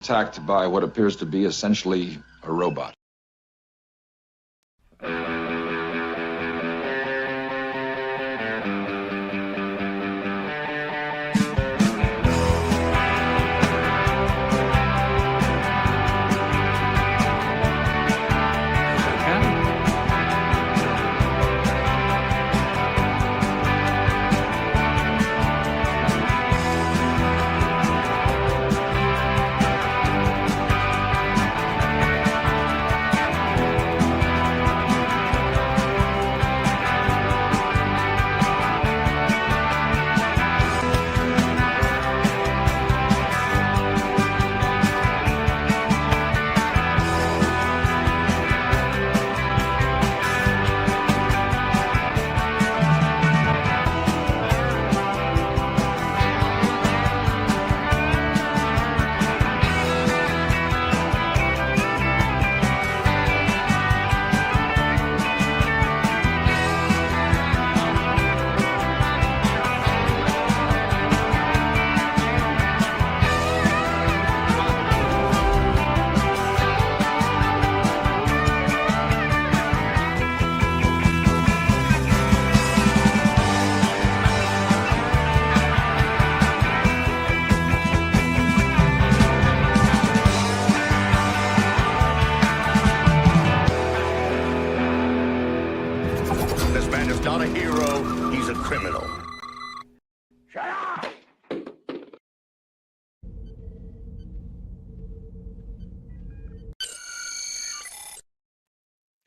attacked by what appears to be essentially a robot.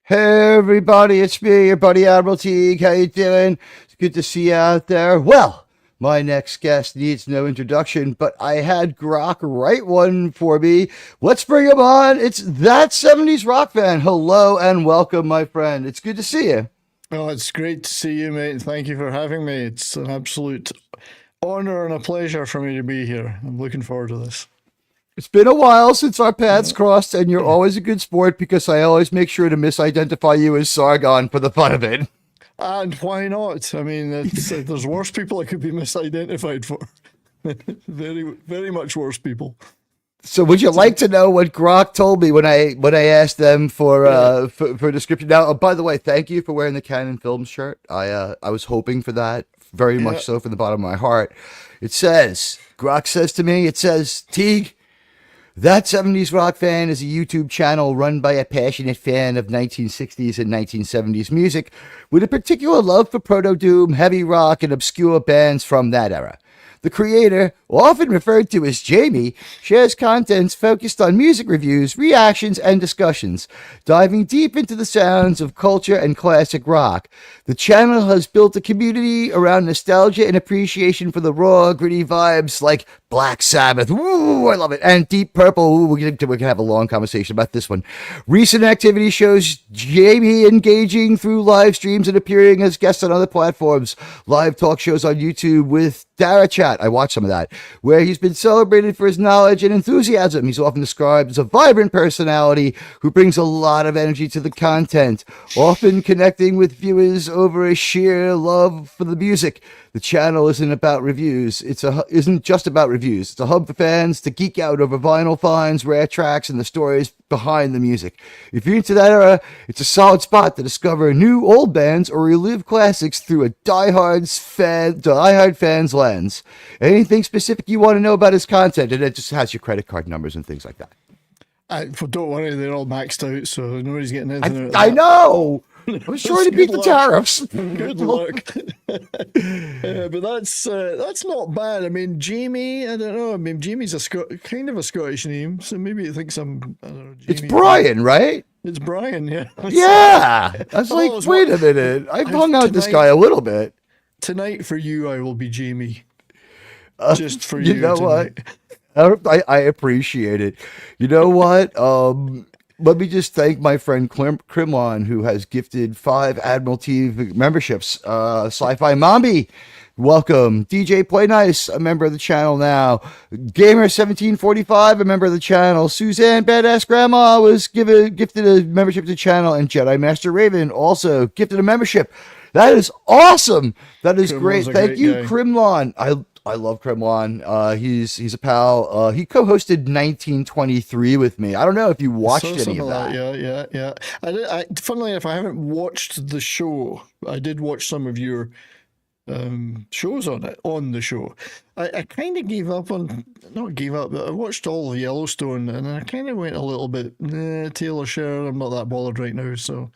Hey everybody, it's me, your buddy Admiral Teague. How you doing? It's good to see you out there. Well, my next guest needs no introduction, but I had Grok write one for me. Let's bring him on. It's that 70s rock fan. Hello and welcome, my friend. It's good to see you. Oh, it's great to see you, mate. Thank you for having me. It's an absolute honor and a pleasure for me to be here. I'm looking forward to this. It's been a while since our paths crossed, and you're always a good sport because I always make sure to misidentify you as Sargon for the fun of it. And why not? I mean, there's worse people I could be misidentified for. Very, very much worse people. So would you like to know what Grok told me when I asked them for a description? Now, oh, by the way, thank you for wearing the Canon Films shirt. I was hoping for that, very much so from the bottom of my heart. It says, Grok says to me, it says, Teague, That 70s Rock Fan is a YouTube channel run by a passionate fan of 1960s and 1970s music with a particular love for proto-doom, heavy rock, and obscure bands from that era. The creator, often referred to as Jamie, shares contents focused on music reviews, reactions, and discussions, diving deep into the sounds of culture and classic rock. The channel has built a community around nostalgia and appreciation for the raw, gritty vibes like Black Sabbath, woo, I love it, and Deep Purple. Ooh, we can have a long conversation about this one. Recent activity shows Jamie engaging through live streams and appearing as guests on other platforms. Live talk shows on YouTube with Dara Chat, I watched some of that, where he's been celebrated for his knowledge and enthusiasm. He's often described as a vibrant personality who brings a lot of energy to the content, often connecting with viewers over a sheer love for the music. The channel isn't about reviews. Isn't just about reviews. It's a hub for fans to geek out over vinyl finds, rare tracks, and the stories behind the music. If you're into that era, it's a solid spot to discover new old bands or relive classics through a diehard fan's lens. Anything specific you want to know about his content, and it just has your credit card numbers and things like that. Don't worry, they're all maxed out, so nobody's getting anything out of that. I know! I'm sure to beat the tariffs. Good luck. But that's not bad. I mean, Jamie, I don't know. I mean, Jamie's kind of a Scottish name, so maybe it thinks I'm, I don't know, Jamie. It's Brian, right? It's Brian, yeah. Yeah! I was like, wait a minute. I've hung out with this guy a little bit. Tonight for you, I will be Jamie. Just for you know tonight. What? I appreciate it. You know what? Let me just thank my friend Krimlon, who has gifted 5 Admiralty memberships. Sci-Fi Mombi, welcome. DJ Play Nice, a member of the channel now. Gamer1745, a member of the channel. Suzanne Badass Grandma was gifted a membership to the channel. And Jedi Master Raven also gifted a membership. That is awesome. That is great. Thank you, Krimlon. I love Kremlin. He's a pal. He co-hosted 1923 with me. I don't know if you watched any of that. Yeah. Funnily enough, I haven't watched the show. I did watch some of your shows on the show. I kind of gave up on, not gave up, but I watched all of Yellowstone, and I kind of went a little bit, Taylor Sheridan, I'm not that bothered right now, so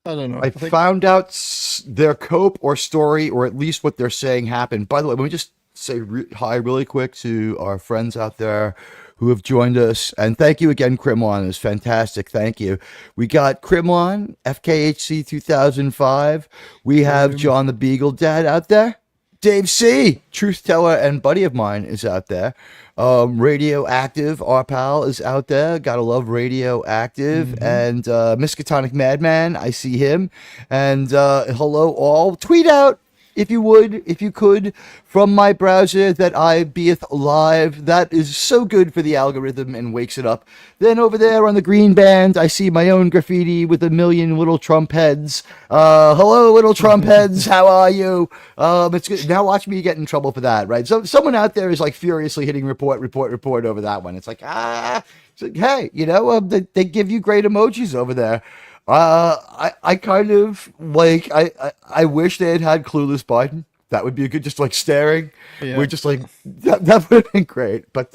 I don't know. I found out their cope or story, or at least what they're saying happened. By the way, let me just say hi really quick to our friends out there who have joined us. And thank you again, Kremlin. It was fantastic. Thank you. We got Kremlin, FKHC 2005. We have John the Beagle Dad out there. Dave C., truth teller and buddy of mine, is out there. Radioactive, our pal, is out there. Gotta love Radioactive. And Miskatonic Madman, I see him. And hello all. Tweet out, if you would, if you could, from my browser that I beeth live. That is so good for the algorithm and wakes it up. Then over there on the green band, I see my own graffiti with 1 million little Trump heads. Hello, little Trump heads. How are you? It's good. Now watch me get in trouble for that, right? So someone out there is like furiously hitting report over that one. It's like, it's like, hey, you know, they give you great emojis over there. I kind of like, I wish they had Clueless Biden. That would be a good, just like staring. Yeah. We're just like, that would have been great. But,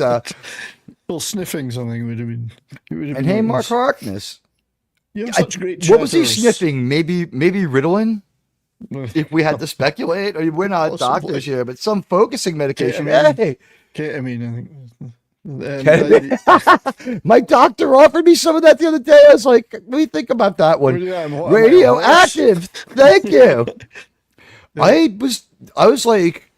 little sniffing something would have been. And hey, Mark Harkness. You have such great what was he sniffing? Maybe Ritalin? If we had to speculate. I mean, we're not doctors here, but some focusing medication. Ketamine, I think. My doctor offered me some of that the other day. I was like, what do you think about that one? Radioactive. Thank you. I was like,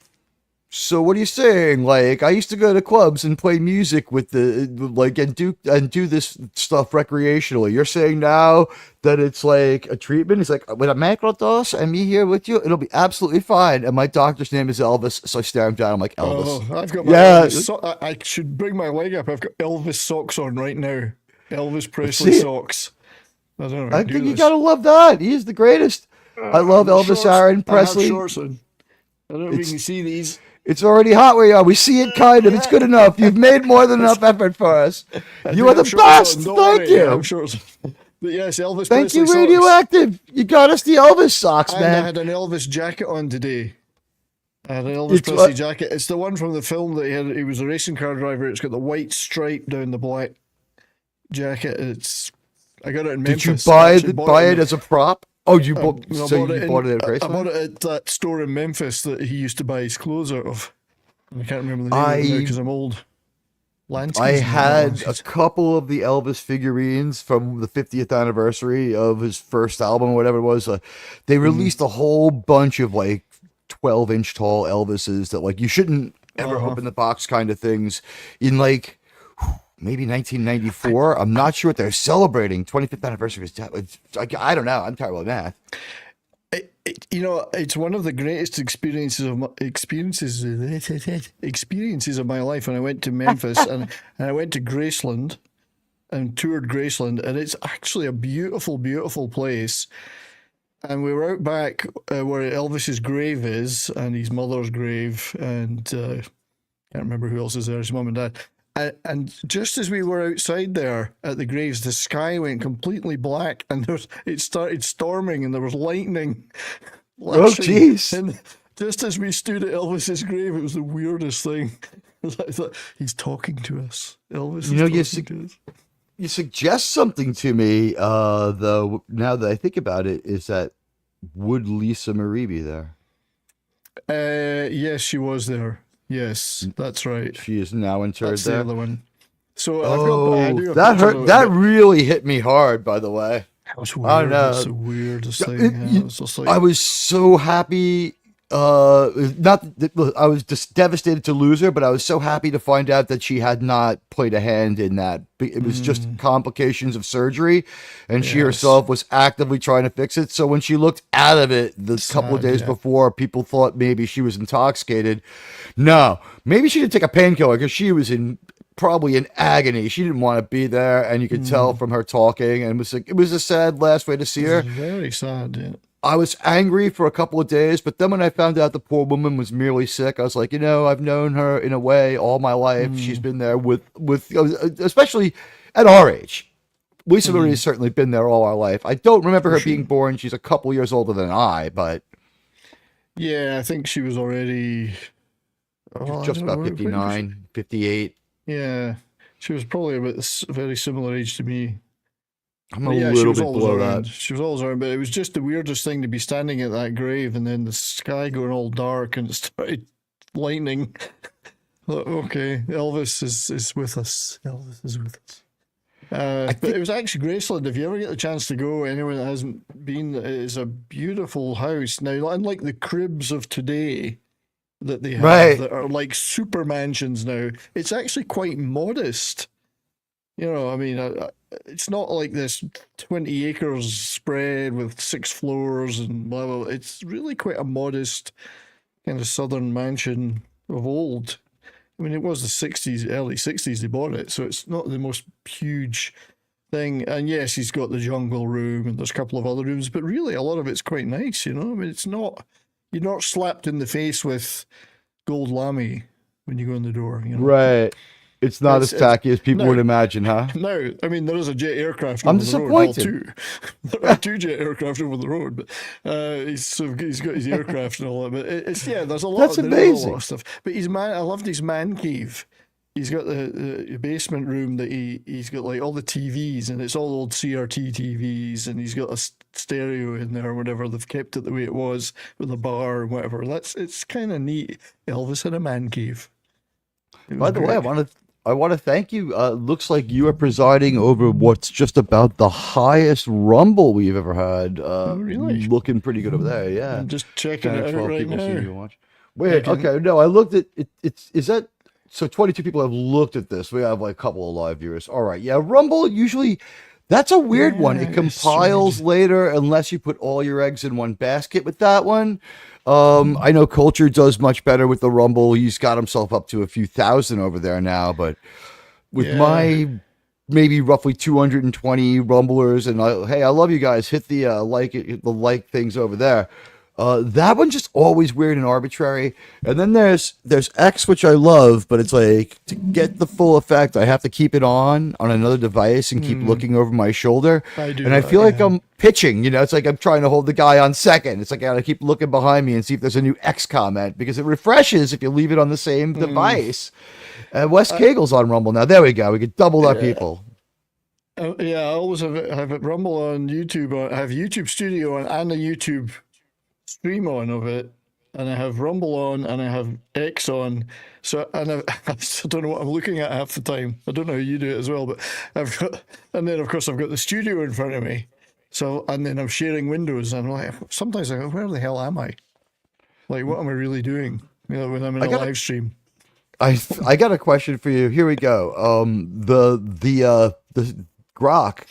so what are you saying? Like, I used to go to clubs and play music with and do this stuff recreationally. You're saying now that it's like a treatment? He's like, with a macrodose and me here with you, it'll be absolutely fine. And my doctor's name is Elvis, so I stare him down. I'm like, Elvis. Oh, I've got my Elvis I should bring my leg up. I've got Elvis socks on right now. Elvis Presley socks. I don't know. I think you gotta love that. He's the greatest. I love Elvis Aaron Presley. I don't know if you can see these. It's already hot where you are. We see it kind of. It's good enough. You've made more than enough effort for us. You are the best. Thank you. I'm sure. But yes, Elvis Thank Presley you, Radioactive. You got us the Elvis socks, man. I had an Elvis jacket on today. I had an Elvis Presley jacket. It's the one from the film that he had. He was a racing car driver. It's got the white stripe down the black jacket. I got it in Memphis. Did you buy it as a prop? Oh, you bought it at Graceland? I bought it at that store in Memphis that he used to buy his clothes out of. I can't remember the name of it now because I'm old. I had a couple of the Elvis figurines from the 50th anniversary of his first album, or whatever it was. They released a whole bunch of like 12-inch tall Elvises that like you shouldn't ever open the box kind of things in like maybe 1994. I'm not sure what they're celebrating. 25th anniversary of his death. I don't know. I'm terrible at math. It's one of the greatest experiences of my life when I went to Memphis and I went to Graceland and toured Graceland, and it's actually a beautiful, beautiful place. And we were out back where Elvis's grave is and his mother's grave, and can't remember who else is there, his mum and dad. And just as we were outside there at the graves, the sky went completely black, and it started storming, and there was lightning. Oh, jeez! And just as we stood at Elvis's grave, it was the weirdest thing. I thought, he's talking to us. Elvis is talking to us. You suggest something to me, though, now that I think about it, is that would Lisa Marie be there? Yes, she was there. Yes, that's right. She is now interred that's there. The other one. So that hurt. That really hit me hard. By the way, that was weird. I don't know. That's the weirdest thing. I was so happy. I was just devastated to lose her, but I was so happy to find out that she had not played a hand in that. It was just complications of surgery, and she herself was actively trying to fix it. So when she looked out of it couple of days before, people thought maybe she was intoxicated. No, maybe she didn't take a painkiller because she was probably in agony. She didn't want to be there, and you could tell from her talking, and it was a sad last way to see her. Very sad, yeah. I was angry for a couple of days, but then when I found out the poor woman was merely sick, I was like, I've known her in a way all my life. She's been there with especially at our age. Lisa Marie has certainly been there all our life. I don't remember her being born. She's a couple years older than I, but yeah, I think she was already just about 59, 58. Yeah, she was probably about this very similar age to me. I'm a little bit below around. that. She was always around, but it was just the weirdest thing to be standing at that grave and then the sky going all dark and it started lightning. Okay, Elvis is with us. Elvis is with us. But it was actually Graceland. If you ever get the chance to go, anyone that hasn't been, it is a beautiful house. Now, unlike the cribs of today that they have that are like super mansions now, it's actually quite modest. I mean, it's not like this 20 acres spread with 6 floors and blah, blah, blah. It's really quite a modest kind of southern mansion of old. I mean, it was the 60s, early 60s they bought it, so it's not the most huge thing. And yes, he's got the jungle room and there's a couple of other rooms, but really a lot of it's quite nice, I mean, it's not, you're not slapped in the face with gold lamy when you go in the door, Right. It's not as tacky as people would imagine, huh? No, I mean, there is a jet aircraft I'm over the road. Well, disappointed. There are 2 jet aircraft over the road, but he's got his aircraft and all that. But there's a lot. That's amazing. A lot of stuff. But I loved his man cave. He's got the basement room that he's got like all the TVs, and it's all old CRT TVs, and he's got a stereo in there or whatever. They've kept it the way it was with a bar and whatever. It's kind of neat. Elvis had a man cave. By the way, I want to thank you. Looks like you are presiding over what's just about the highest rumble we've ever had. Really? Looking pretty good over there, yeah. I'm just checking it out right now. Wait, okay, no, I looked at it. Is that so? 22 people have looked at this. We have like a couple of live viewers. All right, yeah. Rumble usually, that's a weird one. It compiles later unless you put all your eggs in one basket with that one. I know Culture does much better with the Rumble. He's got himself up to a few thousand over there now, but with my maybe roughly 220 Rumblers, and I love you guys. Hit the like things over there. That one's just always weird and arbitrary. And then there's X, which I love, but it's like to get the full effect, I have to keep it on another device and keep looking over my shoulder. I feel like I'm pitching, it's like I'm trying to hold the guy on second. It's like I gotta keep looking behind me and see if there's a new X comment because it refreshes if you leave it on the same device. Wes Cagel's on Rumble now. There we go. We could double our people. I always have it Rumble on YouTube. I have YouTube Studio on and a YouTube stream on of it, and I have Rumble on and I have X on. So, and I don't know what I'm looking at half the time. I don't know how you do it as well, but and then of course I've got the studio in front of me. So, and then I'm sharing windows, and I'm like, sometimes I go, where the hell am I? Like, what am I really doing? When I'm in a live stream. I got a question for you. Here we go. The Grok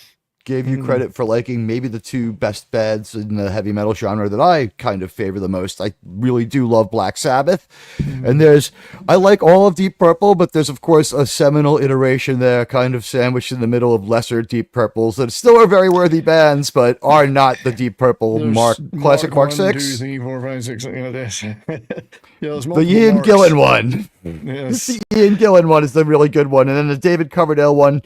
gave you credit for liking maybe the 2 best bands in the heavy metal genre that I kind of favor the most. I really do love Black Sabbath. And I like all of Deep Purple, but there's of course a seminal iteration there kind of sandwiched in the middle of lesser Deep Purples that still are very worthy bands, but are not the Deep Purple classic Mark 6. 2, 3, 4, 5, 6, The Ian Gillan one. Yes. The Ian Gillan one is the really good one. And then the David Coverdale one,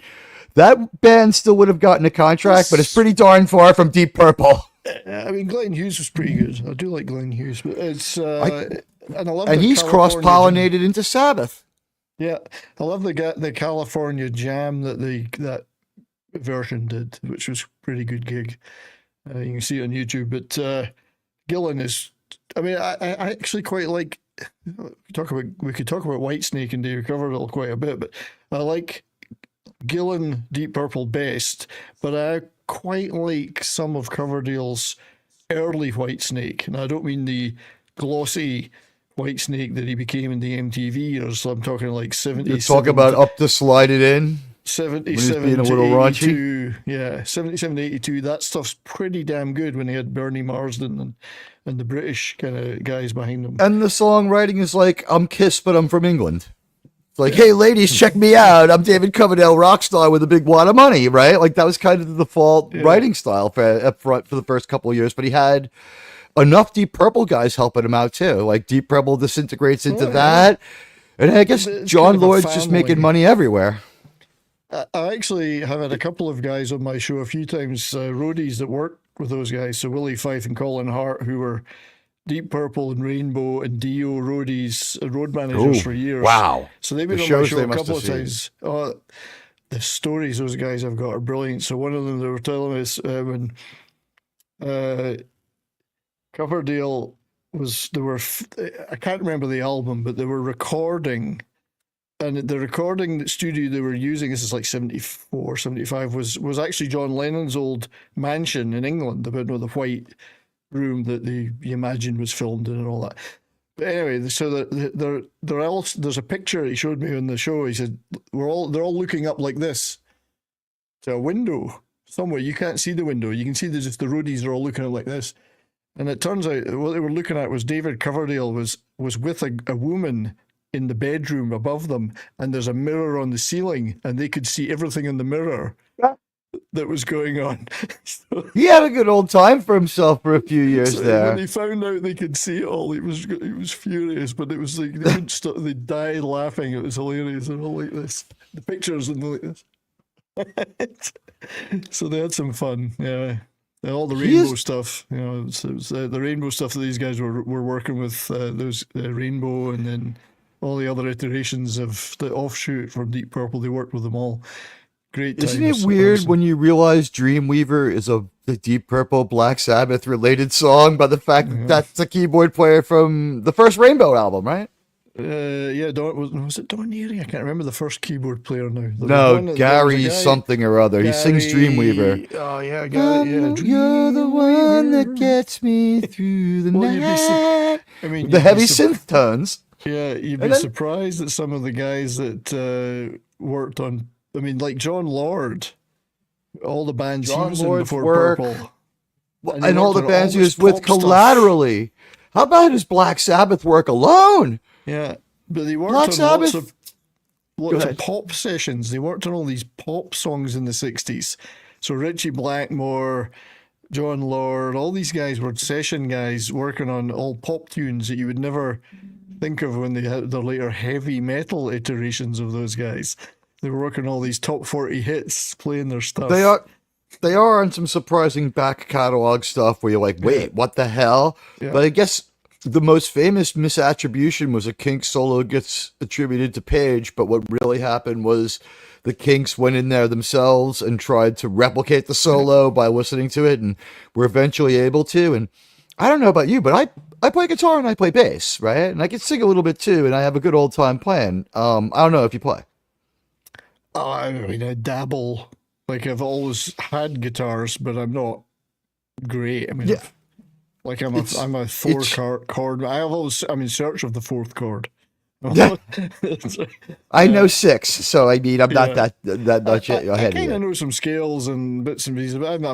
that band still would have gotten a contract, but it's pretty darn far from Deep Purple. I mean, Glenn Hughes was pretty good. I do like Glenn Hughes, but it's and I love. And he's cross-pollinated into Sabbath. Yeah, I love the California Jam that version did, which was a pretty good gig. You can see it on YouTube. But Gillan is. I mean, I actually quite like. We could talk about Whitesnake and David Coverdale quite a bit, but I like Gillan Deep Purple best, but I quite like some of Coverdale's early Whitesnake, and I don't mean the glossy Whitesnake that he became in the MTV years. So I'm talking like 70. You're talking about Up to Slide It In. 77 being a to little 82. Yeah, 77 to 82. That stuff's pretty damn good when he had Bernie Marsden and the British kind of guys behind him. And the songwriting is like, I'm Kiss, but I'm from England. It's like, hey, ladies, check me out. I'm David Coverdale, rock star with a big wad of money, right? Like that was kind of the default writing style for up front for the first couple of years. But he had enough Deep Purple guys helping him out too. Like Deep Purple disintegrates into that, and I guess It's John kind of a Lord's just making family. money everywhere. I actually have had a couple of guys on my show a few times, roadies that worked with those guys. So Willie Fife and Colin Hart, who were Deep Purple and Rainbow and Dio roadies, road managers for years. Wow! So they've been The on my shows show they a must couple have of seen. times. Oh, the stories those guys have got are brilliant. So one of them they were telling us when Coverdale was, I can't remember the album, but they were recording. And the recording studio they were using, this is like 74, 75, was actually John Lennon's old mansion in England, the white room that you imagine was filmed in and all that. But anyway, so there's a picture he showed me on the show. He said they're all looking up like this to a window somewhere. You can't see the window. You can see just the roadies are all looking up like this. And it turns out what they were looking at was David Coverdale was with a woman in the bedroom above them, and there's a mirror on the ceiling, and they could see everything in the mirror that was going on. So, He had a good old time for himself for a few years so there. when he found out they could see it all, he was furious. But it was like they couldn't stop. They died laughing. It was hilarious. They're all like this. The pictures and like this. So they had some fun. Yeah. And all the rainbow stuff, it was the rainbow stuff that these guys were working with, those Rainbow, and then all the other iterations of the offshoot from Deep Purple. They worked with them all. Great times. Isn't it weird when you realize Dreamweaver is the Deep Purple Black Sabbath related song by the fact that that's the keyboard player from the first Rainbow album, right? Yeah, was it Don Neary? I can't remember the first keyboard player now. No, Gary something or other. He sings Dreamweaver. Oh yeah, Gary. Yeah, You're the one that gets me through the night. The heavy synth tones. Yeah, you'd be surprised at some of the guys that worked on. I mean, like John Lord, all the bands he was in before Purple, and all the bands he was with collaterally. How about his Black Sabbath work alone? Yeah, but they worked on lots of pop sessions. They worked on all these pop songs in the 60s. So Richie Blackmore, John Lord, all these guys were session guys working on all pop tunes that you would never think of when they had their later heavy metal iterations of those guys. They were working on all these top 40 hits, playing their stuff. They are on some surprising back catalog stuff where you're like, wait, what the hell? Yeah. But I guess the most famous misattribution was a Kinks solo gets attributed to Page, but what really happened was the Kinks went in there themselves and tried to replicate the solo by listening to it, and were eventually able to. And I don't know about you, but I play guitar and I play bass, right? And I can sing a little bit too, and I have a good old time playing. I don't know if you play. Oh, I mean, I dabble. Like, I've always had guitars, but I'm not great. I mean, yeah. I'm a chord. I'm in search of the fourth chord. I know six, so I mean, I'm not that much ahead. I kind of know some scales and bits and pieces, but I'm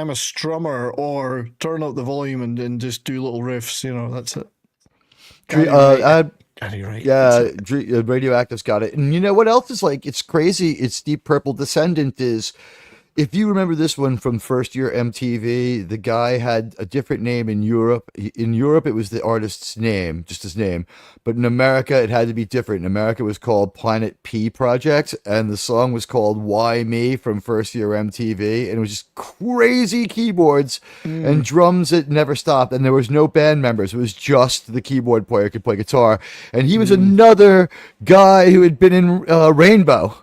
a strummer, or turn up the volume and just do little riffs. That's it. Right. Yeah, Radioactive's got it. And you know what else is like? It's crazy. It's Deep Purple Descendant is. If you remember this one from first year MTV, the guy had a different name in Europe. In Europe, it was the artist's name, just his name. But in America, it had to be different. In America, it was called Planet P Project, and the song was called Why Me from first year MTV. And it was just crazy keyboards and drums that never stopped. And there was no band members. It was just the keyboard player could play guitar. And he was another guy who had been in Rainbow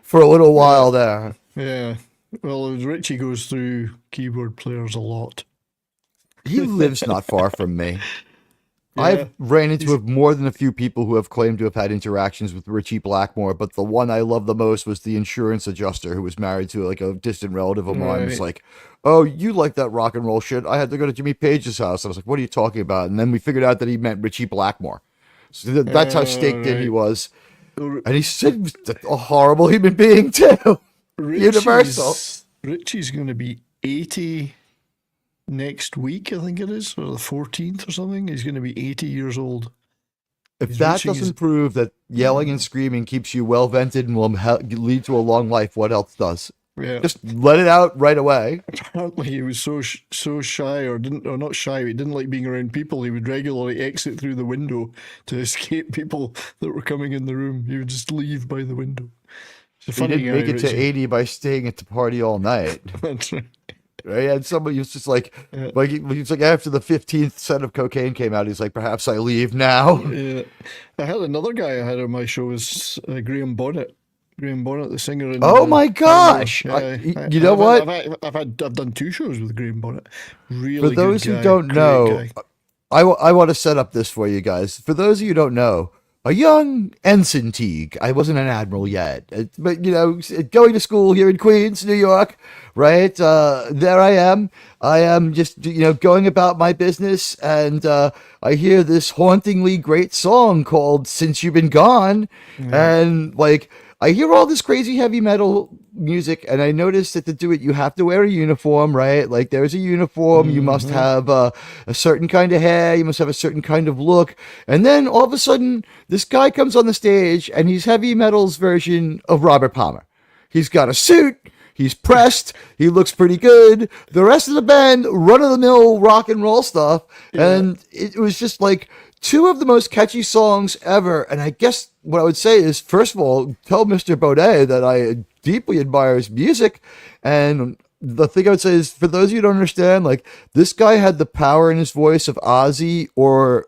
for a little while there. Yeah. Well, Richie goes through keyboard players a lot. He lives not far from me. Yeah, I've ran into more than a few people who have claimed to have had interactions with Richie Blackmore, but the one I love the most was the insurance adjuster who was married to like a distant relative of mine. It was like, oh, you like that rock and roll shit? I had to go to Jimmy Page's house. I was like, what are you talking about? And then we figured out that he meant Richie Blackmore. So that's how staked in he was. And he said he was a horrible human being too. Universal. Richie's going to be 80 next week, I think it is, or the 14th or something. He's going to be 80 years old. If He's that reaching his- doesn't prove that yelling and screaming keeps you well vented and will lead to a long life, what else does? Yeah. Just let it out right away. Apparently, he was so shy, or not shy. He didn't like being around people. He would regularly exit through the window to escape people that were coming in the room. He would just leave by the window. It's a He funny didn't make guy, it to Richie. 80 by staying at the party all night. That's right. Right? And somebody was just like, he's like after the 15th set of cocaine came out, he's like, perhaps I leave now. Yeah. I had another guy I had on my show was Graham Bonnet. Graham Bonnet, the singer. In, Oh my gosh! You know what? I've done 2 shows with Graham Bonnet. Really For good those who guy, don't great know, guy. I want to set up this for you guys. For those of you who don't know, a young ensign Teague. I wasn't an admiral yet, but going to school here in Queens, New York, right? There I am. I am just going about my business, and I hear this hauntingly great song called "Since You've Been Gone," and like. I hear all this crazy heavy metal music, and I noticed that to do it, you have to wear a uniform, right? Like there's a uniform, you must have a certain kind of hair, you must have a certain kind of look. And then all of a sudden, this guy comes on the stage, and he's heavy metal's version of Robert Palmer. He's got a suit. He's pressed. He looks pretty good. The rest of the band, run-of-the-mill rock and roll stuff. Yeah. And it was just like 2 of the most catchy songs ever. And I guess what I would say is, first of all, tell Mr. Baudet that I deeply admire his music. And the thing I would say is, for those of you who don't understand, like, this guy had the power in his voice of Ozzy or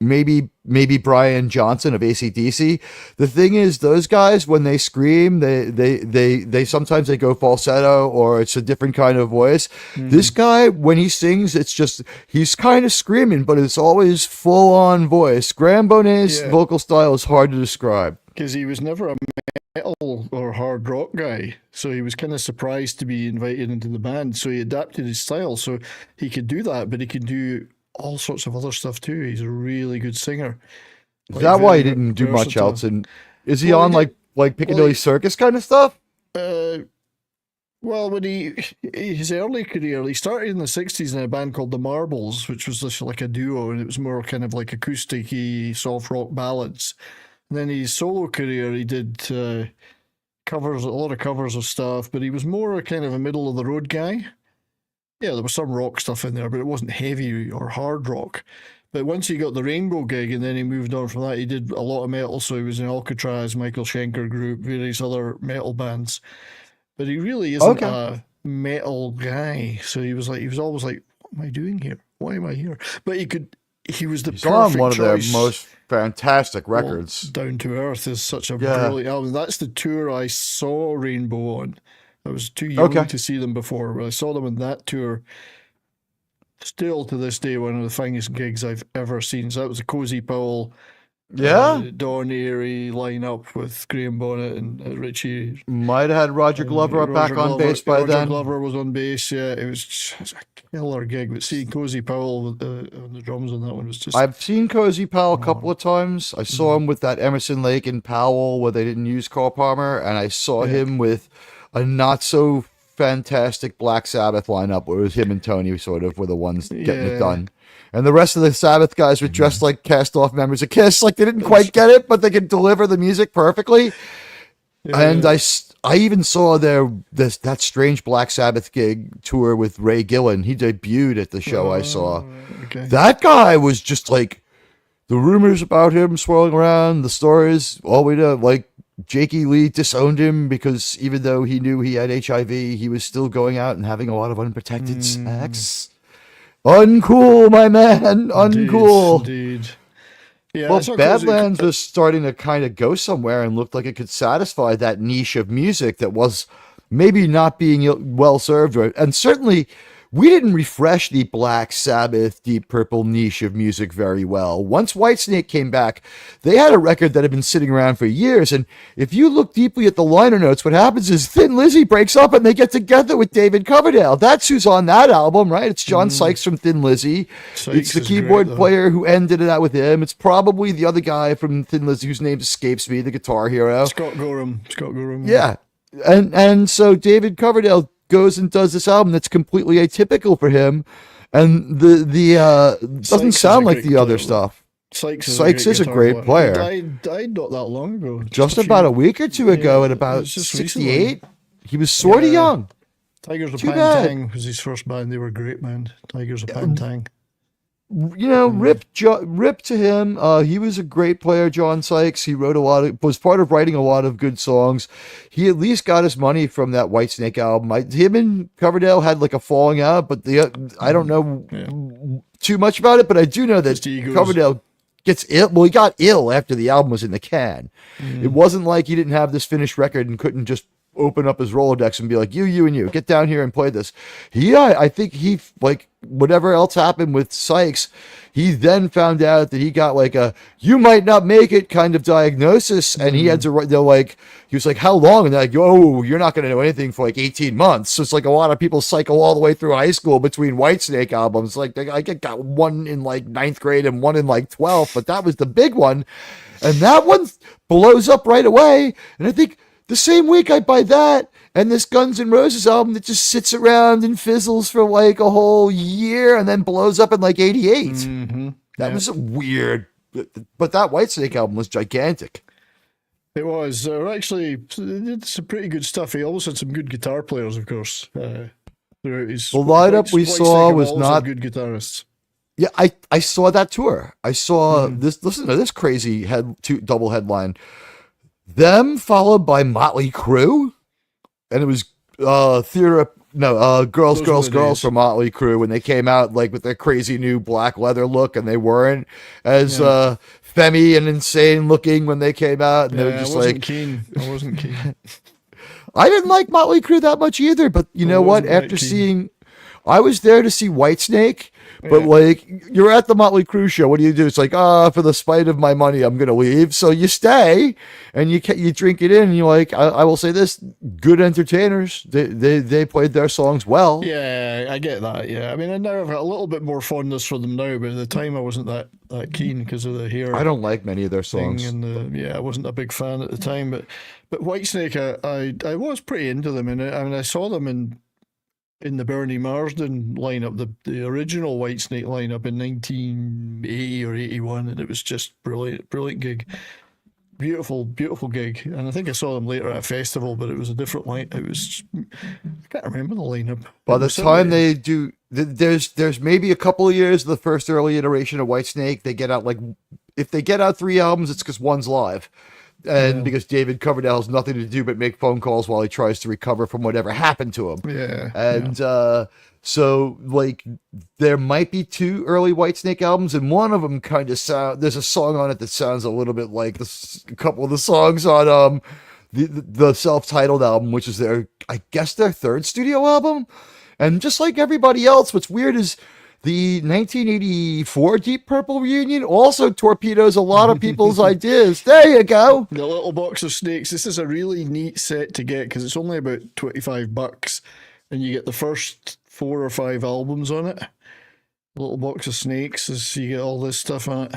maybe Brian Johnson of AC/DC. The thing is, those guys, when they scream, they sometimes they go falsetto or it's a different kind of voice. This guy, when he sings, it's just he's kind of screaming, but it's always full on voice. Graham Bonnet's vocal style is hard to describe because he was never a metal or hard rock guy, so he was kind of surprised to be invited into the band. So he adapted his style so he could do that, but he could do all sorts of other stuff too. He's a really good singer. Is that why he didn't do much else? And is he on like Piccadilly Circus kind of stuff? Well, when his early career, he started in the 60s in a band called the Marbles, which was just like a duo, and it was more kind of like acoustic-y, soft rock ballads. And then his solo career, he did covers, a lot of covers of stuff, but he was more a kind of a middle of the road guy. Yeah, there was some rock stuff in there, but it wasn't heavy or hard rock. But once he got the Rainbow gig, and then he moved on from that, he did a lot of metal. So he was in Alcatraz, Michael Schenker Group, various other metal bands. But he really isn't a metal guy. So he was always like, "What am I doing here? Why am I here?" But he was the perfect on one of their choice. most fantastic records. Well, Down to Earth is such a brilliant album. That's the tour I saw Rainbow on. I was too young to see them before, but I saw them on that tour. Still to this day, one of the finest gigs I've ever seen. So that was a Cozy Powell, Don Airey lineup with Graham Bonnet and Richie. Might have had Roger Glover back on bass by then. Roger Glover was on bass, yeah. It was just a killer gig. But seeing Cozy Powell on the drums on that one was just... I've seen Cozy Powell a couple of times. I saw him with that Emerson, Lake and Powell where they didn't use Carl Palmer, and I saw him with a not so fantastic Black Sabbath lineup where it was him and Tony sort of were the ones getting it done. And the rest of the Sabbath guys were dressed like cast off members of Kiss. Like they didn't quite get it, but they could deliver the music perfectly. Yeah. And I even saw that strange Black Sabbath gig tour with Ray Gillen. He debuted at the show I saw. Okay. That guy was just like the rumors about him swirling around, the stories, all the way to like Jakey Lee disowned him because even though he knew he had HIV, he was still going out and having a lot of unprotected sex. Uncool, my man. Uncool. Indeed. Yeah, well, Badlands was starting to kind of go somewhere and looked like it could satisfy that niche of music that was maybe not being well served. And certainly, we didn't refresh the Black Sabbath, Deep Purple niche of music very well. Once Whitesnake came back, they had a record that had been sitting around for years. And if you look deeply at the liner notes, what happens is Thin Lizzy breaks up and they get together with David Coverdale. That's who's on that album, right? It's John Sykes from Thin Lizzy. It's the keyboard player who ended it out with him. It's probably the other guy from Thin Lizzy whose name escapes me, the guitar hero. Scott Gorham. Yeah. And so David Coverdale goes and does this album that's completely atypical for him, and the doesn't sound like the other stuff. Sykes is a great player. He died not that long ago. Just about a week or two ago, at about 68. He was sort of young. Tigers of Pantang was his first band. They were a great band. Tigers of Pantang. You know, rip to him. He was a great player, John Sykes. He wrote was part of writing a lot of good songs. He at least got his money from that Whitesnake album. Him and Coverdale had like a falling out, but I don't know too much about it, but I do know that Coverdale gets ill. Well, he got ill after the album was in the can. It wasn't like he didn't have this finished record and couldn't just open up his Rolodex and be like, you and you, get down here and play this. I think he, like, whatever else happened with Sykes, he then found out that he got like a you might not make it kind of diagnosis, and he had to write, he was like, how long? And they're like, oh, you're not going to know anything for like 18 months. So it's like a lot of people cycle all the way through high school between Whitesnake albums. Like I got one in like 9th grade and one in like 12th, but that was the big one. And that one blows up right away. And I think the same week I buy that and this Guns N' Roses album that just sits around and fizzles for like a whole year and then blows up in like 88. That was weird. But that Whitesnake album was gigantic. It was. Actually, they did some pretty good stuff. He also had some good guitar players, of course. Throughout his the lineup we saw was not good guitarists. Yeah, I saw that tour. I saw this. Listen to this crazy double headline. Them followed by Motley Crue, and it was girls from Motley Crue when they came out like with their crazy new black leather look, and they weren't as femmy and insane looking when they came out, and they were just I wasn't keen. I didn't like Motley Crue that much either, but you know what? After I was there to see Whitesnake, but like you're at the Motley Crue show. What do? It's like, for the spite of my money, I'm gonna leave. So you stay and you drink it in. And you're like, I will say this: good entertainers. They played their songs well. Yeah, I get that. Yeah, I mean, I now have a little bit more fondness for them now, but at the time I wasn't that keen because of the hair. I don't like many of their songs, and I wasn't a big fan at the time. But Whitesnake, I was pretty into them, and I saw them in the Bernie Marsden lineup, the original Whitesnake lineup in 1980 or 81, and it was just brilliant gig. Beautiful gig. And I think I saw them later at a festival, but it was a different line. I can't remember the lineup. By the time they do, there's maybe a couple of years of the first early iteration of Whitesnake. They get out if they get out 3 albums, it's because one's live. And because David Coverdale has nothing to do but make phone calls while he tries to recover from whatever happened to him. Yeah. And so, like, there might be 2 early Whitesnake albums, and one of them kind of there's a song on it that sounds a little bit like a couple of the songs on the self-titled album, which is their 3rd studio album. And just like everybody else, what's weird is the 1984 Deep Purple reunion also torpedoes a lot of people's ideas. There you go. The Little Box of Snakes. This is a really neat set to get because it's only about $25, and you get the first 4 or 5 albums on it. Little Box of Snakes, you get all this stuff on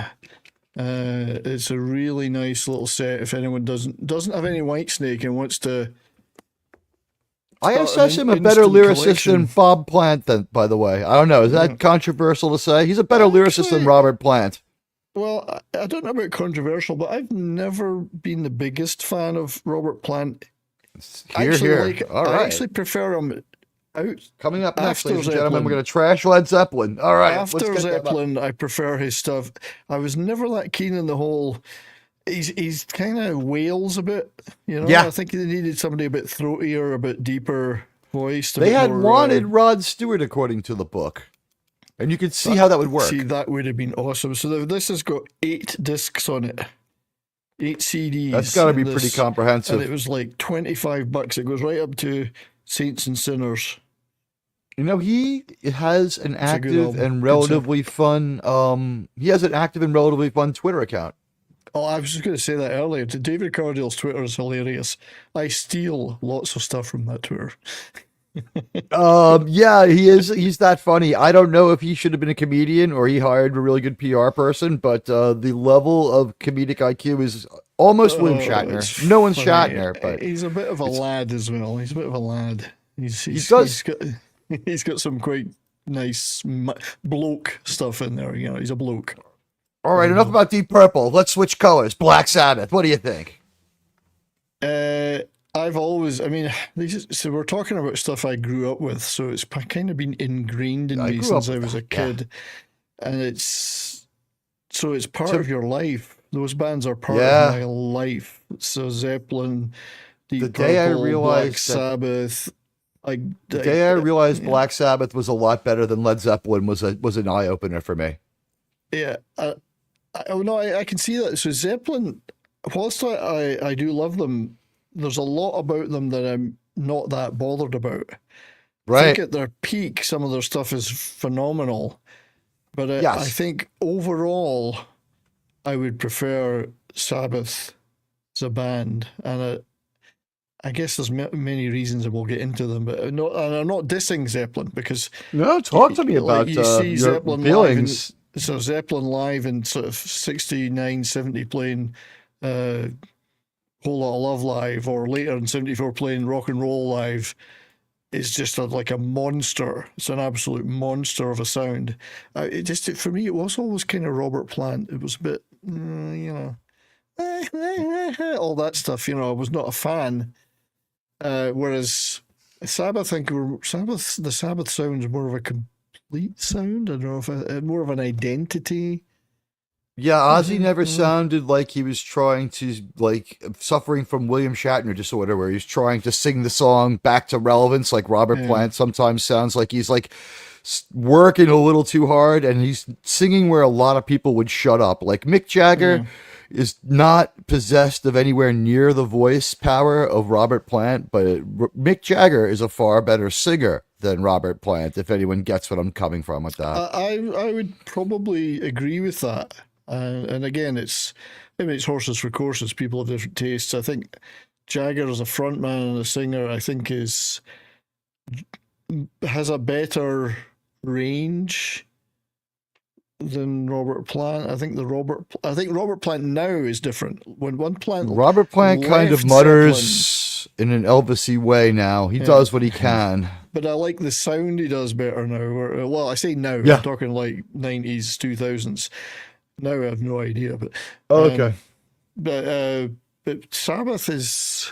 it. It's a really nice little set. If anyone doesn't have any Whitesnake and wants to. I assess him a better lyricist than Bob Plant, by the way. I don't know. Is that controversial to say? He's a better lyricist than Robert Plant. Well, I don't know about controversial, but I've never been the biggest fan of Robert Plant. All right. I actually prefer him out. Coming up next, ladies and gentlemen, we're going to trash Led Zeppelin. All right. After Zeppelin, I prefer his stuff. I was never that keen on the whole... He's kind of wails a bit, you know. Yeah. I think they needed somebody a bit throatier, a bit deeper voice. They had wanted Rod Stewart, according to the book, and you could see how that would work. See, that would have been awesome. So this has got 8 discs on it, 8 CDs. That's got to be pretty comprehensive. And it was like $25. It goes right up to Saints and Sinners. You know, he has an active and relatively fun. He has an active and relatively fun Twitter account. Oh, I was just going to say that earlier. David Coverdale's Twitter is hilarious. I steal lots of stuff from that Twitter. Yeah, he is. He's that funny. I don't know if he should have been a comedian or he hired a really good PR person, but the level of comedic IQ is almost William Shatner. No one's funny. Shatner, but he's a bit of a lad as well. He's a bit of a lad. He's got some quite nice bloke stuff in there. You know, he's a bloke. All right, enough about Deep Purple. Let's switch colors. Black Sabbath. What do you think? I've always, I mean, so we're talking about stuff I grew up with, so it's kind of been ingrained in me since I was a kid, and it's part of your life. Those bands are part of my life. So Zeppelin, Deep Purple, Black Sabbath. The day I realized Black Sabbath was a lot better than Led Zeppelin was an eye opener for me. Yeah, I can see that. So Zeppelin, whilst I do love them, there's a lot about them that I'm not that bothered about. Right. I think at their peak, some of their stuff is phenomenal, but I think overall, I would prefer Sabbath as a band, and I guess there's many reasons, and we'll get into them. But and I'm not dissing Zeppelin because talk to me about you see your Zeppelin feelings. So Zeppelin live in sort of 69, 70 playing Whole Lot of Love live, or later in 74 playing Rock and Roll live, is just like a monster. It's an absolute monster of a sound. For me, it was always kind of Robert Plant. It was a bit, all that stuff. I was not a fan. Whereas Sabbath, I think the Sabbath sound is more of a complete sound. I don't know if more of an identity. Yeah, Ozzy never sounded like he was trying to, suffering from William Shatner disorder, where he's trying to sing the song back to relevance, like Robert Plant sometimes sounds like he's working a little too hard, and he's singing where a lot of people would shut up. Like Mick Jagger is not possessed of anywhere near the voice power of Robert Plant, but Mick Jagger is a far better singer than Robert Plant, if anyone gets what I'm coming from with that. I would probably agree with that. And again, it's horses for courses. People have different tastes. I think Jagger as a frontman and a singer, I think has a better range than Robert Plant. I think Robert Plant now is different. When Robert Plant kind of mutters in an Elvis-y way now. He does what he can. But I like the sound he does better now. Well, I say now. I'm talking like 90s, 2000s. Now I have no idea, but okay. But Sabbath is,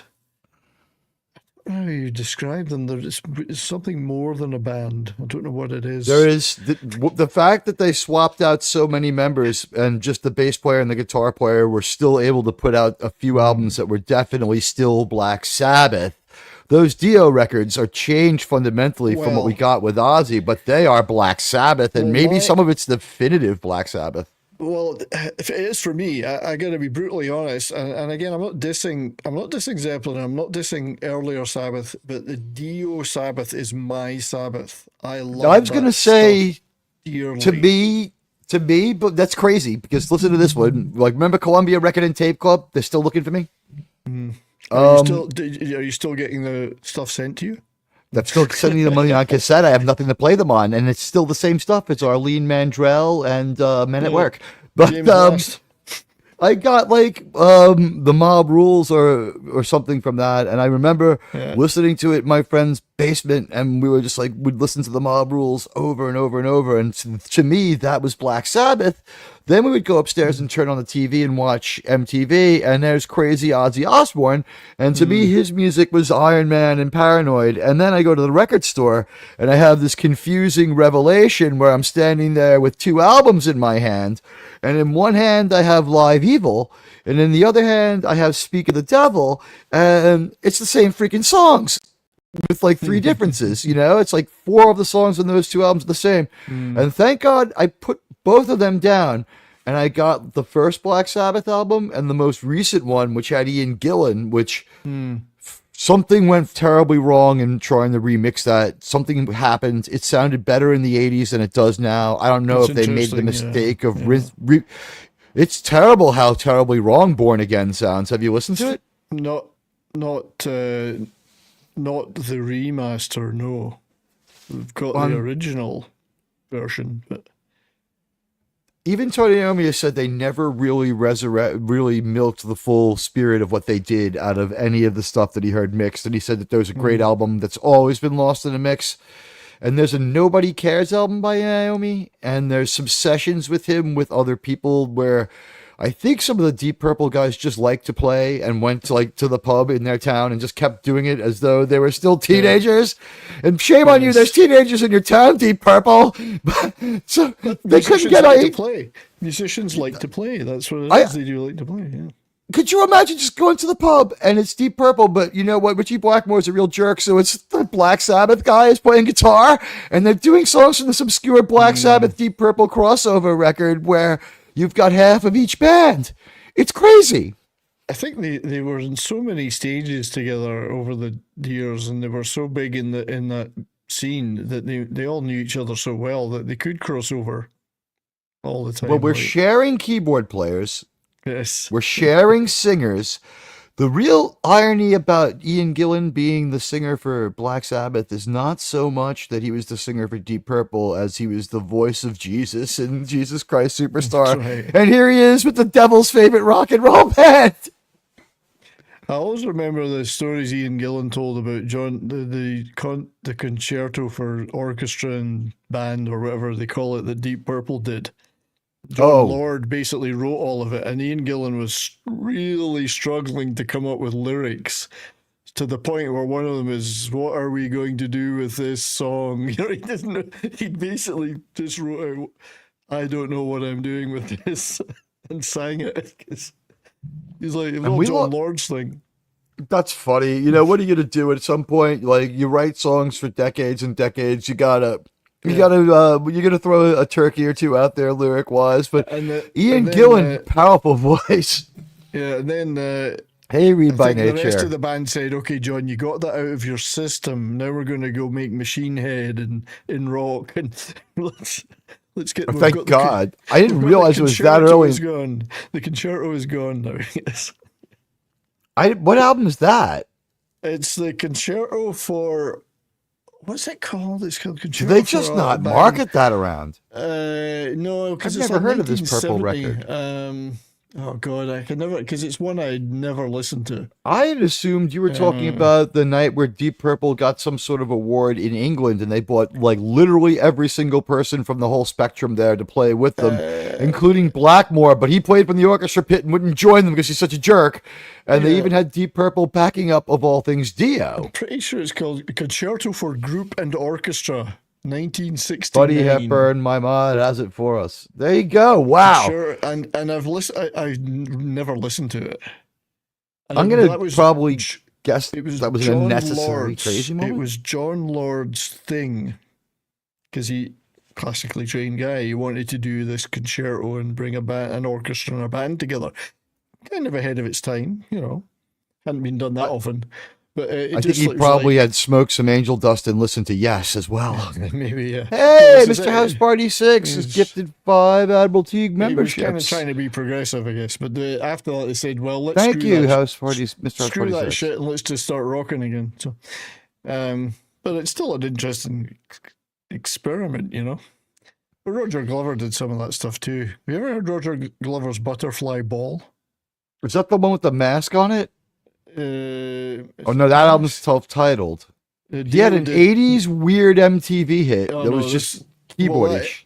I don't know how you describe them. There's something more than a band. I don't know what it is. There is the fact that they swapped out so many members, and just the bass player and the guitar player were still able to put out a few albums that were definitely still Black Sabbath. Those Dio records are changed fundamentally from what we got with Ozzy, but they are Black Sabbath, and maybe some of it's definitive Black Sabbath. Well, if it is for me, I got to be brutally honest. And again, I'm not dissing Zeppelin. I'm not dissing earlier Sabbath, but the Dio Sabbath is my Sabbath. I was going to say, dearly. to me, but that's crazy because listen to this one. Remember Columbia Record and Tape Club? They're still looking for me. Are you still getting the stuff sent to you? I'm still sending the money on cassette. I have nothing to play them on, and it's still the same stuff. It's Arlene Mandrell and Men at Work. But I got the Mob Rules or something from that, and I remember listening to it in my friend's basement, and we were just we'd listen to the Mob Rules over and over and over, and to me that was Black Sabbath. Then we would go upstairs and turn on the TV and watch MTV, and there's crazy Ozzy Osbourne, and to me his music was Iron Man and Paranoid. And then I go to the record store and I have this confusing revelation where I'm standing there with two albums in my hand, and in one hand I have Live Evil, and in the other hand I have Speak of the Devil, and it's the same freaking songs with three differences. It's four of the songs on those two albums are the same. And thank God I put both of them down, and I got the first Black Sabbath album and the most recent one, which had Ian Gillan, which something went terribly wrong in trying to remix that. Something happened. It sounded better in the 80s than it does now. I don't know if they made the mistake of it's terrible how terribly wrong Born Again sounds. Have you listened to it? Not the remaster, no. We've got the original version, but even Tony Iommi said they never really milked the full spirit of what they did out of any of the stuff that he heard mixed, and he said that there was a great album that's always been lost in a mix. And there's a Nobody Cares album by Naomi, and there's some sessions with him with other people where I think some of the Deep Purple guys just liked to play and went to the pub in their town and just kept doing it as though they were still teenagers. And shame on you, there's teenagers in your town, Deep Purple. So they couldn't get to play. Musicians like to play. That's what it is. They do like to play. Yeah. Could you imagine just going to the pub and it's Deep Purple, but you know what? Richie Blackmore's a real jerk, so it's the Black Sabbath guy is playing guitar, and they're doing songs from this obscure Black Sabbath Deep Purple crossover record where you've got half of each band. It's crazy. I think they were in so many stages together over the years, and they were so big in that scene that they all knew each other so well that they could cross over all the time. Well, we're sharing keyboard players. Yes. We're sharing singers. The real irony about Ian Gillan being the singer for Black Sabbath is not so much that he was the singer for Deep Purple as he was the voice of Jesus in Jesus Christ Superstar. Right. And here he is with the devil's favorite rock and roll band. I always remember the stories Ian Gillan told about the concerto for orchestra and band or whatever they call it that Deep Purple did. John Lord basically wrote all of it, and Ian Gillan was really struggling to come up with lyrics to the point where one of them is, "What are we going to do with this song?" You know, he didn't know, he basically just wrote out, "I don't know what I'm doing with this," and sang it. He's like, John Lord's thing. That's funny. You know, what are you going to do at some point? Like, you write songs for decades and decades. You're gonna throw a turkey or two out there lyric wise, but Ian Gillan, powerful voice. Yeah, and then hey, Read by Nature. The rest of the band said, "Okay, John, you got that out of your system. Now we're going to go make Machine Head and in rock, and let's get." Thank God, I didn't realize it was that early. The concerto is gone now. Yes. What album is that? It's the concerto for. What's it called? It's called Concerto. Do they just not market that around? No, because I've never heard of this Purple record. Oh God, I can never, because it's one I never listened to. I had assumed you were talking about the night where Deep Purple got some sort of award in England, and they brought like literally every single person from the whole spectrum there to play with them, including Blackmore. But he played from the orchestra pit and wouldn't join them because he's such a jerk. And they even had Deep Purple backing up, of all things, Dio. I'm pretty sure it's called Concerto for Group and Orchestra. 1969. Buddy Hepburn, my mod has it for us. There you go. Wow. Sure, and I've listened. I've never listened to it. And I'm gonna probably guess that was an unnecessary crazy moment. It was John Lord's thing because he classically trained guy. He wanted to do this concerto and bring an orchestra and a band together. Kind of ahead of its time, you know. Hadn't been done that often. But I think he probably had smoked some angel dust and listened to Yes as well. Maybe, yeah. Hey, Mr. House Party 6 is gifted 5 Admiral Teague memberships. He was kind of trying to be progressive, I guess. But after that, they said, well, let's Thank you, House Parties, Mr. House screw Party that 6. shit and let's just start rocking again. So, but it's still an interesting experiment, you know. But Roger Glover did some of that stuff too. Have you ever heard Roger Glover's Butterfly Ball? Is that the one with the mask on it? Oh no, that album's self-titled. He had an 80s weird MTV hit that was just keyboardish.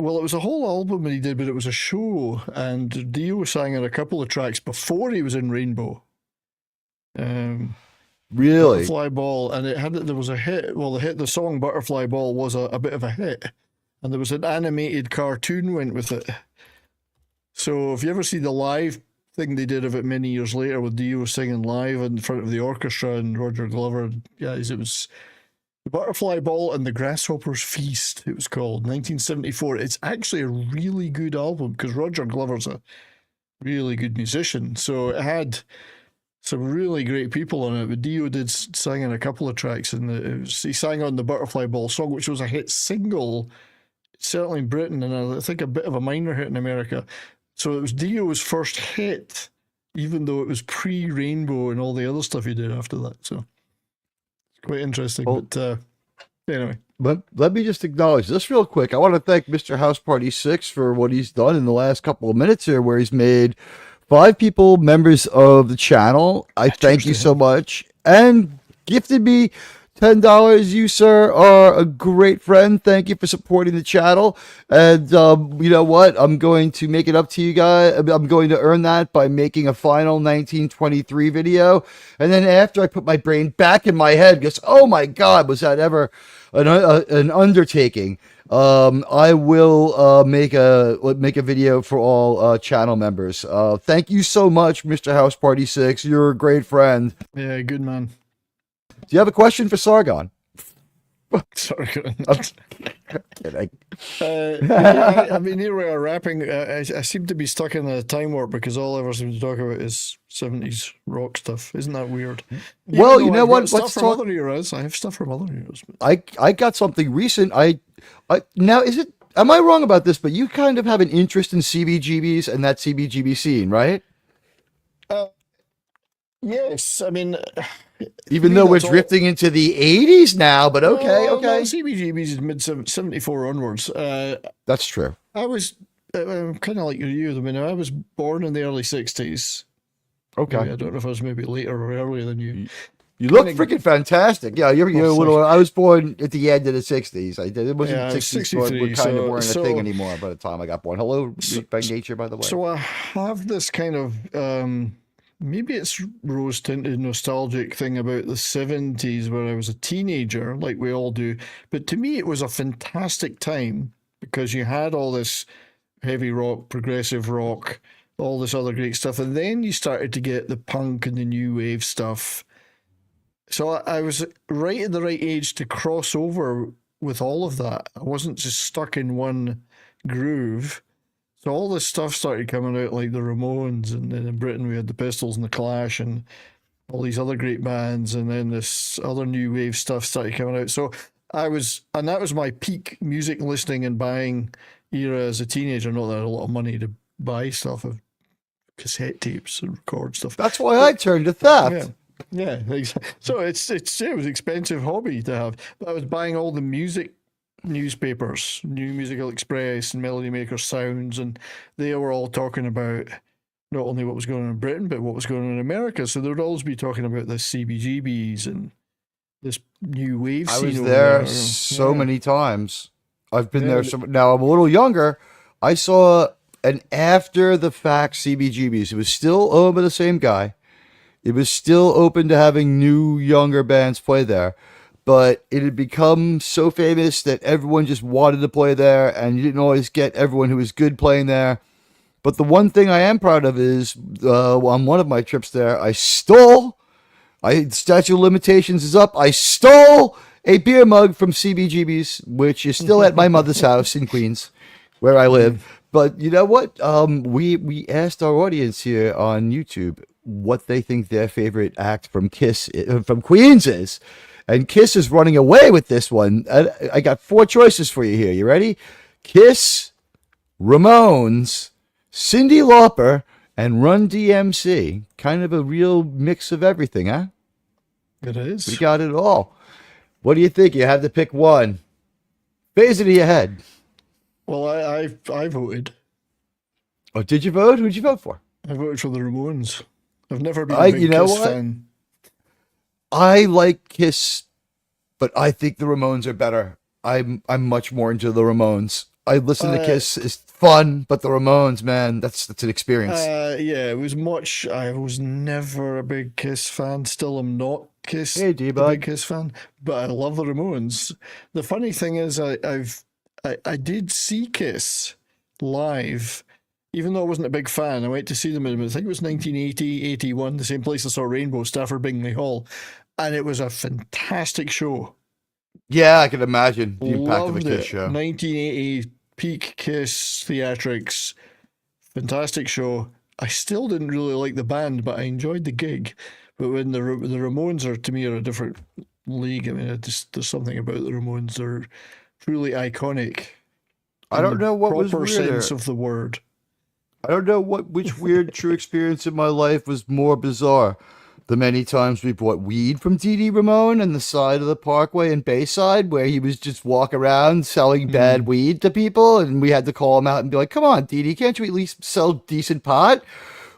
Well, it was a whole album that he did, but it was a show, and Dio sang on a couple of tracks before he was in Rainbow. Really? Butterfly Ball, and there was a hit. Well, the song Butterfly Ball was a bit of a hit, and there was an animated cartoon went with it. So if you ever see the live thing they did of it many years later with Dio singing live in front of the orchestra and Roger Glover, guys, it was The Butterfly Ball and the Grasshopper's Feast, it was called, 1974. It's actually a really good album because Roger Glover's a really good musician. So it had some really great people on it, but Dio did sing in a couple of tracks, and he sang on the Butterfly Ball song, which was a hit single, certainly in Britain, and I think a bit of a minor hit in America. So it was Dio's first hit, even though it was pre-Rainbow and all the other stuff he did after that. So it's quite interesting. But anyway. Let me just acknowledge this real quick. I want to thank Mr. House Party 6 for what he's done in the last couple of minutes here, where he's made 5 people members of the channel. I thank you so much. And gifted me $10. You, sir, are a great friend. Thank you for supporting the channel. And you know what? I'm going to make it up to you guys. I'm going to earn that by making a final 1923 video. And then after I put my brain back in my head, because, oh my God, was that ever an undertaking? I will make a video for all channel members. Thank you so much, Mr. House Party 6. You're a great friend. Yeah, good man. Do you have a question for Sargon? Sorry. Kidding. Yeah, I mean, here we are rapping. I seem to be stuck in a time warp because all I ever seem to talk about is 70s rock stuff. Isn't that weird? Well, you know I've what? got stuff Let's from talk. other eras. I have stuff from other eras. But I got something recent. I now is it? Am I wrong about this? But you kind of have an interest in CBGBs and that CBGB scene, right? yes, I mean, Even though we're drifting into the 80s now, but okay, no, okay. CBGB's is mid 74 onwards. That's true. I was kind of like you. I mean, I was born in the early 60s. Okay. I don't know if I was maybe later or earlier than you. You look freaking fantastic. Yeah, you're a little. I was born at the end of the 60s. I did. It wasn't Yeah, I was 60s, so 63, we kind of weren't a so- thing anymore by the time I got born. Hello, by nature, by the way. So I have this kind of maybe it's rose tinted nostalgic thing about the 70s where I was a teenager, like we all do. But to me, it was a fantastic time because you had all this heavy rock, progressive rock, all this other great stuff, and then you started to get the punk and the new wave stuff. So I was right at the right age to cross over with all of that. I wasn't just stuck in one groove. So all this stuff started coming out, like the Ramones, and then in Britain we had the Pistols and the Clash and all these other great bands, and then this other new wave stuff started coming out. So that was my peak music listening and buying era as a teenager. Not that I had a lot of money to buy stuff of cassette tapes and record stuff. That's why I turned to theft. Yeah, exactly. So it was an expensive hobby to have. But I was buying all the music newspapers, New Musical Express and Melody Maker Sounds, and they were all talking about not only what was going on in Britain, but what was going on in America. So they would always be talking about the CBGBs and this new wave I scene. was over there so many times. I've been there. Now I'm a little younger. I saw an after the fact CBGBs. It was still owned by the same guy. It was still open to having new, younger bands play there. But it had become so famous that everyone just wanted to play there, and you didn't always get everyone who was good playing there. But the one thing I am proud of is on one of my trips there, statute of limitations is up. I stole a beer mug from CBGB's, which is still at my mother's house in Queens, where I live. But you know what? We asked our audience here on YouTube what they think their favorite act from Queens is. And Kiss is running away with this one. I got 4 choices for you here. You ready? Kiss, Ramones, Cyndi Lauper, and Run DMC. Kind of a real mix of everything, huh? It is. We got it all. What do you think? You have to pick one. Phase it to your head. Well, I voted. Oh, did you vote? Who'd you vote for? I voted for the Ramones. I've never been a big Kiss fan. I like Kiss, but I think the Ramones are better. I'm much more into the Ramones. I listen to Kiss. It's fun, but the Ramones, man, that's an experience. Yeah, it was much. I was never a big Kiss fan. Still, am not a big Kiss fan. But I love the Ramones. The funny thing is, I did see Kiss live. Even though I wasn't a big fan, I went to see them in, I think it was 1980, 81, the same place I saw Rainbow, Stafford Bingley Hall. And it was a fantastic show. Yeah, I can imagine the impact of a Kiss show. 1980 peak Kiss theatrics. Fantastic show. I still didn't really like the band, but I enjoyed the gig. But when the Ramones are, to me, are a different league. I mean, there's something about the Ramones. They're truly iconic. I don't know what was proper weirder. sense of the word. I don't know which weird true experience in my life was more bizarre. The many times we bought weed from D.D. Ramone on the side of the Parkway in Bayside, where he was just walk around selling bad weed to people, and we had to call him out and be like, "Come on, D.D., can't you at least sell decent pot?"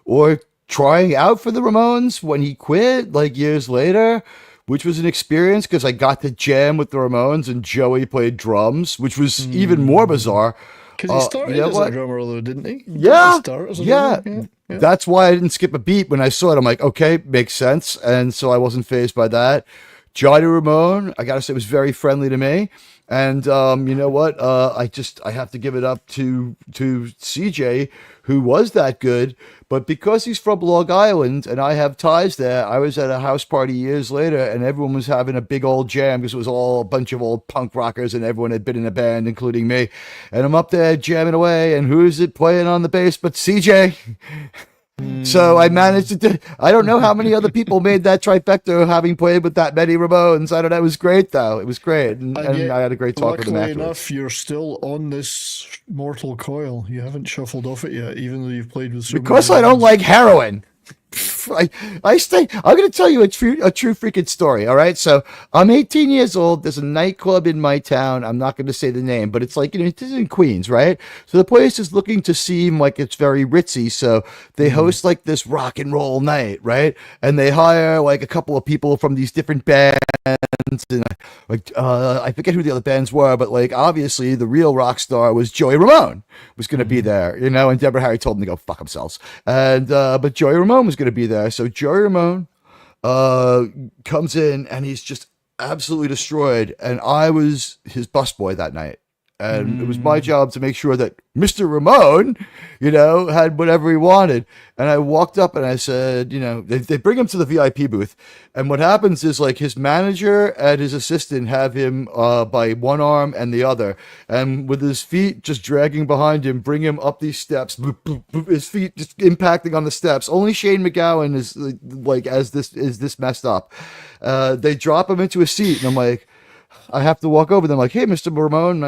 Or trying out for the Ramones when he quit, like years later, which was an experience because I got to jam with the Ramones and Joey played drums, which was even more bizarre. Because he started as a drummer, though, didn't he? Yeah, Yeah. That's why I didn't skip a beat when I saw it. I'm like, okay, makes sense. And so I wasn't fazed by that. Johnny Ramone, I gotta say, was very friendly to me. And you know what? I have to give it up to CJ, who was that good. But because he's from Long Island and I have ties there, I was at a house party years later and everyone was having a big old jam because it was all a bunch of old punk rockers and everyone had been in a band, including me. And I'm up there jamming away, and who is it playing on the bass but CJ? So I managed to do, I don't know how many other people made that trifecta having played with that many Ramones. I don't know. It was great, though. It was great. And I had a great talk with him afterwards. Luckily enough, you're still on this mortal coil. You haven't shuffled off it yet, even though you've played with so because many I don't like heroin. I stay. I'm going to tell you a true freaking story. All right. So I'm 18 years old. There's a nightclub in my town. I'm not going to say the name, but it's like, it's in Queens, right? So the place is looking to seem like it's very ritzy. So they host like this rock and roll night, right? And they hire like a couple of people from these different bands. And I forget who the other bands were, but like obviously the real rock star was Joey Ramone was going to be there, and Deborah Harry told them to go fuck themselves. And but Joey Ramone was going to be there. So Joey Ramone comes in and he's just absolutely destroyed. And I was his busboy that night. And it was my job to make sure that Mr. Ramone, had whatever he wanted. And I walked up and I said, they bring him to the VIP booth. And what happens is like his manager and his assistant have him by one arm and the other. And with his feet just dragging behind him, bring him up these steps, his feet just impacting on the steps. Only Shane McGowan is like, is this messed up. They drop him into a seat and I'm like, I have to walk over them like, hey, Mr. Ramone,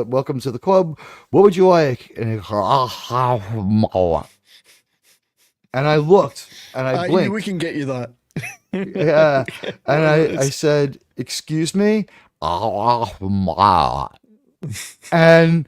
welcome to the club. What would you like? And I looked and I blinked. We can get you that. Yeah. And I said, excuse me? And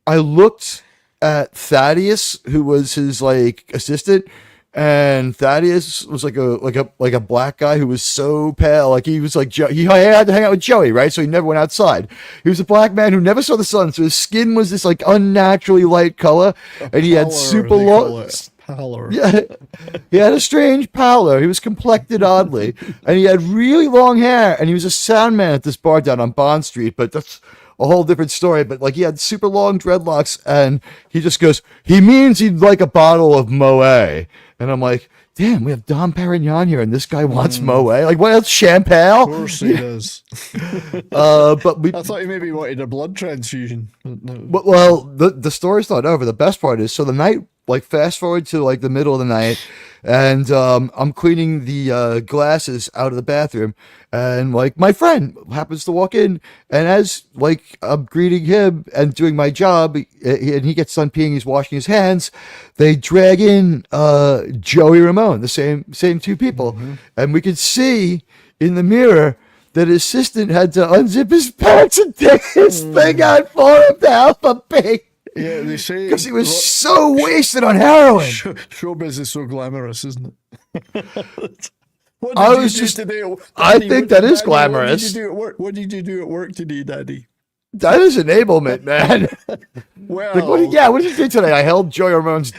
I looked at Thaddeus, who was his like assistant. And Thaddeus was like a black guy who was so pale, like he was like he had to hang out with Joey, right? So he never went outside. He was a black man who never saw the sun, so his skin was this like unnaturally light color, and he had super long pallor. Yeah, he had a strange pallor. He was complected oddly, and he had really long hair. And he was a sound man at this bar down on Bond Street, but that's a whole different story. But like he had super long dreadlocks, and he just goes, he means he'd like a bottle of Moet. And I'm like, damn, we have Dom Perignon here, and this guy wants Moet. Like, what else? Champagne? Of course he does. But I thought he maybe wanted a blood transfusion. But no. Well, the story's not over. The best part is, so the night, like, fast forward to like the middle of the night, and I'm cleaning the glasses out of the bathroom, and like my friend happens to walk in, and as like I'm greeting him and doing my job, and he gets done peeing, he's washing his hands, they drag in Joey Ramone, the same two people, and we could see in the mirror that his assistant had to unzip his pants and take his thing out for him to help him pee. Yeah, they say because he was so wasted on heroin. Showbiz is so glamorous, isn't it? I think that is glamorous. What did you do at work? What did you do at work today, Daddy? That is enablement, man. Well, like, what did you do today? I held Joey Ramone's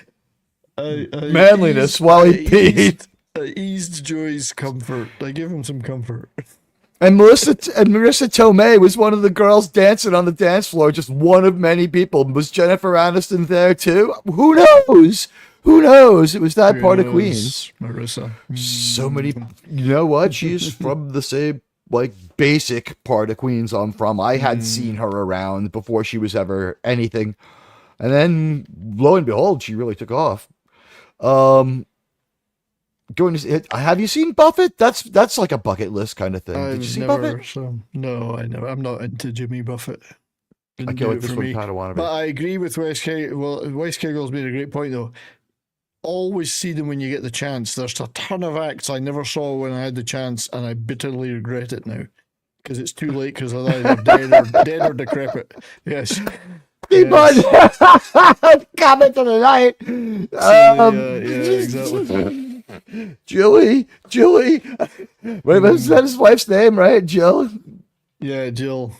manliness while he peed. I eased Joey's comfort. I gave him some comfort. And Marissa Tomei was one of the girls dancing on the dance floor, just one of many people. Was Jennifer Aniston there too? Who knows? Who knows? It was that part of Queens. Marissa. So many. You know what? She's from the same like basic part of Queens I'm from. I had seen her around before she was ever anything. And then lo and behold, she really took off. Have you seen Buffett? That's like a bucket list kind of thing. Did you see Buffett? No, I never. I'm not into Jimmy Buffett. I feel like this one kind of want to be. But I agree with Wes Kegel. Well, Wes Kegel's made a great point though. Always see them when you get the chance. There's a ton of acts I never saw when I had the chance, and I bitterly regret it now because it's too late because they're either dead or decrepit. Yes. Yes. Coming to the night. Yeah, exactly. Julie. Wait, was that his wife's name, right? Jill? Yeah, Jill.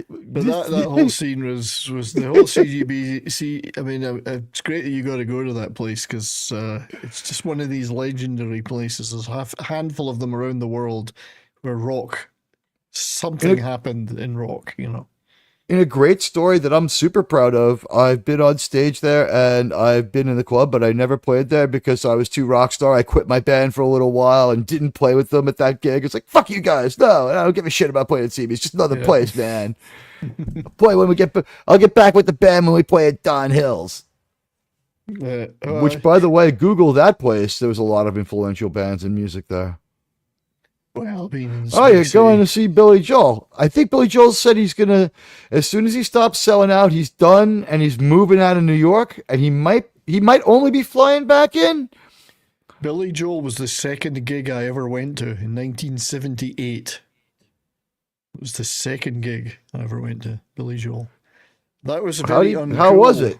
But that whole scene was the whole CGB. I mean, it's great that you got to go to that place because it's just one of these legendary places. There's a handful of them around the world where something happened in rock, you know. In a great story that I'm super proud of, I've been on stage there and I've been in the club, but I never played there because I was too rock star. I quit my band for a little while and didn't play with them at that gig. It's like, fuck you guys. No, I don't give a shit about playing at CB. It's just another place, man. I'll get back with the band when we play at Don Hills. Which, by the way, Google that place. There was a lot of influential bands and music there. Well, you're going to see Billy Joel. I think Billy Joel said he's going to, as soon as he stops selling out, he's done and he's moving out of New York and he might only be flying back in. Billy Joel was the second gig I ever went to in 1978. It was the second gig I ever went to, Billy Joel. That was how was it?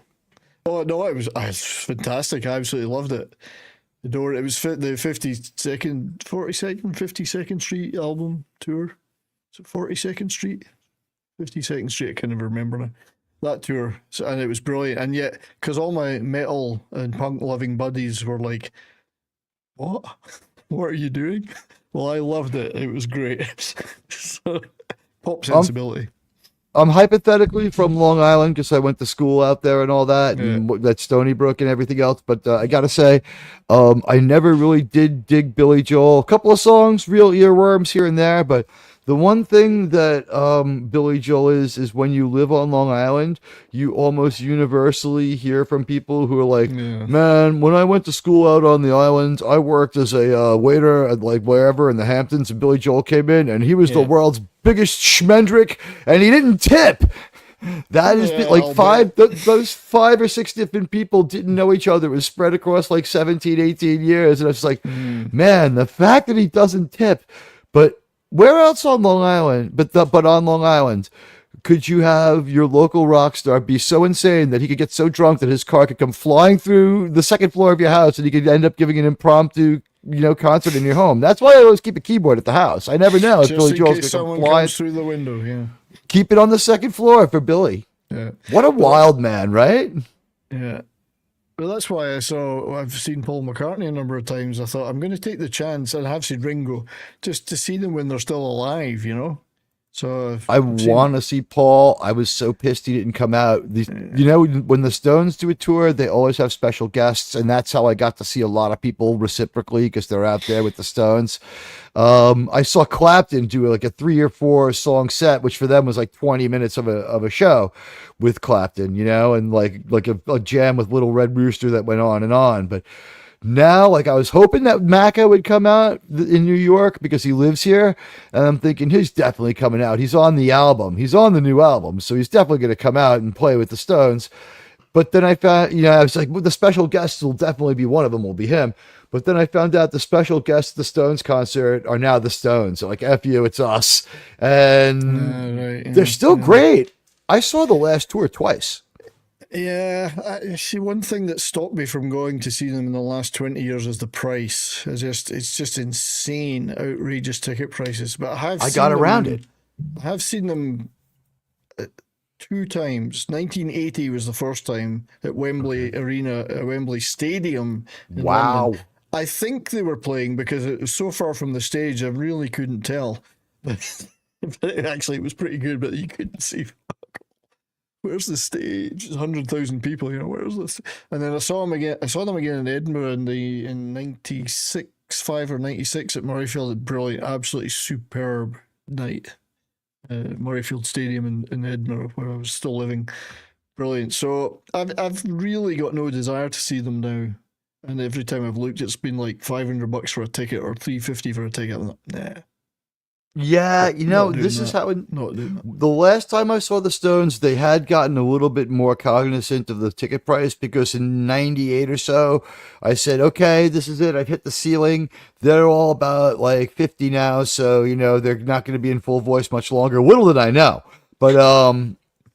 Oh, no, it was fantastic. I absolutely loved it. It was the 52nd Street album tour. Is it 42nd Street? 52nd Street, I can't even remember now. That tour. And it was brilliant. And yet, because all my metal and punk loving buddies were like, what? What are you doing? Well, I loved it. It was great. So, pop sensibility. I'm hypothetically from Long Island because I went to school out there and all that, and that's Stony Brook and everything else. But I got to say, I never really did dig Billy Joel. A couple of songs, real earworms here and there. But the one thing that Billy Joel is when you live on Long Island, you almost universally hear from people who are like, man, when I went to school out on the island, I worked as a waiter at like wherever in the Hamptons, and Billy Joel came in, and he was the world's biggest schmendrick, and he didn't tip. That is like those 5 or 6 different people didn't know each other. It was spread across like 17, 18 years. And I was like, man, the fact that he doesn't tip, but where else on Long Island, but on Long Island, could you have your local rock star be so insane that he could get so drunk that his car could come flying through the second floor of your house and he could end up giving an impromptu concert in your home? That's why I always keep a keyboard at the house. I never know if Billy Joel's going to come flying through the window. Yeah, keep it on the second floor for Billy. Yeah, what a wild man, right? Yeah. Well, that's why I've seen Paul McCartney a number of times. I thought I'm going to take the chance, and have seen Ringo, just to see them when they're still alive, you know. So I want to see Paul. I was so pissed he didn't come out. When the Stones do a tour, they always have special guests, and that's how I got to see a lot of people reciprocally because they're out there with the Stones. I saw Clapton do like a 3 or 4 song set, which for them was like 20 minutes of a show with Clapton, and like a jam with Little Red Rooster that went on and on. But now, like, I was hoping that Macca would come out in New York because he lives here, and I'm thinking he's definitely coming out. He's on the album. He's on the new album, so he's definitely going to come out and play with the Stones. But then I found, I was like, well, the special guests will definitely be one of them, will be him. But then I found out the special guests at the Stones concert are now the Stones. So like, F you, it's us. And they're still great. I saw the last tour twice. Yeah, see, one thing that stopped me from going to see them in the last 20 years is the price. It's just insane, outrageous ticket prices. But I got around it. I have seen them 2 times. 1980 was the first time at Wembley Arena, Wembley Stadium. Wow. London. I think they were playing because it was so far from the stage, I really couldn't tell. But actually, it was pretty good, but you couldn't see. Where's the stage? There's 100,000 people, where's this? And then I saw them again in Edinburgh in 96, 5 or 96 at Murrayfield. Brilliant, absolutely superb night. Murrayfield Stadium in Edinburgh, where I was still living. Brilliant. So I've really got no desire to see them now. And every time I've looked, it's been like $500 for a ticket or $350 for a ticket. I'm like, nah. Yeah, this is how the last time I saw the Stones, they had gotten a little bit more cognizant of the ticket price because in 98 or so, I said, okay, this is it. I've hit the ceiling. They're all about like 50 now. So, they're not going to be in full voice much longer. Little did I know. But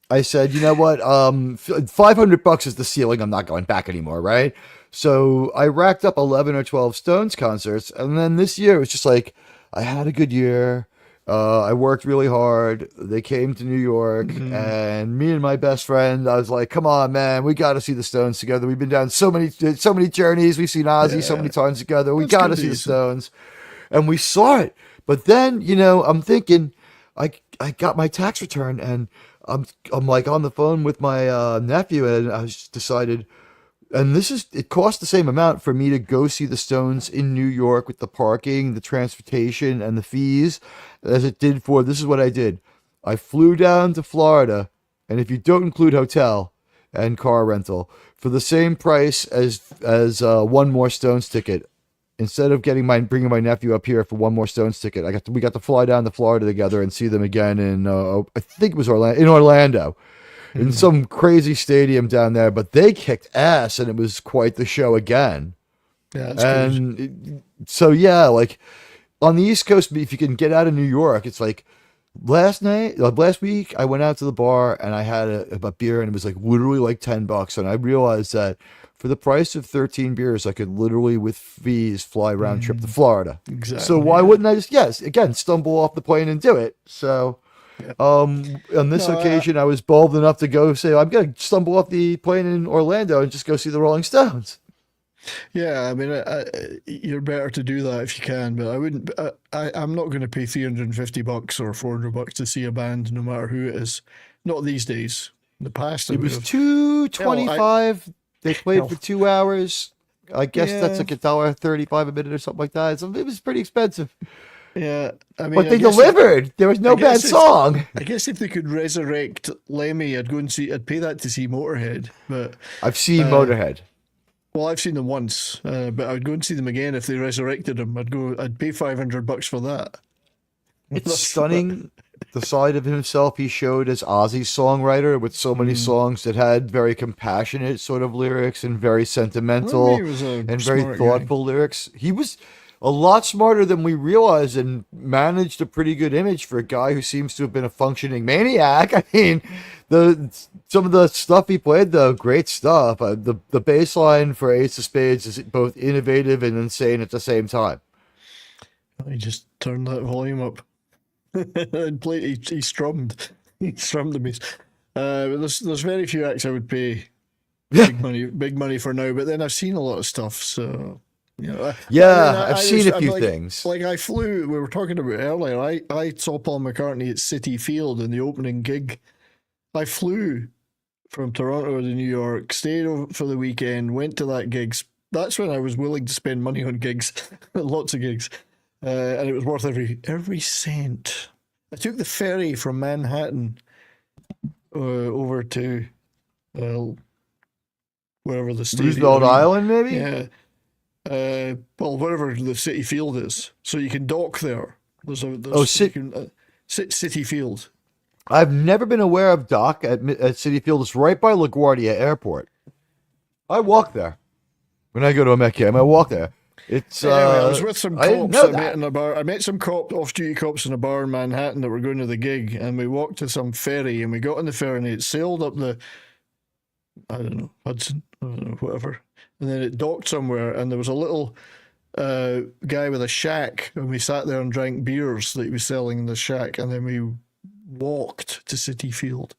I said, you know what? $500 is the ceiling. I'm not going back anymore, right? So I racked up 11 or 12 Stones concerts. And then this year, it was just like, I had a good year. I worked really hard. They came to New York, and me and my best friend, I was like, "Come on, man, we got to see the Stones together. We've been down so many journeys. We've seen Ozzy so many times together. We got to see the Stones." And we saw it. But then, I'm thinking, I got my tax return, and I'm like on the phone with my nephew, and I just decided. And it cost the same amount for me to go see the Stones in New York with the parking, the transportation, and the fees as it did for, this is what I did. I flew down to Florida, and if you don't include hotel and car rental, for the same price as one more Stones ticket, instead of bringing my nephew up here for one more Stones ticket, we got to fly down to Florida together and see them again in, I think it was Orlando. In some crazy stadium down there, but they kicked ass, and it was quite the show again. Yeah, that's so yeah, like on the East Coast, if you can get out of New York, it's like last week, I went out to the bar and I had a beer, and it was like literally like $10, and I realized that for the price of 13 beers, I could literally, with fees, fly round trip to Florida. Exactly. So why wouldn't I just stumble off the plane and do it? So. Yeah. On this occasion, I was bold enough to go say, I'm going to stumble off the plane in Orlando and just go see the Rolling Stones. Yeah, I mean, you're better to do that if you can, but I wouldn't. I'm not going to pay $350 or $400 to see a band, no matter who it is. Not these days. In the past, it was $225. They played for 2 hours. I guess that's like $1.35 a minute or something like that. So it was pretty expensive. Yeah, I mean, but they delivered. There was no bad song. I guess if they could resurrect Lemmy, I'd pay that to see Motorhead. But I've seen Motorhead. Well, I've seen them once, but I'd go and see them again if they resurrected them. I'd pay $500 for that. It's stunning the side of himself he showed as Ozzy's songwriter, with so many songs that had very compassionate sort of lyrics and very sentimental and very thoughtful lyrics. He was a lot smarter than we realized, and managed a pretty good image for a guy who seems to have been a functioning maniac. I mean, some of the stuff he played, though, great stuff. The bass line for Ace of Spades is both innovative and insane at the same time. He just turned that volume up and played. He strummed. He strummed the bass. There's very few acts I would pay big money for now. But then I've seen a lot of stuff, so. I've seen a few things. Like I flew, we were talking about earlier, I saw Paul McCartney at City Field in the opening gig. I flew from Toronto to New York, stayed over for the weekend, went to that gig. That's when I was willing to spend money on gigs, lots of gigs, and it was worth every cent. I took the ferry from Manhattan over to wherever the stadium. Roosevelt Island, maybe? Yeah. Well, wherever the City Field is, so you can dock there. City Field. I've never been aware of dock at City Field. It's right by LaGuardia Airport. I walk there when I go to a Met game. I walk there. It's. Anyway, I was with some cops I met in a bar. I met some off-duty cops in a bar in Manhattan that were going to the gig, and we walked to some ferry, and we got on the ferry, and it sailed up the, I don't know, Hudson, I don't know, whatever. And then it docked somewhere, and there was a little guy with a shack, and we sat there and drank beers that he was selling in the shack, and then we walked to City Field.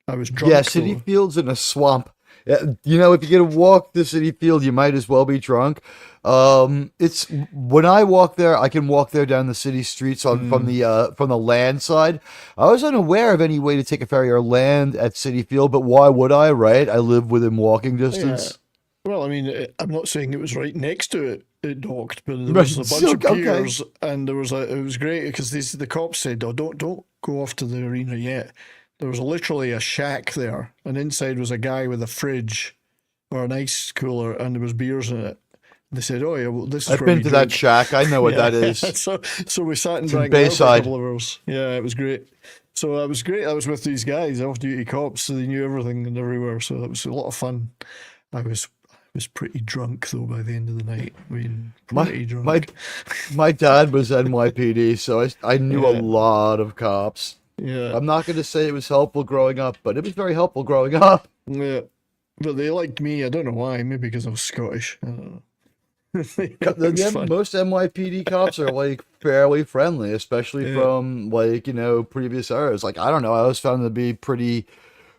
I was drunk. Yeah, City Field's in a swamp. If you're gonna walk to City Field, you might as well be drunk. It's when I walk there, I can walk there down the city streets from the land side. I was unaware of any way to take a ferry or land at City Field, but why would I? Right? I live within walking distance. Yeah. Well, I mean, I'm not saying it was right next to it. It docked, but there was a bunch of piers, and it was great because the cops said, "Oh, don't go off to the arena yet." There was literally a shack there, and inside was a guy with a fridge or an ice cooler, and there was beers in it. They said, "Oh yeah, well, this is." I've been to that shack. I know what that is. So we sat and drank there for a couple of hours. Yeah, it was great. So it was great. I was with these guys, off-duty cops, so they knew everything and everywhere. So it was a lot of fun. I was pretty drunk though by the end of the night. I mean, drunk. My dad was NYPD, so I knew a lot of cops. Yeah, I'm not going to say it was helpful growing up, but it was very helpful growing up. Yeah, but they liked me. I don't know why. Maybe because I was Scottish. I don't know. It's fun. Most NYPD cops are like fairly friendly, especially from like, you know, previous eras. Like, I don't know, I always found them to be pretty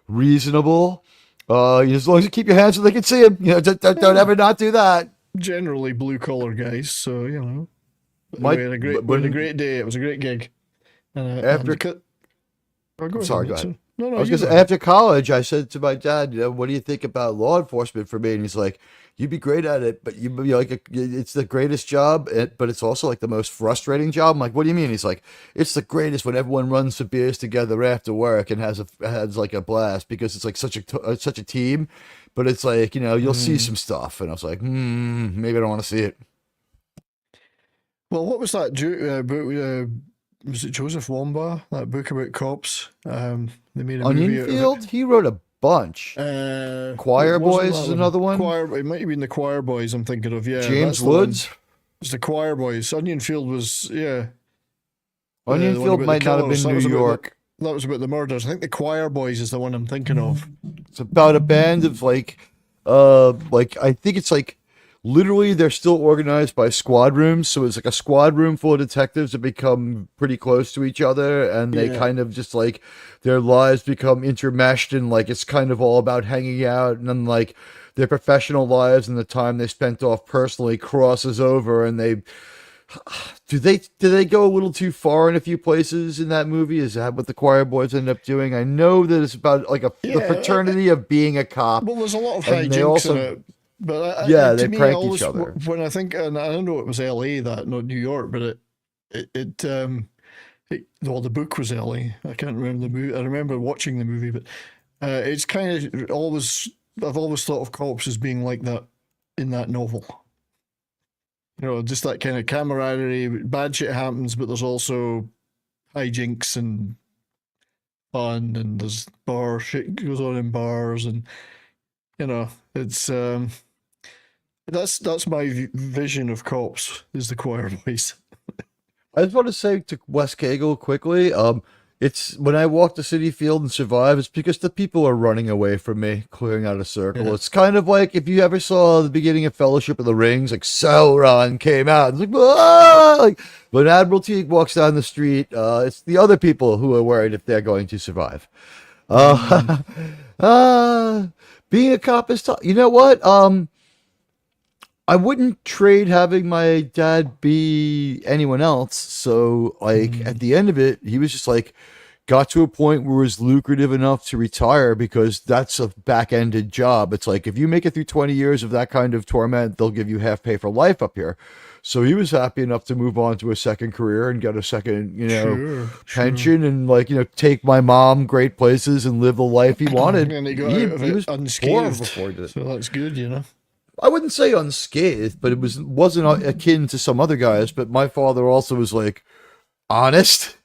reasonable. As long as you keep your hands so they can see them, you know, don't ever not do that. Generally blue collar guys, so you know. My- we had a great day. It was a great gig. After- go Sorry, ahead. go ahead. No, I was you gonna say, go ahead. after college, I said to my dad, you know, what do you think about law enforcement for me? And he's like, you'd be great at it, but you'd be like, it's the greatest job, but it's also like the most frustrating job. I'm like, what do you mean? He's like, it's the greatest when everyone runs some beers together after work and has like a blast because it's like such a team. But it's like, you know, you'll see some stuff, and I was like, maybe I don't want to see it. Well, what was that book? Was it Joseph Wambaugh? That book about cops? They made a movie out of it. Onion Field, he wrote a bunch. Choir It wasn't Boys that is another one. It might have been the Choir Boys I'm thinking of. Yeah, James that's the one. Woods. It's the Choir Boys. Onion Field was Onion the one Field about might the not have killers. been That was New about York. that was about the murders. I think the Choir Boys is the one I'm thinking of. It's about a band of like I think it's like literally they're still organized by squad rooms. So it's like a squad room full of detectives that become pretty close to each other, and they kind of just like their lives become intermeshed, and like it's kind of all about hanging out, and then like their professional lives and the time they spent off personally crosses over, and they do they go a little too far in a few places in that movie? Is that what the Choir Boys end up doing? I know that it's about like the fraternity of being a cop. Well, there's a lot of And they hijinks also- in it. But they to me, prank always, each other. when I think, and I don't know it was L.A. that, not New York, but well, the book was L.A. I can't remember the movie. I remember watching the movie, but it's kind of always. I've always thought of cops as being like that in that novel. You know, just that kind of camaraderie. Bad shit happens, but there's also hijinks and fun, and there's bar shit goes on in bars, and you know, it's that's my vision of cops is the Choir Boys. I just want to say to Wes Cagle quickly, it's when I walk the city field and survive, it's because the people are running away from me, clearing out a circle. Yeah. It's kind of like if you ever saw the beginning of Fellowship of the Rings, like Sauron came out, it's like, ah! Like when Admiral Teague walks down the street, it's the other people who are worried if they're going to survive. Being a cop is tough. You know what? I wouldn't trade having my dad be anyone else. So, like, at the end of it, he was just like, got to a point where it was lucrative enough to retire because that's a back-ended job. It's like, if you make it through 20 years of that kind of torment, they'll give you half pay for life up here. So he was happy enough to move on to a second career and get a second, pension and like, take my mom great places and live the life he wanted. And he got out of it was unscathed. before he did it. So that's good, I wouldn't say unscathed, but it wasn't akin to some other guys. But my father also was like honest,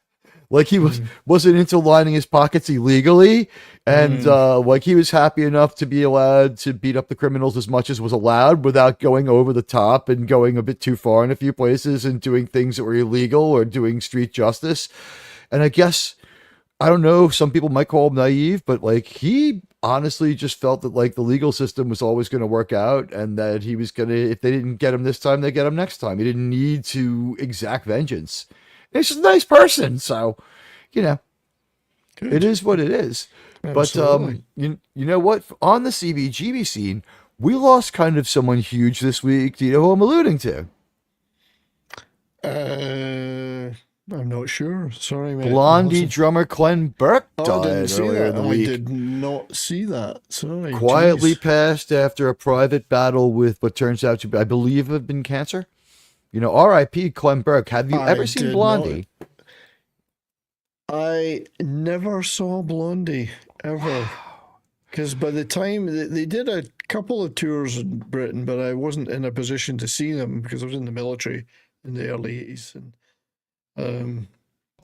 like he wasn't into lining his pockets illegally, and like he was happy enough to be allowed to beat up the criminals as much as was allowed without going over the top and going a bit too far in a few places and doing things that were illegal or doing street justice. And I guess I don't know, some people might call him naive, but like he honestly just felt that like the legal system was always going to work out and that he was going to, if they didn't get him this time, they get him next time. He didn't need to exact vengeance. And he's just a nice person. So, Good. it is what it is. Absolutely. But you know what? On the CBGB scene, we lost kind of someone huge this week. Do you know who I'm alluding to? I'm not sure. Sorry, mate. Blondie drummer Glenn Burke I died didn't see earlier in that. the I week. did not see that. Sorry. Quietly Jeez. passed after a private battle with what turns out to be, I believe, have been cancer. R.I.P. Clem Burke. Have you ever seen did Blondie? I never saw Blondie ever. Because by the time they did a couple of tours in Britain, but I wasn't in a position to see them because I was in the military in the early 80s. And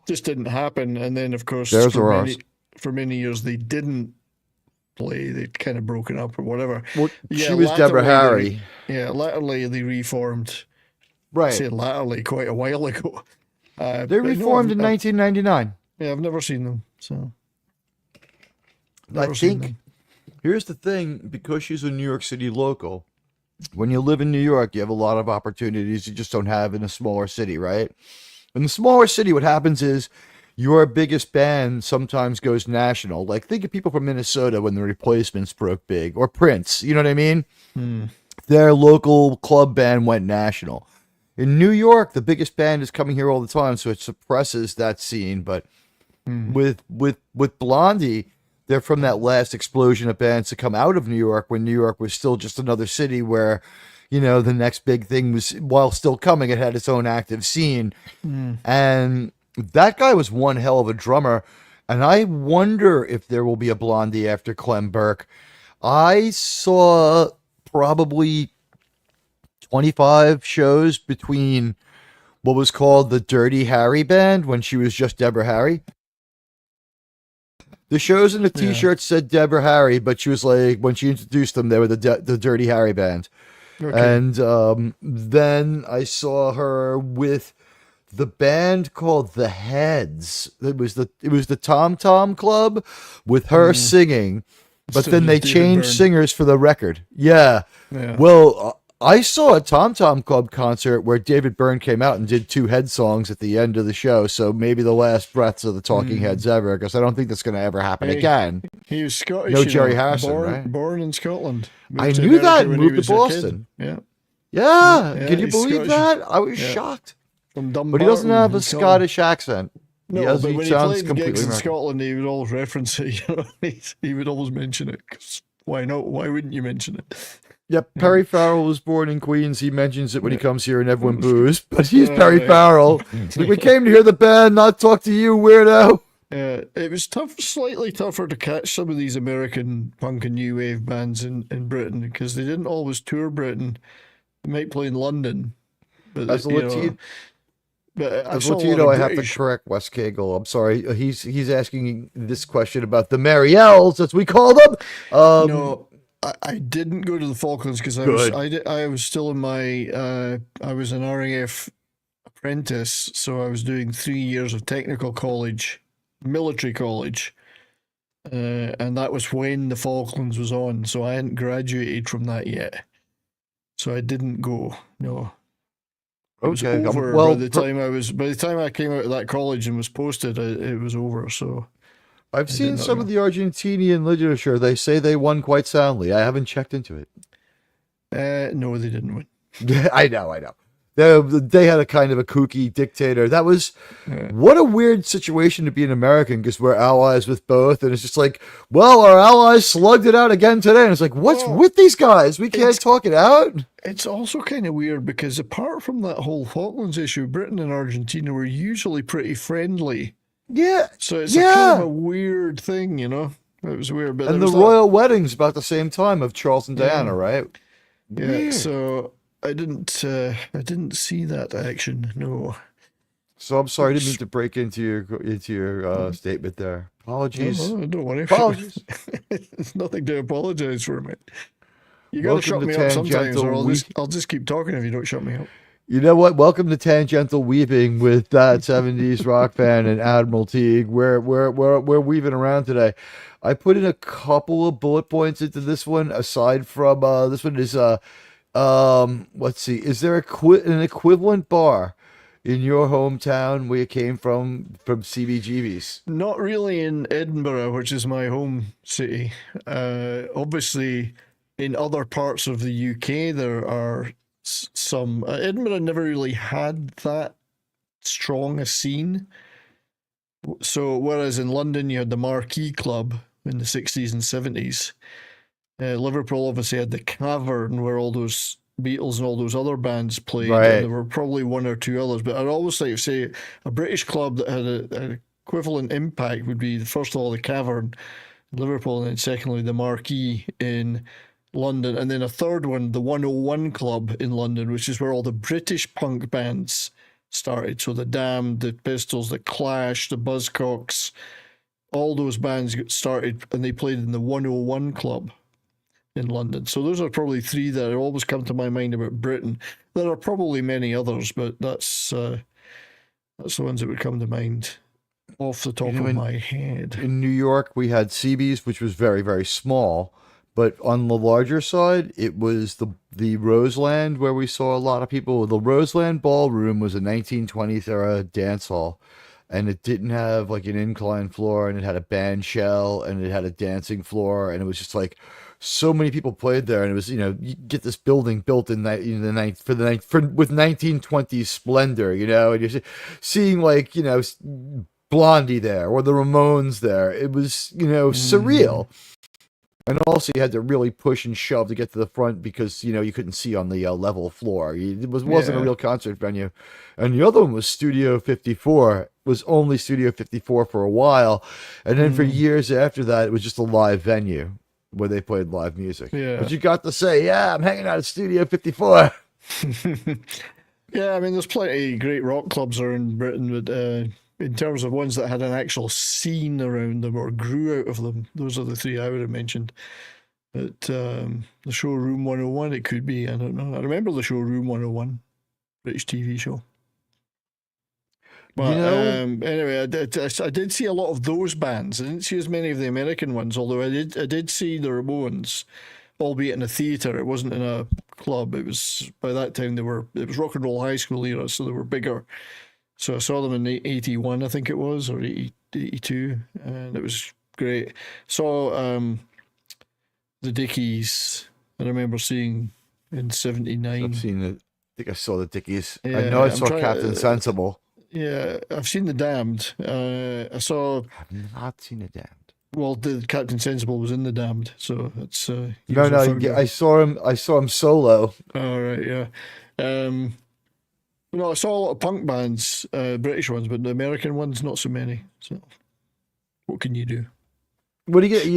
just didn't happen. And then, of course, There's for ours. many years, they didn't play. They'd kind of broken up or whatever. Well, Yeah, she was Deborah latterly Harry. Latterly they reformed. I Right. say latterly, quite a while ago. They but no, reformed in 1999. Yeah, I've never seen them. So I never seen think Here's the thing, because she's a New York City local, when you live in New York, you have a lot of opportunities you just don't have in a smaller city, right? In the smaller city, what happens is your biggest band sometimes goes national. Like, think of people from Minnesota when the Replacements broke big, or Prince, you know what I mean? Their local club band went national. In New York, the biggest band is coming here all the time, so it suppresses that scene. But with Blondie, they're from that last explosion of bands to come out of New York when New York was still just another city where, you know, the next big thing was, while still coming, it had its own active scene. And that guy was one hell of a drummer. And I wonder if there will be a Blondie after Clem Burke. I saw probably 25 shows between what was called the Dirty Harry Band when she was just Deborah Harry. The shows and the T-shirts said Deborah Harry, but she was like, when she introduced them, they were the Dirty Harry Band. Okay. And then I saw her with the band called The Heads. It was the Tom Tom Club with her singing, but then they changed singers for the record. Yeah. Well, I saw a Tom Tom Club concert where David Byrne came out and did 2 Head songs at the end of the show. So maybe the last breaths of the Talking Heads ever, because I don't think that's going to ever happen again. He was Scottish. No Jerry Harrison, right? Born in Scotland. I knew that. Moved to Boston. Yeah. Can you believe that? I was shocked. From Dumbarton, but he doesn't have a Scottish accent. No, but when he played gigs in Scotland, he would always reference it. You know, he would always mention it. 'Cause why not? Why wouldn't you mention it? Yep, Perry Farrell was born in Queens. He mentions it when he comes here and everyone boos. But he's Perry Farrell. Like, we came to hear the band, not talk to you, weirdo. It was slightly tougher to catch some of these American punk and new wave bands in Britain because they didn't always tour Britain. They might play in London. But as a Latino, I have to correct Wes Cagle. I'm sorry. He's asking this question about the Mariels, as we call them. No. I didn't go to the Falklands because I was still in my I was an RAF apprentice, so I was doing 3 years of technical college, military college, and that was when the Falklands was on. So I hadn't graduated from that yet, so I didn't go. No. It was over by the time I came out of that college and was posted. It was over. So. I've seen some of the Argentinian literature. They say they won quite soundly. I haven't checked into it. No, they didn't win. I know. They had a kind of a kooky dictator. That was what a weird situation to be an American because we're allies with both. And it's just like, well, our allies slugged it out again today. And it's like, what's with these guys? We can't talk it out. It's also kind of weird because apart from that whole Falklands issue, Britain and Argentina were usually pretty friendly. Yeah. So it's kind of a weird thing, you know? It was weird. But and the royal wedding's about the same time of Charles and Diana, right? Yeah. Weird. So I didn't see that action, no. So I'm sorry, I didn't mean to break into your statement there. Apologies. No, don't worry. Apologies. It's nothing to apologize for, mate. You got to shut me up sometimes, or I'll just keep talking if you don't shut me up. You know what? Welcome to Tangential Weaving with that 70s rock fan and Admiral Teague. We're weaving around today. I put in a couple of bullet points into this one. Aside from this one is let's see. Is there an equivalent bar in your hometown where you came from CBGB's? Not really in Edinburgh, which is my home city. Obviously, in other parts of the UK, there are some. Edinburgh never really had that strong a scene. So whereas in London you had the Marquee Club in the 60s and 70s, Liverpool obviously had the Cavern where all those Beatles and all those other bands played. Right. And there were probably one or two others, but I'd always like to say a British club that had an equivalent impact would be, first of all, the Cavern in Liverpool, and then secondly the Marquee in London, and then a third one, the 101 Club in London, which is where all the British punk bands started. So the Damned, the Pistols, the Clash, the Buzzcocks, all those bands started and they played in the 101 Club in London. So those are probably three that always come to my mind about Britain. There are probably many others, but that's the ones that would come to mind. off the top of my head. In New York, we had CB's, which was very, very small. But on the larger side, it was the Roseland, where we saw a lot of people. The Roseland Ballroom was a 1920s era dance hall, and it didn't have like an incline floor, and it had a band shell, and it had a dancing floor, and it was just like so many people played there, and it was, you get this building built in that with 1920s splendor, and you're seeing like Blondie there or the Ramones there. It was surreal. And also, you had to really push and shove to get to the front because, you couldn't see on the level floor. It wasn't a real concert venue. And the other one was Studio 54. It was only Studio 54 for a while. And then for years after that, it was just a live venue where they played live music. Yeah. But you got to say, yeah, I'm hanging out at Studio 54. Yeah, I mean, there's plenty of great rock clubs around Britain, but in terms of ones that had an actual scene around them or grew out of them, those are the three I would have mentioned. But the Showroom 101, it could be, I don't know. I remember the Showroom 101, British TV show. But anyway, I did see a lot of those bands. I didn't see as many of the American ones, although I did see the Ramones, albeit in a theatre. It wasn't in a club. It was, by that time, it was rock and roll high school era, so they were bigger. So I saw them in 81, I think it was, or 82, and it was great. Saw the Dickies, I remember seeing in 79. I've seen it. I think I saw the Dickies. Yeah, I know I saw Captain Sensible. Yeah, I've seen the Damned. I saw... I've not seen the Damned. Well, the Captain Sensible was in the Damned, so it's... No, I saw him solo. All right, yeah. No, I saw a lot of punk bands, British ones, but the American ones, not so many. So, what can you do? What do you get?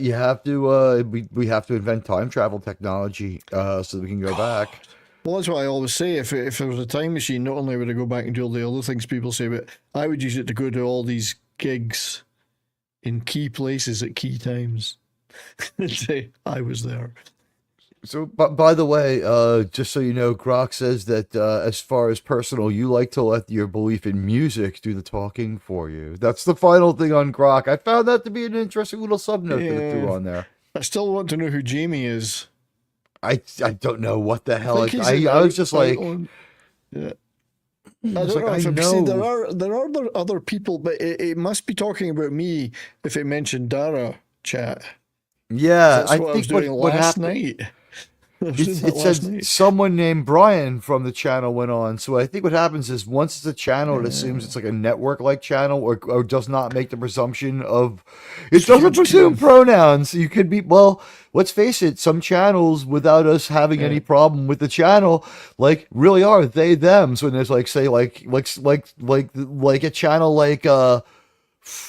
You have to. We have to invent time travel technology so that we can go back. Well, that's what I always say. If there was a time machine, not only would I go back and do all the other things people say, but I would use it to go to all these gigs in key places at key times and say I was there. So, by the way, just so you know, Grok says that as far as personal, you like to let your belief in music do the talking for you. That's the final thing on Grok. I found that to be an interesting little subnote that it threw on there. I still want to know who Jamie is. I don't know what the hell. I was just like... Yeah. I don't know. See, there are other people, but it must be talking about me if it mentioned Dara chat. Yeah, that's what I was doing last night. It said someone named Brian from the channel went on. So I think what happens is once it's a channel, it assumes it's like a network-like channel or does not make the presumption of... It doesn't presume pronouns. You could be... Well, let's face it, some channels, without us having any problem with the channel, like, really are they, them. So when there's, like, say, like a channel like...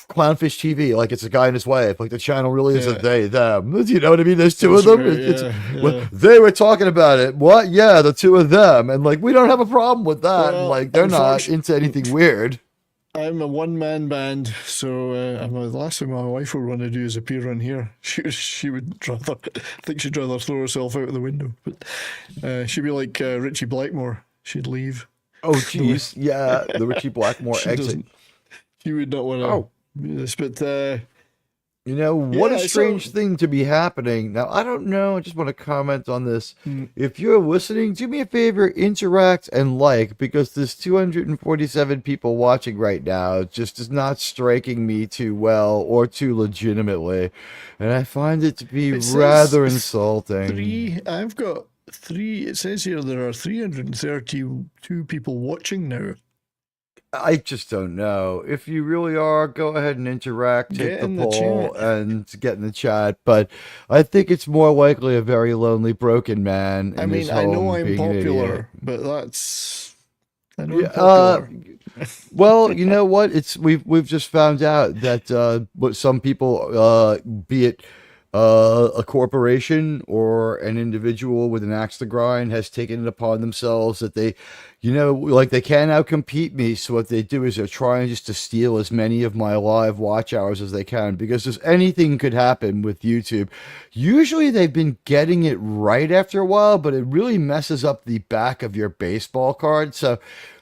Clownfish TV, like it's a guy and his wife, like the channel really is a they, them. You know what I mean? There's two of them. Right, well, they were talking about it. What? Yeah, the two of them. And like, we don't have a problem with that. Well, like, they're not into anything weird. I'm a one-man band, so the last thing my wife would want to do is appear on here. She would rather, I think she'd rather throw herself out of the window. But she'd be like Richie Blackmore. She'd leave. Oh, jeez. Yeah, the Richie Blackmore exit. She would not want to do this, but... what a strange thing to be happening. Now, I don't know. I just want to comment on this. If you're listening, do me a favor, interact and like, because there's 247 people watching right now. It just is not striking me too well or too legitimately. And I find it to be rather insulting. I've got 3. It says here there are 332 people watching now. I just don't know. If you really are, go ahead and interact, take the poll, and get in the chat. But I think it's more likely a very lonely, broken man. I mean, I know I'm popular, but that's... I know I'm popular. Well, you know what? We've just found out that what some people, be it a corporation or an individual with an axe to grind, has taken it upon themselves that they, like they can't outcompete me. So what they do is they're trying just to steal as many of my live watch hours as they can, because if anything could happen with YouTube, usually they've been getting it right after a while, but it really messes up the back of your baseball card. So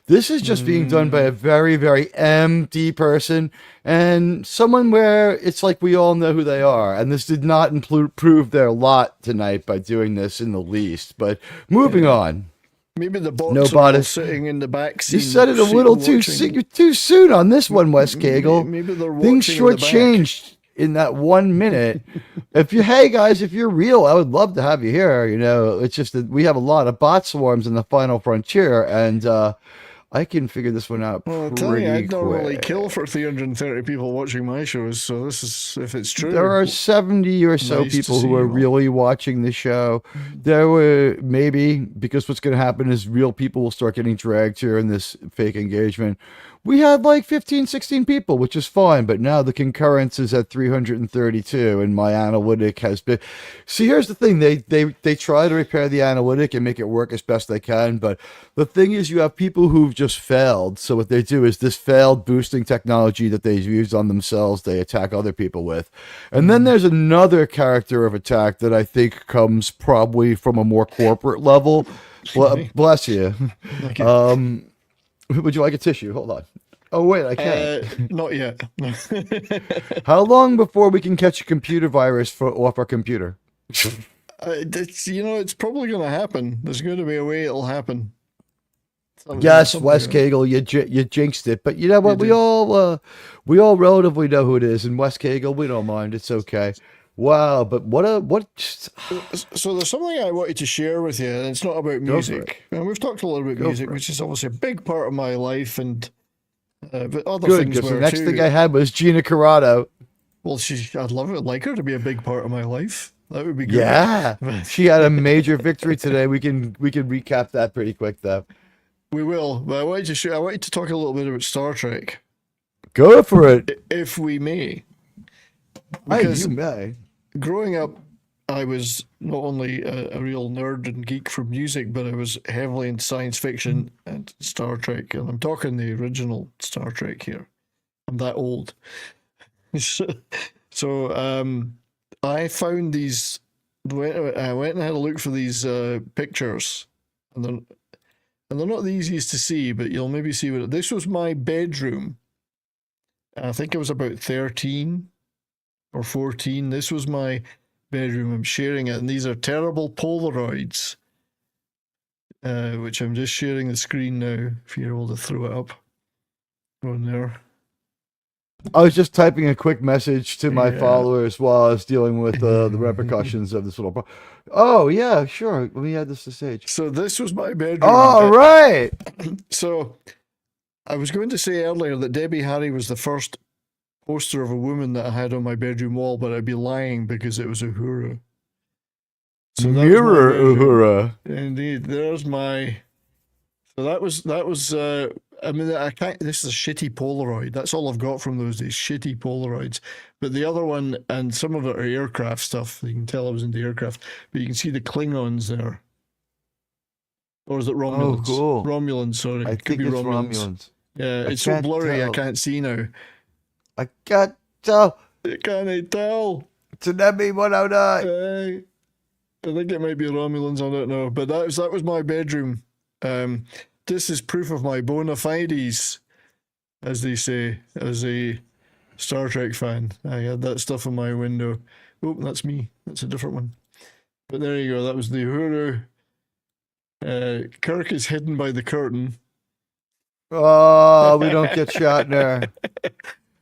This is just being done by a very, very empty person and someone where it's like we all know who they are. And this did not improve their lot tonight by doing this in the least. But moving on. Maybe the bots No are all bodice. sitting in the back seat. You said it a little too soon. You're too soon on this one, Wes Cagle. Maybe they're Things watching in the back. shortchanged in that 1 minute. Hey guys, if you're real, I would love to have you here. You know, it's just that we have a lot of bot swarms in the final frontier, and I can figure this one out Well, I'll pretty tell you, I'd quick. normally kill for 330 people watching my shows, so this is, if it's true. There are 70 or so Nice to people see who are you all. really watching the show. There were maybe, because what's going to happen is real people will start getting dragged here in this fake engagement. We had like 15, 16 people, which is fine, but now the concurrence is at 332, and my analytic has been. See, here's the thing: they try to repair the analytic and make it work as best they can, but the thing is, you have people who've just failed. So what they do is this failed boosting technology that they've used on themselves, they attack other people with, and then there's another character of attack that I think comes probably from a more corporate level. Bless you. Okay. Would you like a tissue? Hold on. Oh, wait, I can't. Not yet. How long before we can catch a computer virus off our computer? It's probably going to happen. There's going to be a way it'll happen. Yes, Wes Cagle, you jinxed it. But you know what? We all relatively know who it is. And Wes Cagle, we don't mind. It's okay. Wow, but what? So there's something I wanted to share with you, and it's not about music. And we've talked a little about music, which is obviously a big part of my life, and but other Good, things because were the next too. thing I had was Gina Carano. Well, I'd like her to be a big part of my life. That would be great. Yeah, she had a major victory today. We can recap that pretty quick though. We will. But I wanted to talk a little bit about Star Trek, Go for it. if we may. Hey, Because you may. growing up, I was not only a real nerd and geek for music, but I was heavily into science fiction and Star Trek. And I'm talking the original Star Trek here. I'm that old. So I found these. I went and had a look for these pictures, and they're not the easiest to see, but you'll maybe see what. This was my bedroom. I think I was about 13 or 14. This was my bedroom. I'm sharing it, and these are terrible Polaroids, which I'm just sharing the screen now. If you're able to throw it up, go in there. I was just typing a quick message to my Yeah. followers while I was dealing with the repercussions of this little. Oh yeah, sure. Let me add this to stage. So this was my bedroom. All right. So I was going to say earlier that Debbie Harry was the first poster of a woman that I had on my bedroom wall, but I'd be lying because it was Uhura. So that was my Mirror bedroom. Uhura. Indeed, there's my. So that was. I mean, I can't. This is a shitty Polaroid. That's all I've got from those days. Shitty Polaroids. But the other one, and some of it are aircraft stuff. You can tell I was into aircraft. But you can see the Klingons there. Or is it Romulans? Oh, cool. Romulans. Sorry, I Could think be it's Romulans. Romulans. Yeah, I it's so can't blurry. tell. I can't see now. I got to Can I tell? Tsunami 109. Hey. I think it might be Romulans. I don't know, but that was my bedroom. This is proof of my bona fides, as they say, as a Star Trek fan. I had that stuff in my window. Oh, that's me. That's a different one. But there you go. That was the Uhuru. Kirk is hidden by the curtain. Oh, we don't get shot in there.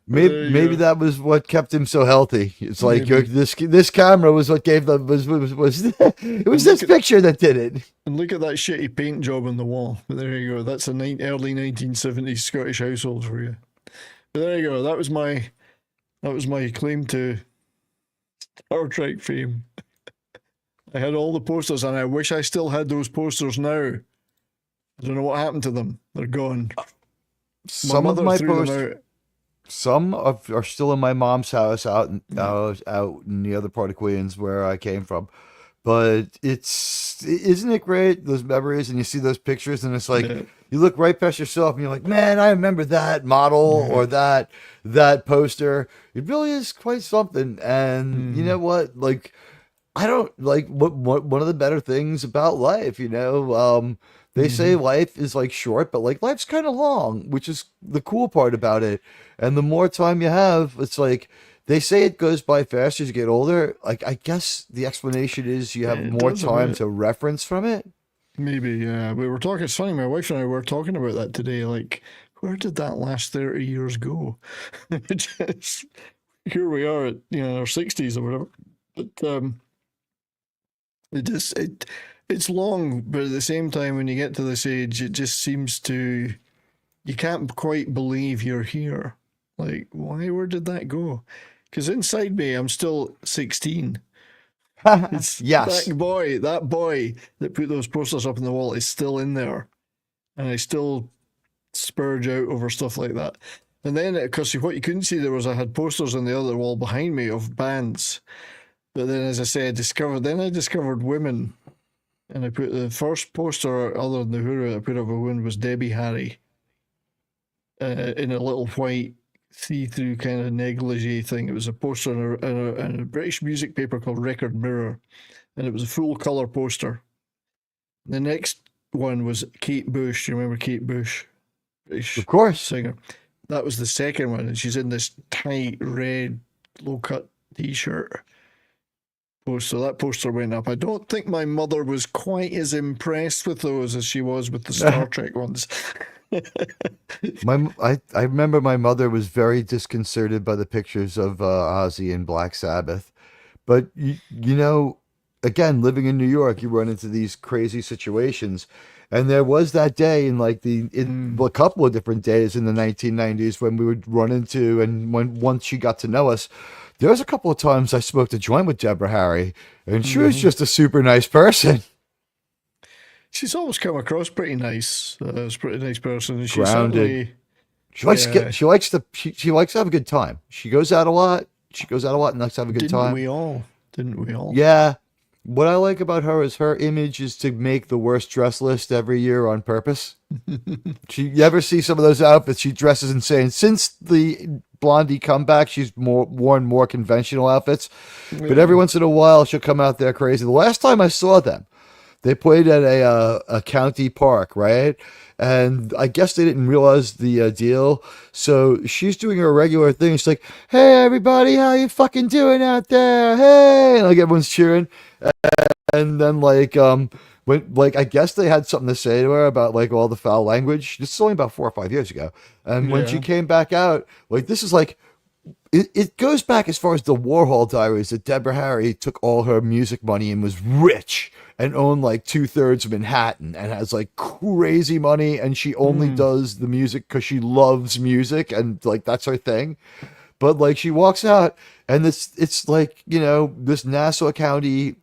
There you Maybe go. that was what kept him so healthy. It's like Maybe. this camera was what gave them was it was this picture that did it. And look at that shitty paint job on the wall. But there you go. That's a early 1970s Scottish household for you. But there you go. That was my claim to Star Trek fame. I had all the posters, and I wish I still had those posters now. I don't know what happened to them. They're gone. Some of mother my threw them posters, out. some are still in my mom's house out in the other part of Queens where I came from. But isn't it great, those memories, and you see those pictures, and it's like Yeah. you look right past yourself, and you're like, man, I remember that model or that poster. It really is quite something. And you know what? Like, I don't like what one of the better things about life, They say life is like short, but like life's kind of long, which is the cool part about it. And the more time you have, it's like they say it goes by fast as you get older. Like I guess the explanation is you have It more does a time bit. to reference from it. Maybe, yeah. We were talking, it's funny, my wife and I were talking about that today. Like, where did that last 30 years go? Just, here we are at, our 60s or whatever. But it just, it's long, but at the same time, when you get to this age, it just seems to, you can't quite believe you're here. Like, why, where did that go? Because inside me, I'm still 16. It's Yes. that boy that put those posters up on the wall is still in there, and I still spurge out over stuff like that. And then, because what you couldn't see there was I had posters on the other wall behind me of bands, but then, as I say, I discovered women, and I put the first poster other than the Who I put up a woman was Debbie Harry, in a little white see-through kind of negligee thing. It was a poster in a British music paper called Record Mirror, and it was a full color poster. The next one was Kate Bush. Do you remember Kate Bush? British Of course. singer. That was the second one, and she's in this tight red low-cut t-shirt poster. That poster went up. I don't think my mother was quite as impressed with those as she was with the Star Trek ones. I remember my mother was very disconcerted by the pictures of Ozzy and Black Sabbath. But you know, again, living in New York, you run into these crazy situations. And there was that day in like a couple of different days in the 1990s when we would run into, and once she got to know us, there was a couple of times I smoked a joint with Deborah Harry, and she was just a super nice person. She's always come across pretty nice. As a pretty nice person, and Grounded. She likes she likes to have a good time. She goes out a lot. She goes out a lot and likes to have a good time. Didn't we all? Yeah. What I like about her is her image is to make the worst dress list every year on purpose. You ever see some of those outfits? She dresses insane. Since the Blondie comeback, she's worn more conventional outfits. But every once in a while, she'll come out there crazy. The last time I saw them, they played at a county park, right? And I guess they didn't realize the deal. So she's doing her regular thing. She's like, "Hey, everybody, how you fucking doing out there? Hey!" And like everyone's cheering. And then when I guess they had something to say to her about like all the foul language. This is only about 4 or 5 years ago. And when she came back out, like this is like it goes back as far as the Warhol Diaries that Deborah Harry took all her music money and was rich and owned like 2/3 of Manhattan and has like crazy money, and she only does the music because she loves music and like that's her thing. But like she walks out and it's like, this Nassau County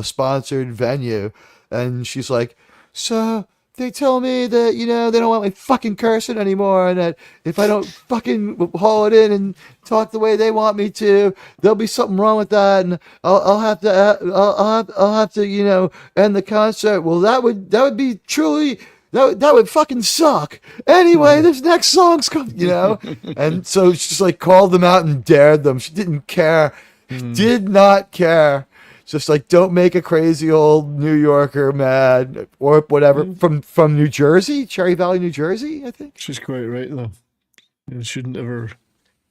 sponsored venue, and she's like, "So they tell me that, they don't want me fucking cursing anymore, and that if I don't fucking haul it in and talk the way they want me to, there'll be something wrong with that, and I'll have to end the concert." Well, that would be truly. That would fucking suck. Anyway, this next song's coming, And so she just like called them out and dared them. She didn't care. Did not care. Just like, don't make a crazy old New Yorker mad or whatever. From New Jersey, Cherry Valley, New Jersey, I think. She's quite right though. It shouldn't ever,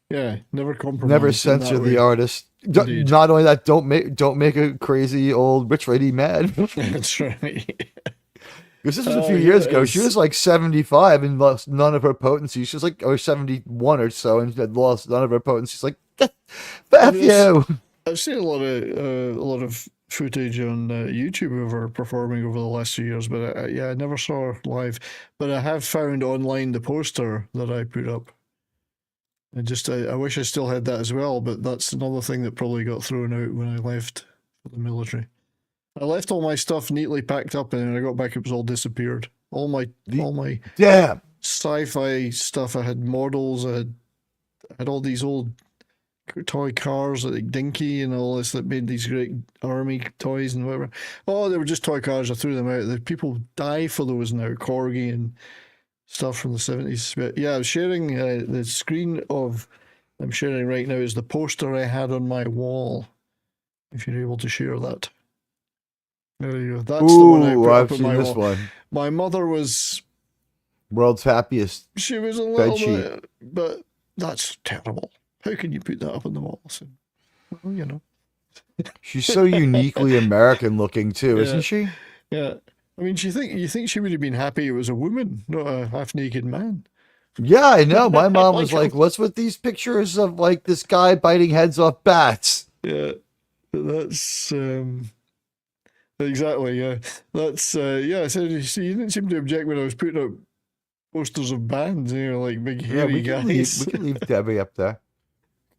never compromise. Never censor the artist. Not only that, don't make a crazy old rich lady mad. That's right. Because this was a few years ago. She was like 75 and lost none of her potency. She was like, or 71 or so, and had lost none of her potency. She's like, F you. I've seen a lot of footage on YouTube of her performing over the last few years, but I never saw her live. But I have found online the poster that I put up. I wish I still had that as well, but that's another thing that probably got thrown out when I left for the military. I left all my stuff neatly packed up, and when I got back, it was all disappeared. All my damn sci-fi stuff. I had models. I had all these old toy cars like Dinky and all this that made these great army toys and whatever. Oh, they were just toy cars. I threw them out. The people die for those now. Corgi and stuff from the 70s. But yeah, I was sharing the screen I'm sharing right now is the poster I had on my wall. If you're able to share that. There you go. That's the one I put I've up on seen my this wall. one. My mother was. World's happiest. She was a little Bedsheet. bit, but that's terrible. How can you put that up on the wall? So, well, you know. She's so uniquely American looking too, Yeah. isn't she? Yeah. I mean, you think she would have been happy it was a woman, not a half-naked man. Yeah, I know. My mom was Like, like, "What's with these pictures of like this guy biting heads off bats?" Yeah, that's exactly. Yeah, that's yeah. So you see, you didn't seem to object when I was putting up posters of bands, you know, like big Yeah, hairy we can guys. leave Debbie up there.